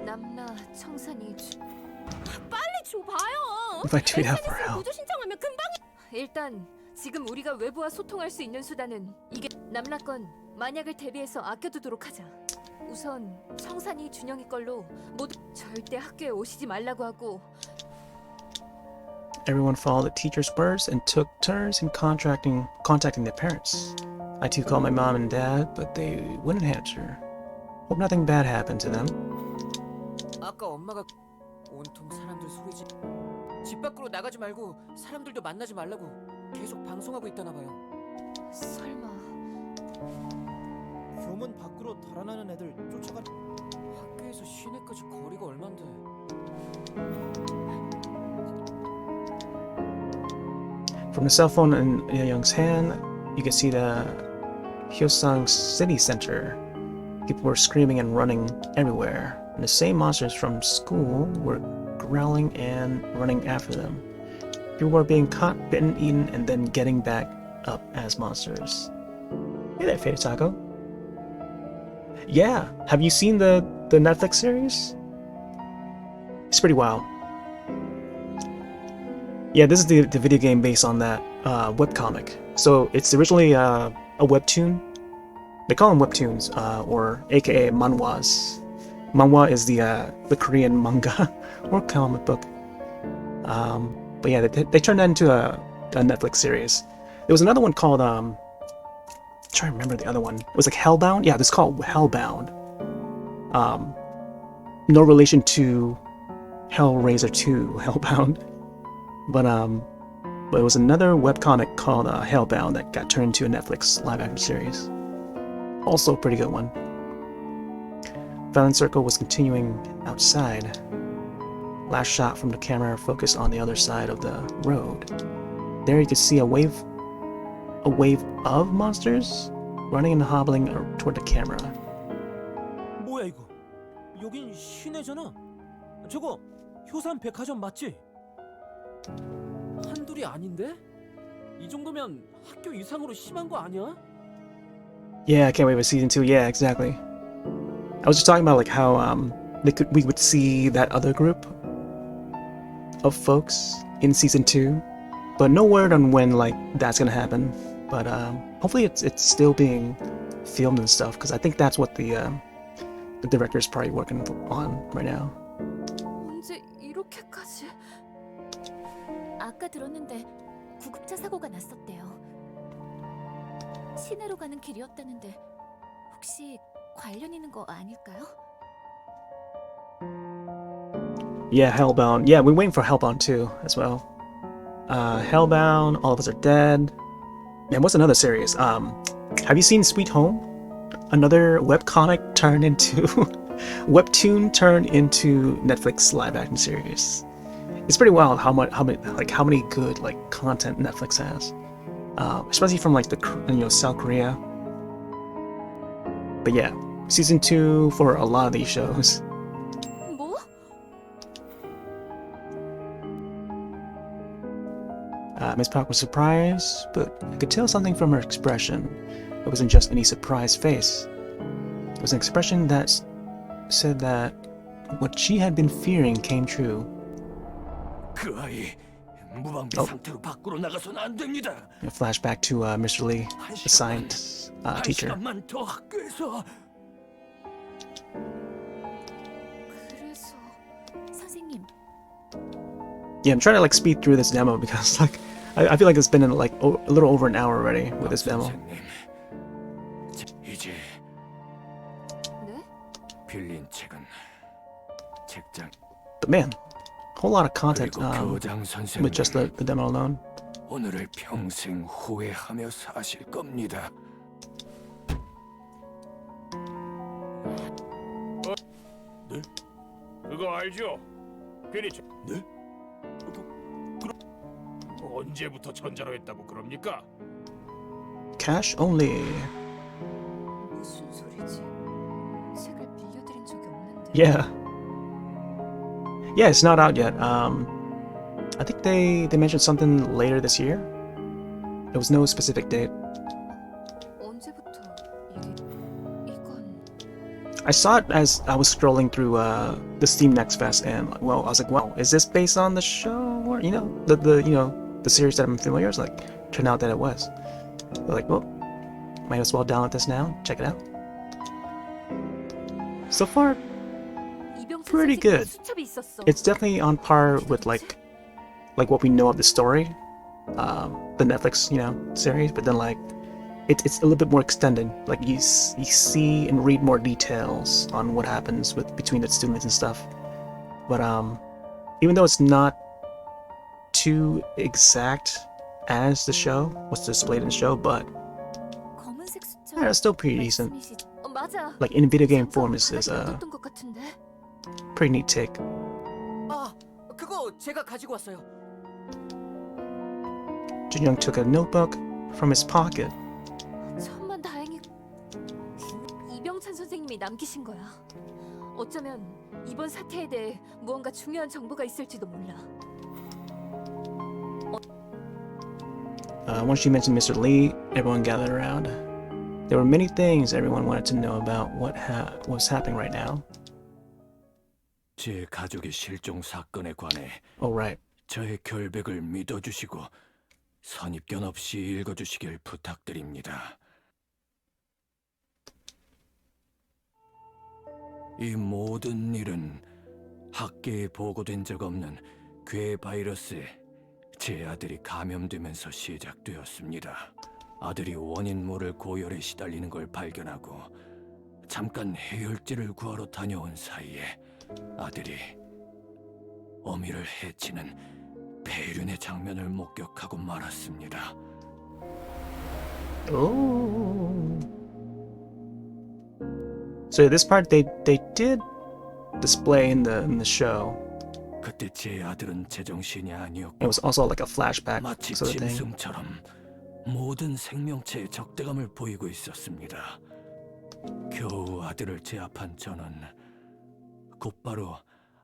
남나 청산이 빨리 줘 봐요. If I tweet out for help. 구조 신청하면 금방. 일단 지금 우리가 외부와 소통할 수 있는 수단은 이게 남나 건 만약을 대비해서 아껴두도록 하자. 우선 청산이 준영이 걸로 모두 절대 학교에 오시지 말라고 하고. Everyone followed the teacher's words and took turns in contacting their parents. I too called my mom and dad, but they wouldn't answer. Hope nothing bad happened to them. 아까 엄마가 온통 사람들 소리지. 집 밖으로 나가지 말고 사람들도 만나지 말라고 계속 방송하고 있다나 봐요. 설마 교문 밖으로 달아나는 애들 쫓아가. 학교에서 시내까지 거리가 얼만데. From the cell phone in Young's hand, you can see Hyoseong City Center. People were screaming and running everywhere, and the same monsters from school were growling and running after them. People were being caught, bitten, eaten, and then getting back up as monsters. Hey there, Fade Taco. Yeah, have you seen the Netflix series? It's pretty wild. Yeah, this is the video game based on that webcomic. So it's originally a webtoon. They call them webtoons, or AKA manhwas. Manhwa is the Korean manga or comic book. But yeah, they turned that into a Netflix series. There was another one called I'm trying to remember the other one. It was like Hellbound. Yeah, this is called Hellbound. No relation to Hellraiser 2, Hellbound. But it was another webcomic called Hellbound that got turned into a Netflix live-action series. Also a pretty good one. Violent Circle was continuing outside. Last shot from the camera focused on the other side of the road. There you could see a wave of monsters running and hobbling toward the camera. 뭐야 이거? 여긴 시내잖아. 저거 효산 백화점 맞지? 한둘이 아닌데? 이 정도면 학교 이상으로 심한 거 아니야? Yeah, I can't wait for season 2. Yeah, exactly. I was just talking about like how we would see that other group of folks in season 2, but no word on when like that's gonna happen. But hopefully it's still being filmed and stuff, because I think that's what the director is probably working on right now. 언제 이렇게까지? 아까 들었는데 구급차 사고가 났었대요. 시내로 가는 길이었다는데 혹시 관련 있는 거 아닐까요? Yeah, Hellbound. Yeah, we're waiting for Hellbound 2 as well. Hellbound, All of Us Are Dead. Man, what's another series? Have you seen Sweet Home? Another webcomic turned into webtoon turned into Netflix live-action series. It's pretty wild how many good like content Netflix has, especially from like the South Korea. But yeah, season 2 for a lot of these shows. 뭐? Miss Park was surprised, but I could tell something from her expression. It wasn't just any surprised face. It was an expression that said that what she had been fearing came true. 그 아이 무방비 상태로 밖으로 나가서는 안 됩니다. A flashback to Mr. Lee, the science teacher. 한 시간만 더 학교에서. 그래서 선생님. Yeah, I'm trying to like speed through this demo because like I feel like it's been in like a little over an hour already with this demo. 이제 네? 빌린 책은 책장. But man, whole lot of content 교장 with just the demo alone. 오늘을 평생 후회하며 사실 겁니다. 네? 그거 알죠? 괜히 네? 언제부터 전자로 했다고 그럽니까? Cash only. 무슨 소리지? 책을 빌려드린 적이 없는데. Yeah. Yeah, it's not out yet. I think they mentioned something later this year. There was no specific date. 언제부터 이건 I saw it as I was scrolling through the Steam Next Fest, and well, I was like, wow, is this based on the show or the series that I'm familiar with? Like, turned out that it was. Like, well, might as well download this now. Check it out. So far, pretty good. It's definitely on par with like what we know of the story, the Netflix series, but then like it's a little bit more extended. Like you see and read more details on what happens between the students and stuff. But even though it's not too exact as the show, what's displayed in the show, but yeah, it's still pretty decent. 맞아. Like in video game form is a 것 같은데. pretty neat take. 아, 그거 제가 가지고 왔어요. Junyoung took a notebook from his pocket. 천만 다행이고. 분이 남기신 거야. 어쩌면 이번 사태에 대해 무언가 중요한 정보가 있을지도 몰라. Once she mentioned Mr. Lee, everyone gathered around. There were many things everyone wanted to know about what was happening right now. 제 가족의 실종 사건에 관해 Oh, right. 저의 결백을 믿어주시고 선입견 없이 읽어주시길 부탁드립니다. 이 모든 일은 학계에 보고된 적 없는 괴 바이러스에 제 아들이 감염되면서 시작되었습니다. 아들이 원인 모를 고열에 시달리는 걸 발견하고 잠깐 해열제를 구하러 다녀온 사이에 아들이 어미를 해치는 폐륜의 장면을 목격하고 말았습니다. Oh. So this part they did display in the show. 그때 제 아들은 제정신이 아니었고 It was also like a flashback 마치 sort of thing. 짐승처럼 모든 생명체에 적대감을 보이고 있었습니다. 겨우 아들을 제압한 저는 곧바로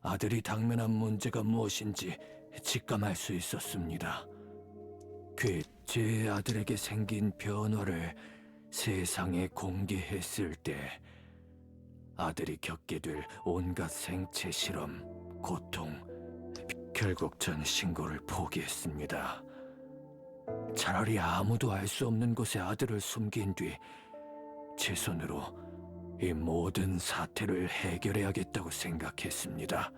아들이 당면한 문제가 무엇인지 직감할 수 있었습니다. 제 아들에게 생긴 변화를 세상에 공개했을 때 아들이 겪게 될 온갖 생체 실험, 고통, 결국 전 신고를 포기했습니다. 차라리 아무도 알 수 없는 곳에 아들을 숨긴 뒤 제 손으로 이 모든 사태를 해결해야겠다고 생각했습니다.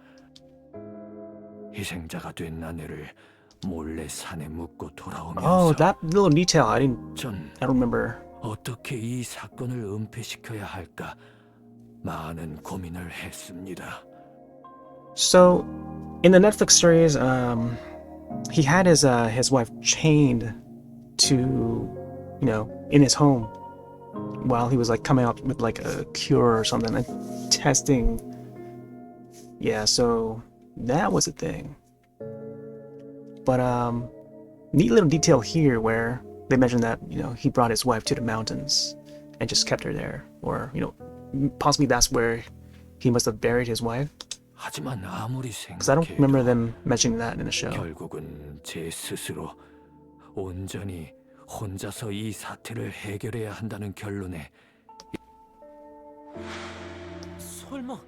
희생자가 된 아내를 몰래 산에 묻고 돌아오면서 Oh, that little detail I 전 don't remember. 어떻게 이 사건을 은폐시켜야 할까 많은 고민을 했습니다. So, in the Netflix series, he had his wife chained to, you know, in his home while he was like coming up with like a cure or something and testing. Yeah, so that was a thing. But neat little detail here where they mentioned that, you know, he brought his wife to the mountains and just kept her there, or, you know, possibly that's where he must have buried his wife. 하지만 아무리 Because I don't remember 생각해도 them mentioning that in the show. 결국은 제 스스로 온전히 혼자서 이 사태를 해결해야 한다는 결론에 설마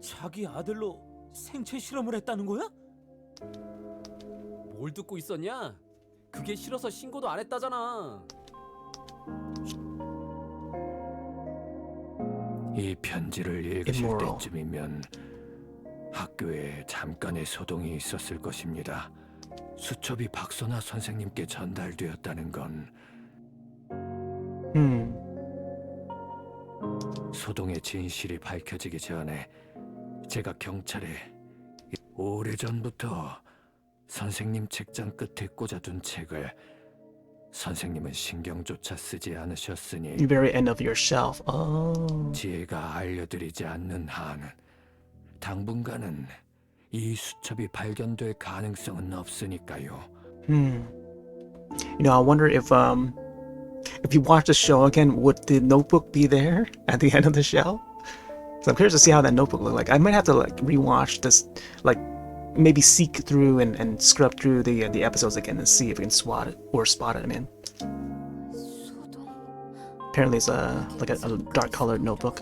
자기 아들로 생체 실험을 했다는 거야? 뭘 듣고 있었냐? 그게 싫어서 신고도 안 했다잖아. 이 편지를 읽으실 Immoral. 때쯤이면 학교에 잠깐의 소동이 있었을 것입니다. 수첩이 박선아 선생님께 전달되었다는 건 소동의 진실이 밝혀지기 전에 제가 경찰에 오래전부터 선생님 책장 끝에 꽂아둔 책을 선생님은 신경조차 쓰지 않으셨으니 The very end of your shelf. Oh. 제가 알려드리지 않는 한은 당분간은 이 수첩이 발견될 가능성은 없으니까요. You know, I wonder if you watch the show again, would the notebook be there at the end of the show? So I'm curious to see how that notebook looked like. I might have to like rewatch this, like maybe seek through and scrub through the episodes again and see if we can spot it. I mean, apparently it's like a dark colored notebook.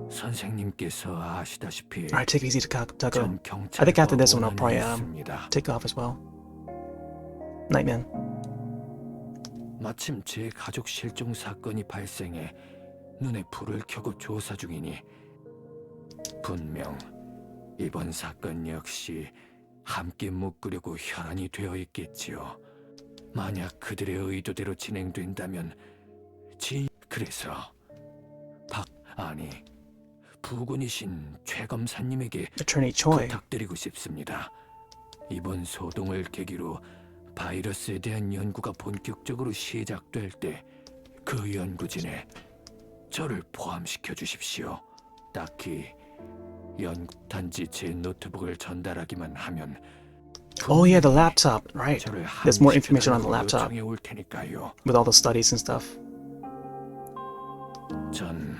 선생님께서 아시다시피 All right, take it easy, Taco. 전 I think after this one, I'll 경찰과 probably 원한이 있습니다. take off as well. Nightman. 마침 제 가족 실종 사건이 발생해 눈에 불을 켜고 조사 중이니 분명 이번 사건 역시 함께 묶으려고 혈안이 되어 있겠지요. 만약 그들의 의도대로 진행된다면 그래서 부군이신 최 검사님에게 Attorney Choi. 부탁드리고 싶습니다. 이번 소동을 계기로 바이러스에 대한 연구가 본격적으로 시작될 때 그 연구진에 저를 포함시켜 주십시오. 딱히 단지 제 노트북을 전달하기만 하면 Oh yeah, the laptop. Right. 저를 There's more information on the 함께시켜달라고 laptop 요청해 올 테니까요. with all the studies and stuff. 전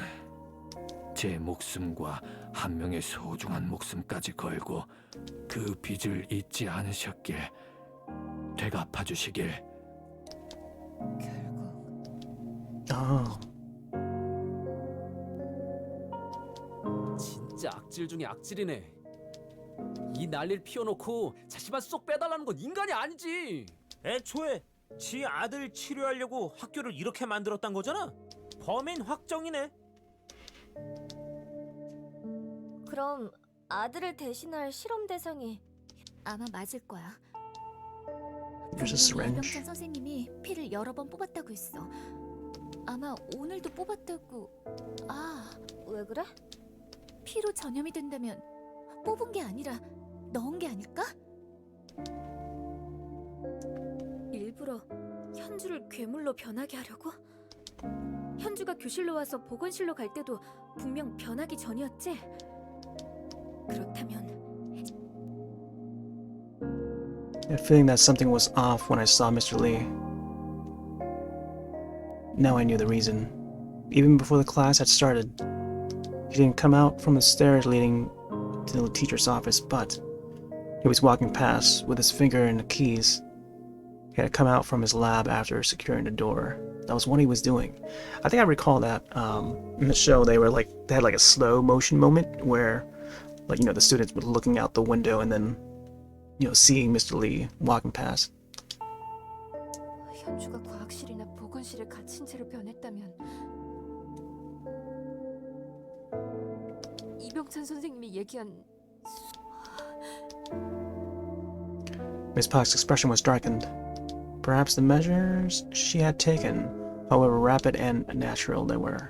제 목숨과 한 명의 소중한 목숨까지 걸고 그 빚을 잊지 않으셨길 되갚아 주시길. Oh. 진짜 악질 중에 악질이네. 이 난리를 피워놓고 자식만 쏙 빼달라는 건 인간이 아니지. 애초에 지 아들 치료하려고 학교를 이렇게 만들었단 거잖아. 범인 확정이네. 그럼 아들을 대신할 실험 대상이 아마 맞을 거야. There's a syringe. 이병찬 선생님이 피를 여러 번 뽑았다고 했어. 아마 오늘도 뽑았다고. 아, 왜 그래? 피로 전염이 된다면 뽑은 게 아니라 넣은 게 아닐까? 일부러 현주를 괴물로 변하게 하려고? 현주가 교실로 와서 보건실로 갈 때도 분명 변하기 전이었지? 그렇다면 I had a feeling that something was off when I saw Mr. Lee. Now I knew the reason. Even before the class had started, he didn't come out from the stairs leading to the teacher's office, but he was walking past with his finger in the keys. He had come out from his lab after securing the door. That was what he was doing. I think I recall that in the show they had like a slow motion moment where, like, you know, the students were looking out the window and then, you know, seeing Mr. Lee walking past. 현주가 과학실이나 보건실에 갇힌 채로 변했다면 이병찬 선생님이 얘기한 Miss Park's expression was darkened. Perhaps the measures she had taken, however rapid and natural they were,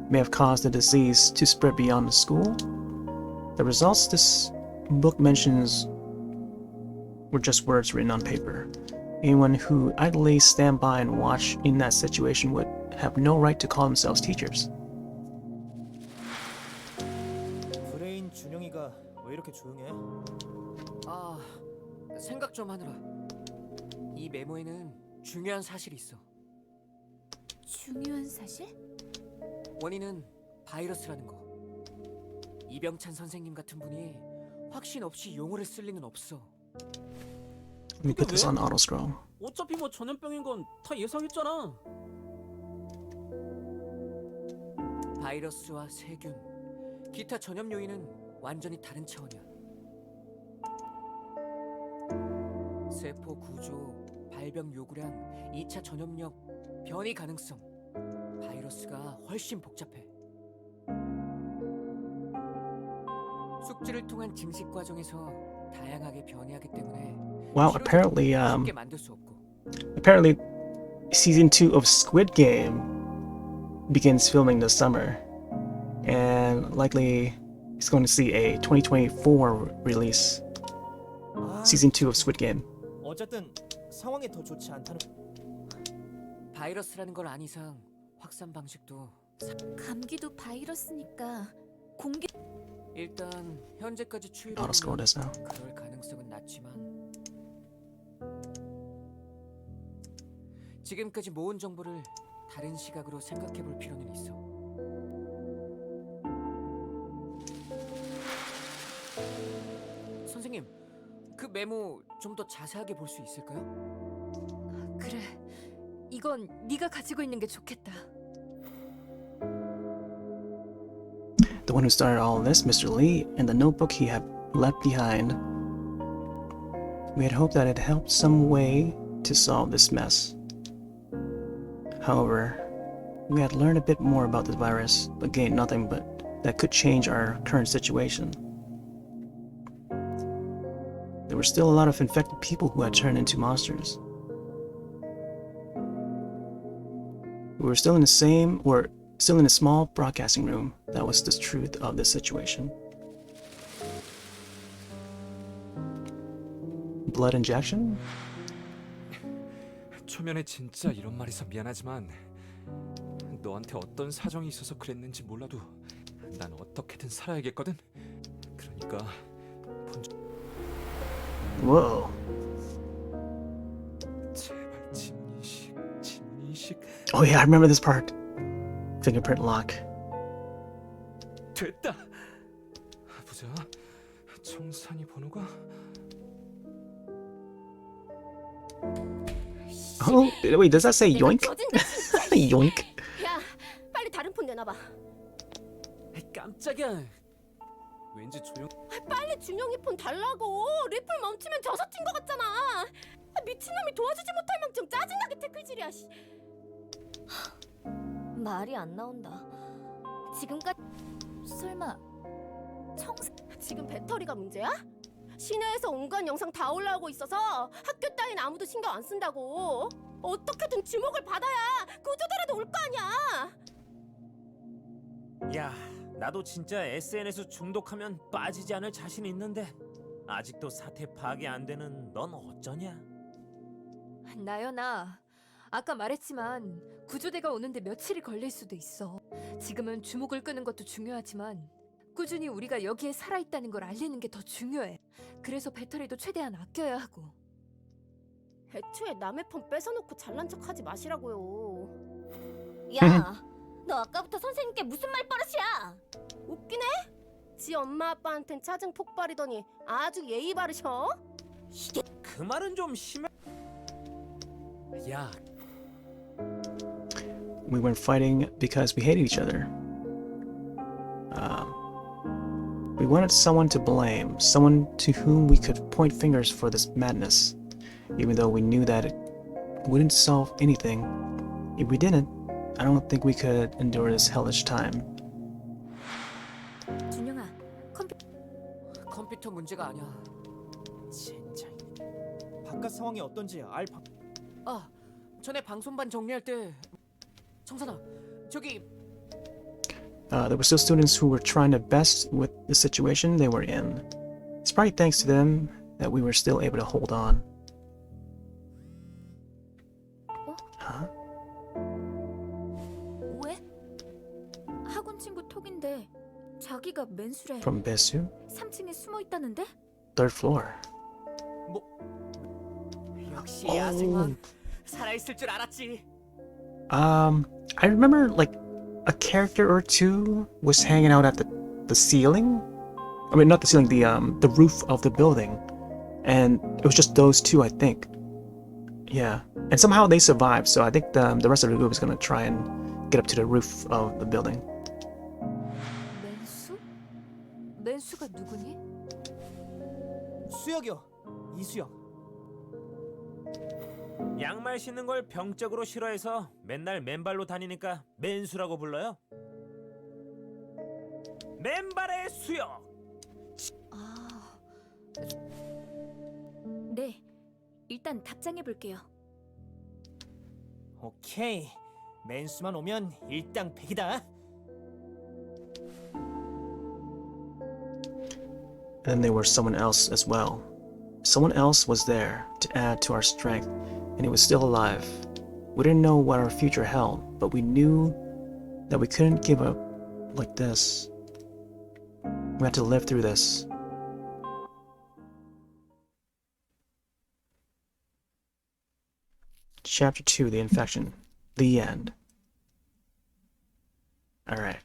may have caused the disease to spread beyond the school. The results this book mentions were just words written on paper. Anyone who idly stand by and watch in that situation would have no right to call themselves teachers. 브레인 준영이가 왜 이렇게 조용해? 아, 생각 좀 하느라. 이 메모에는 중요한 사실이 있어. 중요한 사실? 원인은 바이러스라는 거. 이병찬 선생님 같은 분이 확신 없이 용어를 쓸 리는 없어. Let me put this on auto scroll. 어차피 뭐 전염병인 건 다 예상했잖아. 바이러스와 세균, 기타 전염 요인은 완전히 다른 차원이야. 세포 구조, 발병 요구량, 2차 전염력, 변이 가능성. 바이러스가 훨씬 복잡해. 숙주를 통한 증식 과정에서 다양하게 변이하기 때문에 Wow, apparently, 쉽게 만들 수 없고. apparently, season 2 of Squid Game begins filming this summer, and likely it's going to see a 2024 release. Season 2 of Squid Game. 어쨌든 상황이 더 좋지 않다는. 바이러스라는 걸 안 이상 확산 방식도 감기도 바이러스니까 공기. 일단 현재까지 추이로 Auto scroll this now. 그럴 가능성은 낮지만 지금까지 모은 정보를 다른 시각으로 생각해 볼 필요는 있어. 선생님, 그 메모 좀 더 자세하게 볼 수 있을까요? 그래, 이건 네가 가지고 있는 게 좋겠다. The one who started all of this, Mr. Lee, and the notebook he had left behind. We had hoped that it helped some way to solve this mess. However, we had learned a bit more about this virus, but gained nothing but that could change our current situation. There were still a lot of infected people who had turned into monsters. We were still in a small broadcasting room. That was the truth of this situation. Blood injection? 초면에 진짜 이런 말해서 미안하지만 너한테 어떤 사정이 있어서 그랬는지 몰라도 난 어떻게든 살아야겠거든. 그러니까 Whoa. 제발 지문인식. Oh yeah, I remember this part. Fingerprint lock. 됐다. 보자. 청산이 번호가 Oh, wait, does that say yoink? Yoink. 야, 빨리 다른 폰 내놔봐. 깜짝이야. 왠지 조용. 빨리 준영이 폰 달라고. 리플 멈추면 져서 튄 거 같잖아. 미친놈이 도와주지 못할 망정 짜증나게 태클질이야. 말이 안 나온다. 지금까지 설마 지금 배터리가 문제야? 시내에서 온갖 영상 다 올라오고 있어서 학교 따윈 아무도 신경 안 쓴다고. 어떻게든 주목을 받아야 구조대라도 올 거 아니야. 야, 나도 진짜 SNS 중독하면 빠지지 않을 자신 있는데 아직도 사태 파악이 안 되는 넌 어쩌냐? 나연아, 아까 말했지만 구조대가 오는데 며칠이 걸릴 수도 있어. 지금은 주목을 끄는 것도 중요하지만 꾸준히 우리가 여기에 살아있다는 걸 알리는 게 더 중요해. 그래서 배터리도 최대한 아껴야 하고. 애초에 남의 폰 뺏어놓고 잘난 척하지 마시라고요. 야, 너 아까부터 선생님께 무슨 말버릇이야? 웃기네? 지 엄마 아빠한텐 짜증 폭발이더니 아주 예의 바르셔. 이게 그 말은 좀 심해. 야, We weren't fighting because we hated each other. We wanted someone to blame, someone to whom we could point fingers for this madness, even though we knew that it wouldn't solve anything. If we didn't, I don't think we could endure this hellish time. 준영아, 컴퓨터 문제가 아니야. 진짜. 바깥 상황이 어떤지 아, 전에 방송반 정리할 때 청산아, 저기 There were still students who were trying their best with the situation they were in. It's probably thanks to them that we were still able to hold on. Huh? 왜? 학원 친구 톡인데 자기가 맨술에 From Besu? 3층에 숨어 있다는데? Third floor. 역시 야생왕 살아있을 줄 알았지. I remember like a character or two was hanging out at the ceiling. I mean, not the ceiling, the roof of the building, and it was just those two, I think. Yeah, and somehow they survived. So I think the rest of the group is gonna try and get up to the roof of the building. 맨수? 맨수가 누구니? 수혁이요. 이수혁. 양말 신는 걸 병적으로 싫어해서 맨날 맨발로 다니니까 맨수라고 불러요. 맨발의 수혁. 아, 네, 일단 답장해 볼게요. 오케이. 맨수만 오면 일당백이다. And then there was someone else as well. Someone else was there to add to our strength, and he was still alive. We didn't know what our future held, but we knew that we couldn't give up like this. We had to live through this. Chapter 2, The Infection. The End. Alright.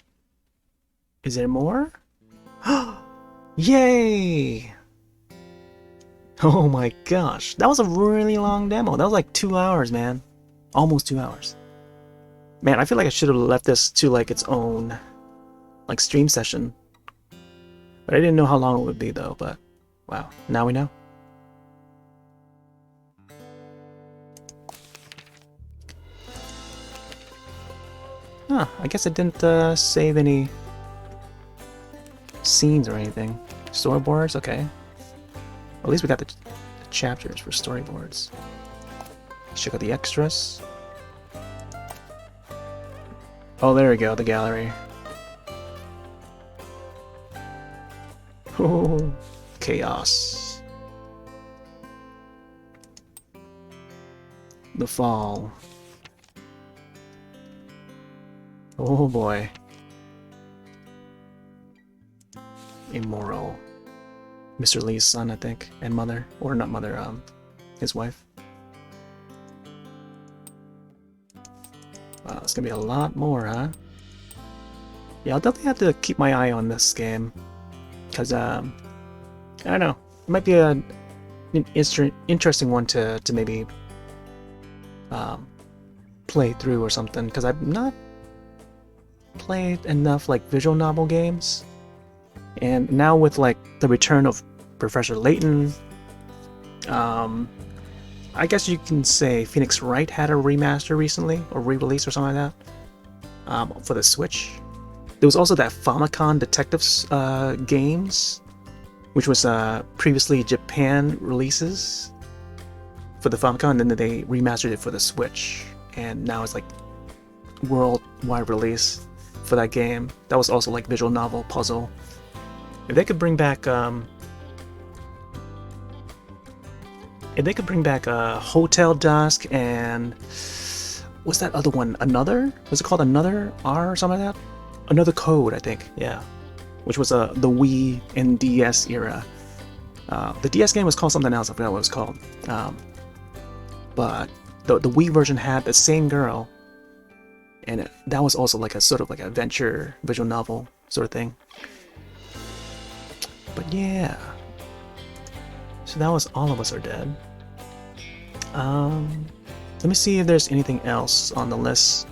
Is there more? Yay! Oh my gosh, that was a really long demo. That was like 2 hours, man. Almost 2 hours. Man, I feel like I should have left this to like its own like stream session. But I didn't know how long it would be though, but wow, now we know. Huh, I guess it didn't save any scenes or anything. Storyboards, okay. At least we got the chapters for storyboards. Let's check out the extras. Oh, there we go, the gallery. Oh, chaos. The fall. Oh boy. Immoral. Mr. Lee's son, I think, and mother, or not mother, his wife. Wow, it's gonna be a lot more, huh? Yeah, I'll definitely have to keep my eye on this game. Because, I don't know. It might be an interesting one to maybe play through or something. Because I've not played enough like visual novel games. And now with like the return of Professor Layton, I guess you can say Phoenix Wright had a remaster recently, or re-release or something like that, for the Switch. There was also that Famicom Detectives games, which was previously Japan releases for the Famicom, and then they remastered it for the Switch, and now it's like worldwide release for that game. That was also like visual novel puzzle. If they could bring back Hotel Dusk and what's that other one? Another? Was it called Another R or something like that? Another Code, I think. Yeah, which was the Wii and DS era. The DS game was called something else. I forgot what it was called. But the Wii version had the same girl, and that was also like a sort of like adventure visual novel sort of thing. But yeah, so that was All of Us Are Dead. Let me see if there's anything else on the list.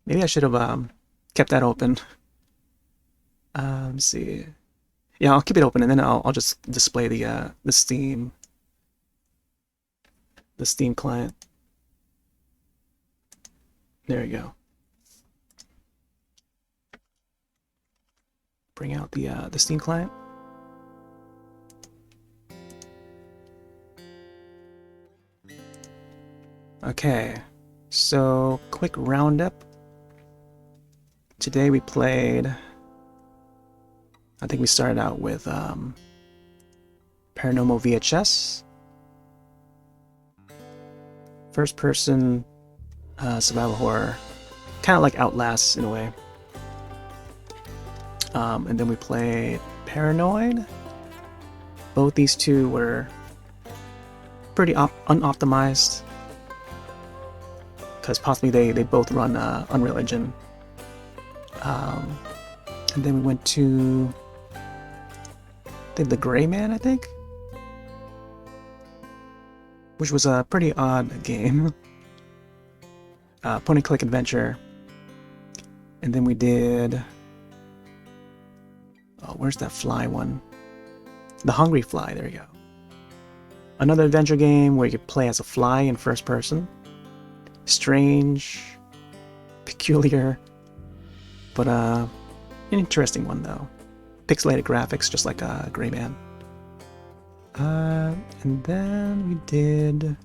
Maybe I should have kept that open. Let's see. Yeah, I'll keep it open and then I'll just display the Steam client. There you go. Bring out the Steam client. Okay, so quick roundup. Today we played. I think we started out with Paranormal VHS, first-person survival horror, kind of like Outlast in a way. And then we played Paranoid. Both these two were pretty unoptimized, because possibly they both run Unreal Engine. And then we went to The Gray Man, I think, which was a pretty odd game. Point-and-click adventure. And then we did... Oh, where's that fly one? The Hungry Fly, there you go. Another adventure game where you could play as a fly in first person. Strange, peculiar, but an interesting one though. Pixelated graphics, just like a Gray Man. And then we did...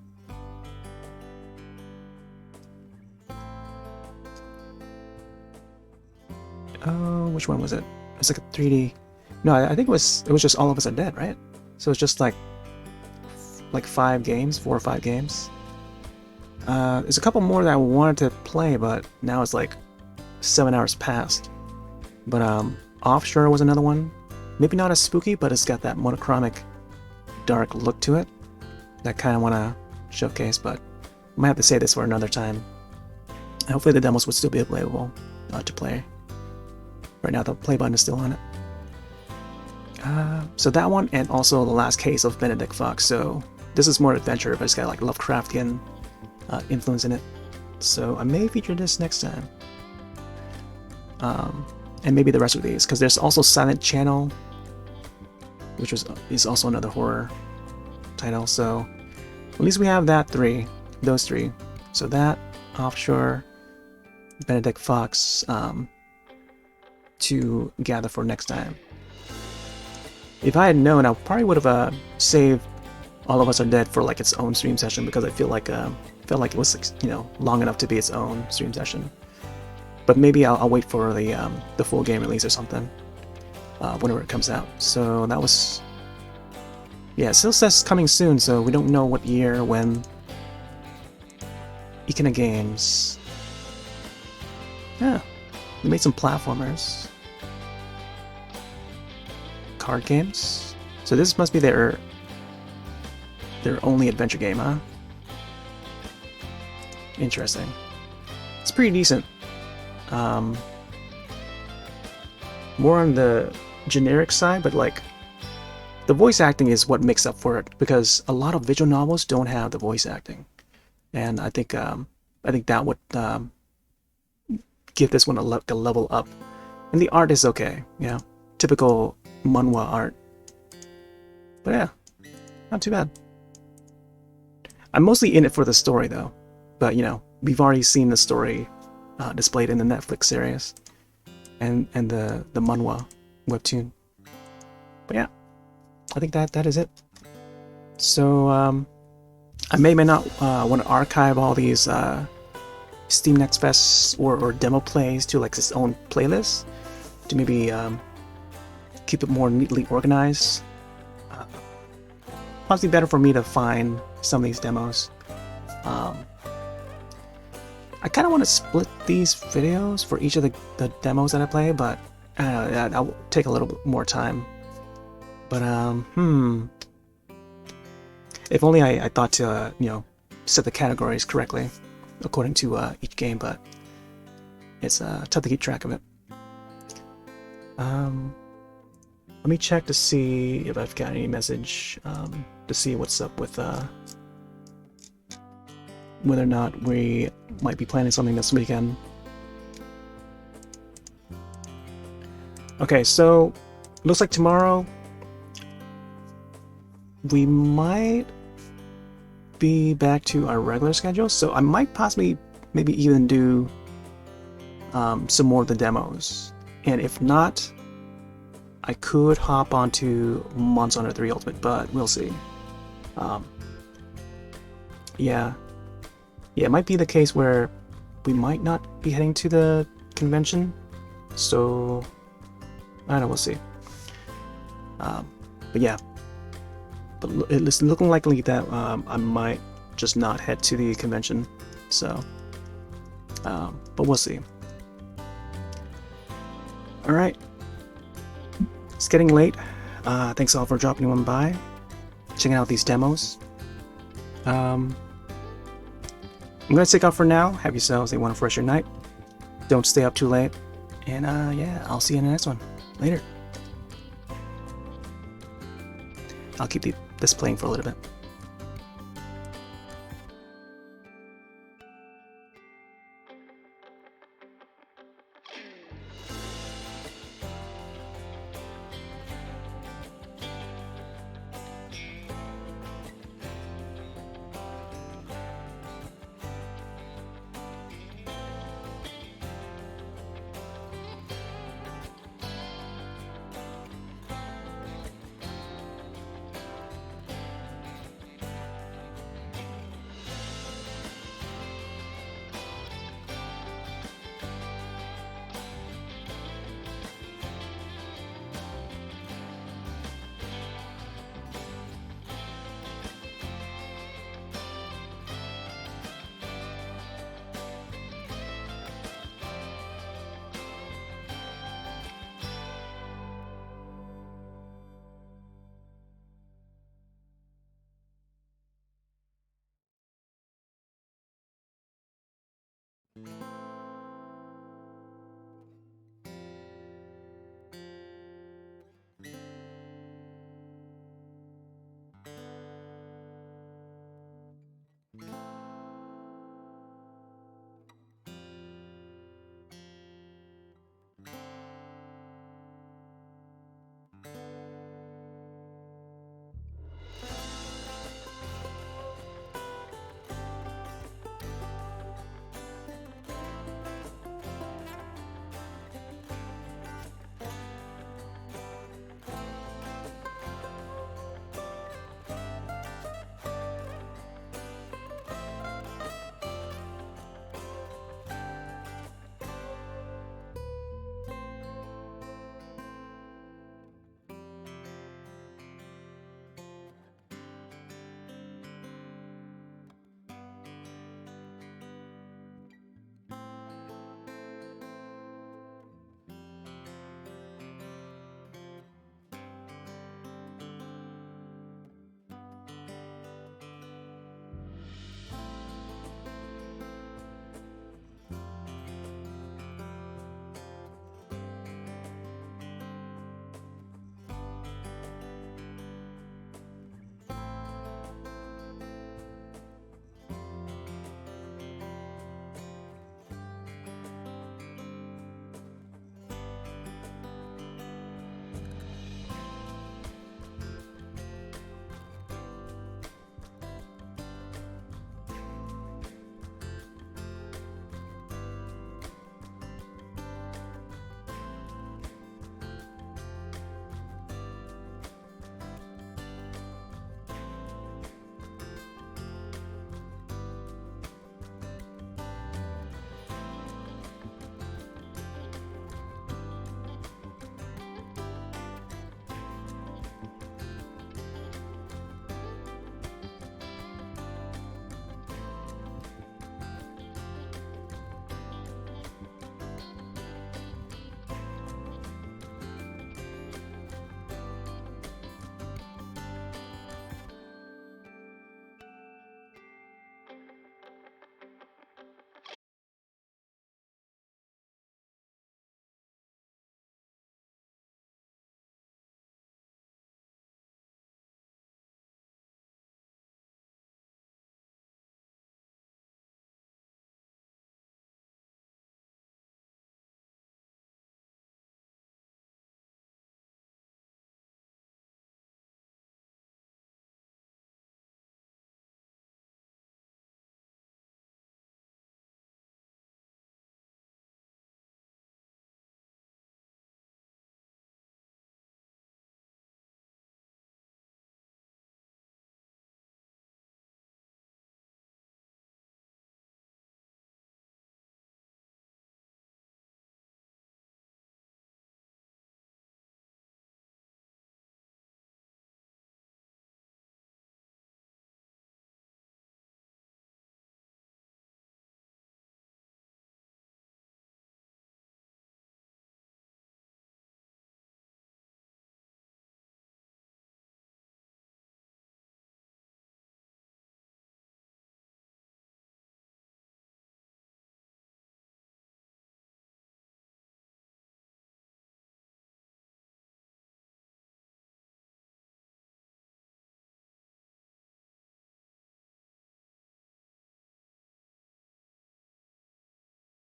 Oh, which one was it? It was like a 3D... No, I think it was just All of Us Are Dead, right? So it's just like 5 games, 4 or 5 games. There's a couple more that I wanted to play, but now it's like 7 hours past. But Offshore was another one. Maybe not as spooky, but it's got that monochromatic, dark look to it that I kind of want to showcase, but I might have to save this for another time. Hopefully the demos would still be playable to play. Right now the play button is still on it. So that one, and also The Last Case of Benedict Fox. So this is more adventure, but it's got like Lovecraftian influence in it. So I may feature this next time. And maybe the rest of these, because there's also Silent Channel, which is also another horror title. So at least we have those three. So that, Offshore, Benedict Fox, to gather for next time. If I had known, I probably would have saved All of Us Are Dead for like its own stream session, because I felt like it was, you know, long enough to be its own stream session. But maybe I'll wait for the full game release or something whenever it comes out. So that was, yeah, it still says coming soon, so we don't know what year, when. IKINA Games. Yeah, they made some platformers. Card games. So this must be their their only adventure game, huh? Interesting. It's pretty decent. More on the generic side, but like the voice acting is what makes up for it, because a lot of visual novels don't have the voice acting, and I think that would give this one a level up. And the art is okay, you know, typical manhwa art. But yeah, not too bad. I'm mostly in it for the story though, but you know, we've already seen the story displayed in the Netflix series and the manhwa webtoon. But yeah, I think that is it. So I may not want to archive all these Steam Next Fests or demo plays to like its own playlist to maybe keep it more neatly organized. Possibly better for me to find some of these demos. I kind of want to split these videos for each of the demos that I play, but I don't know, that'll take a little bit more time. But if only I thought to you know, set the categories correctly according to each game, but it's tough to keep track of it. Let me check to see if I've got any message to see what's up with whether or not we might be planning something this weekend. Okay, so looks like tomorrow we might be back to our regular schedule, so I might possibly maybe even do some more of the demos, and if not, I could hop onto Monster Hunter 3 Ultimate, but we'll see. Yeah, it might be the case where we might not be heading to the convention, so I don't know, we'll see. But yeah, but it's looking likely that I might just not head to the convention, so but we'll see. All right, it's getting late. Thanks all for dropping one by, checking out these demos. I'm gonna take off for now. Have yourselves a wonderful rest of your night. Don't stay up too late, and yeah, I'll see you in the next one. Later. I'll keep this playing for a little bit.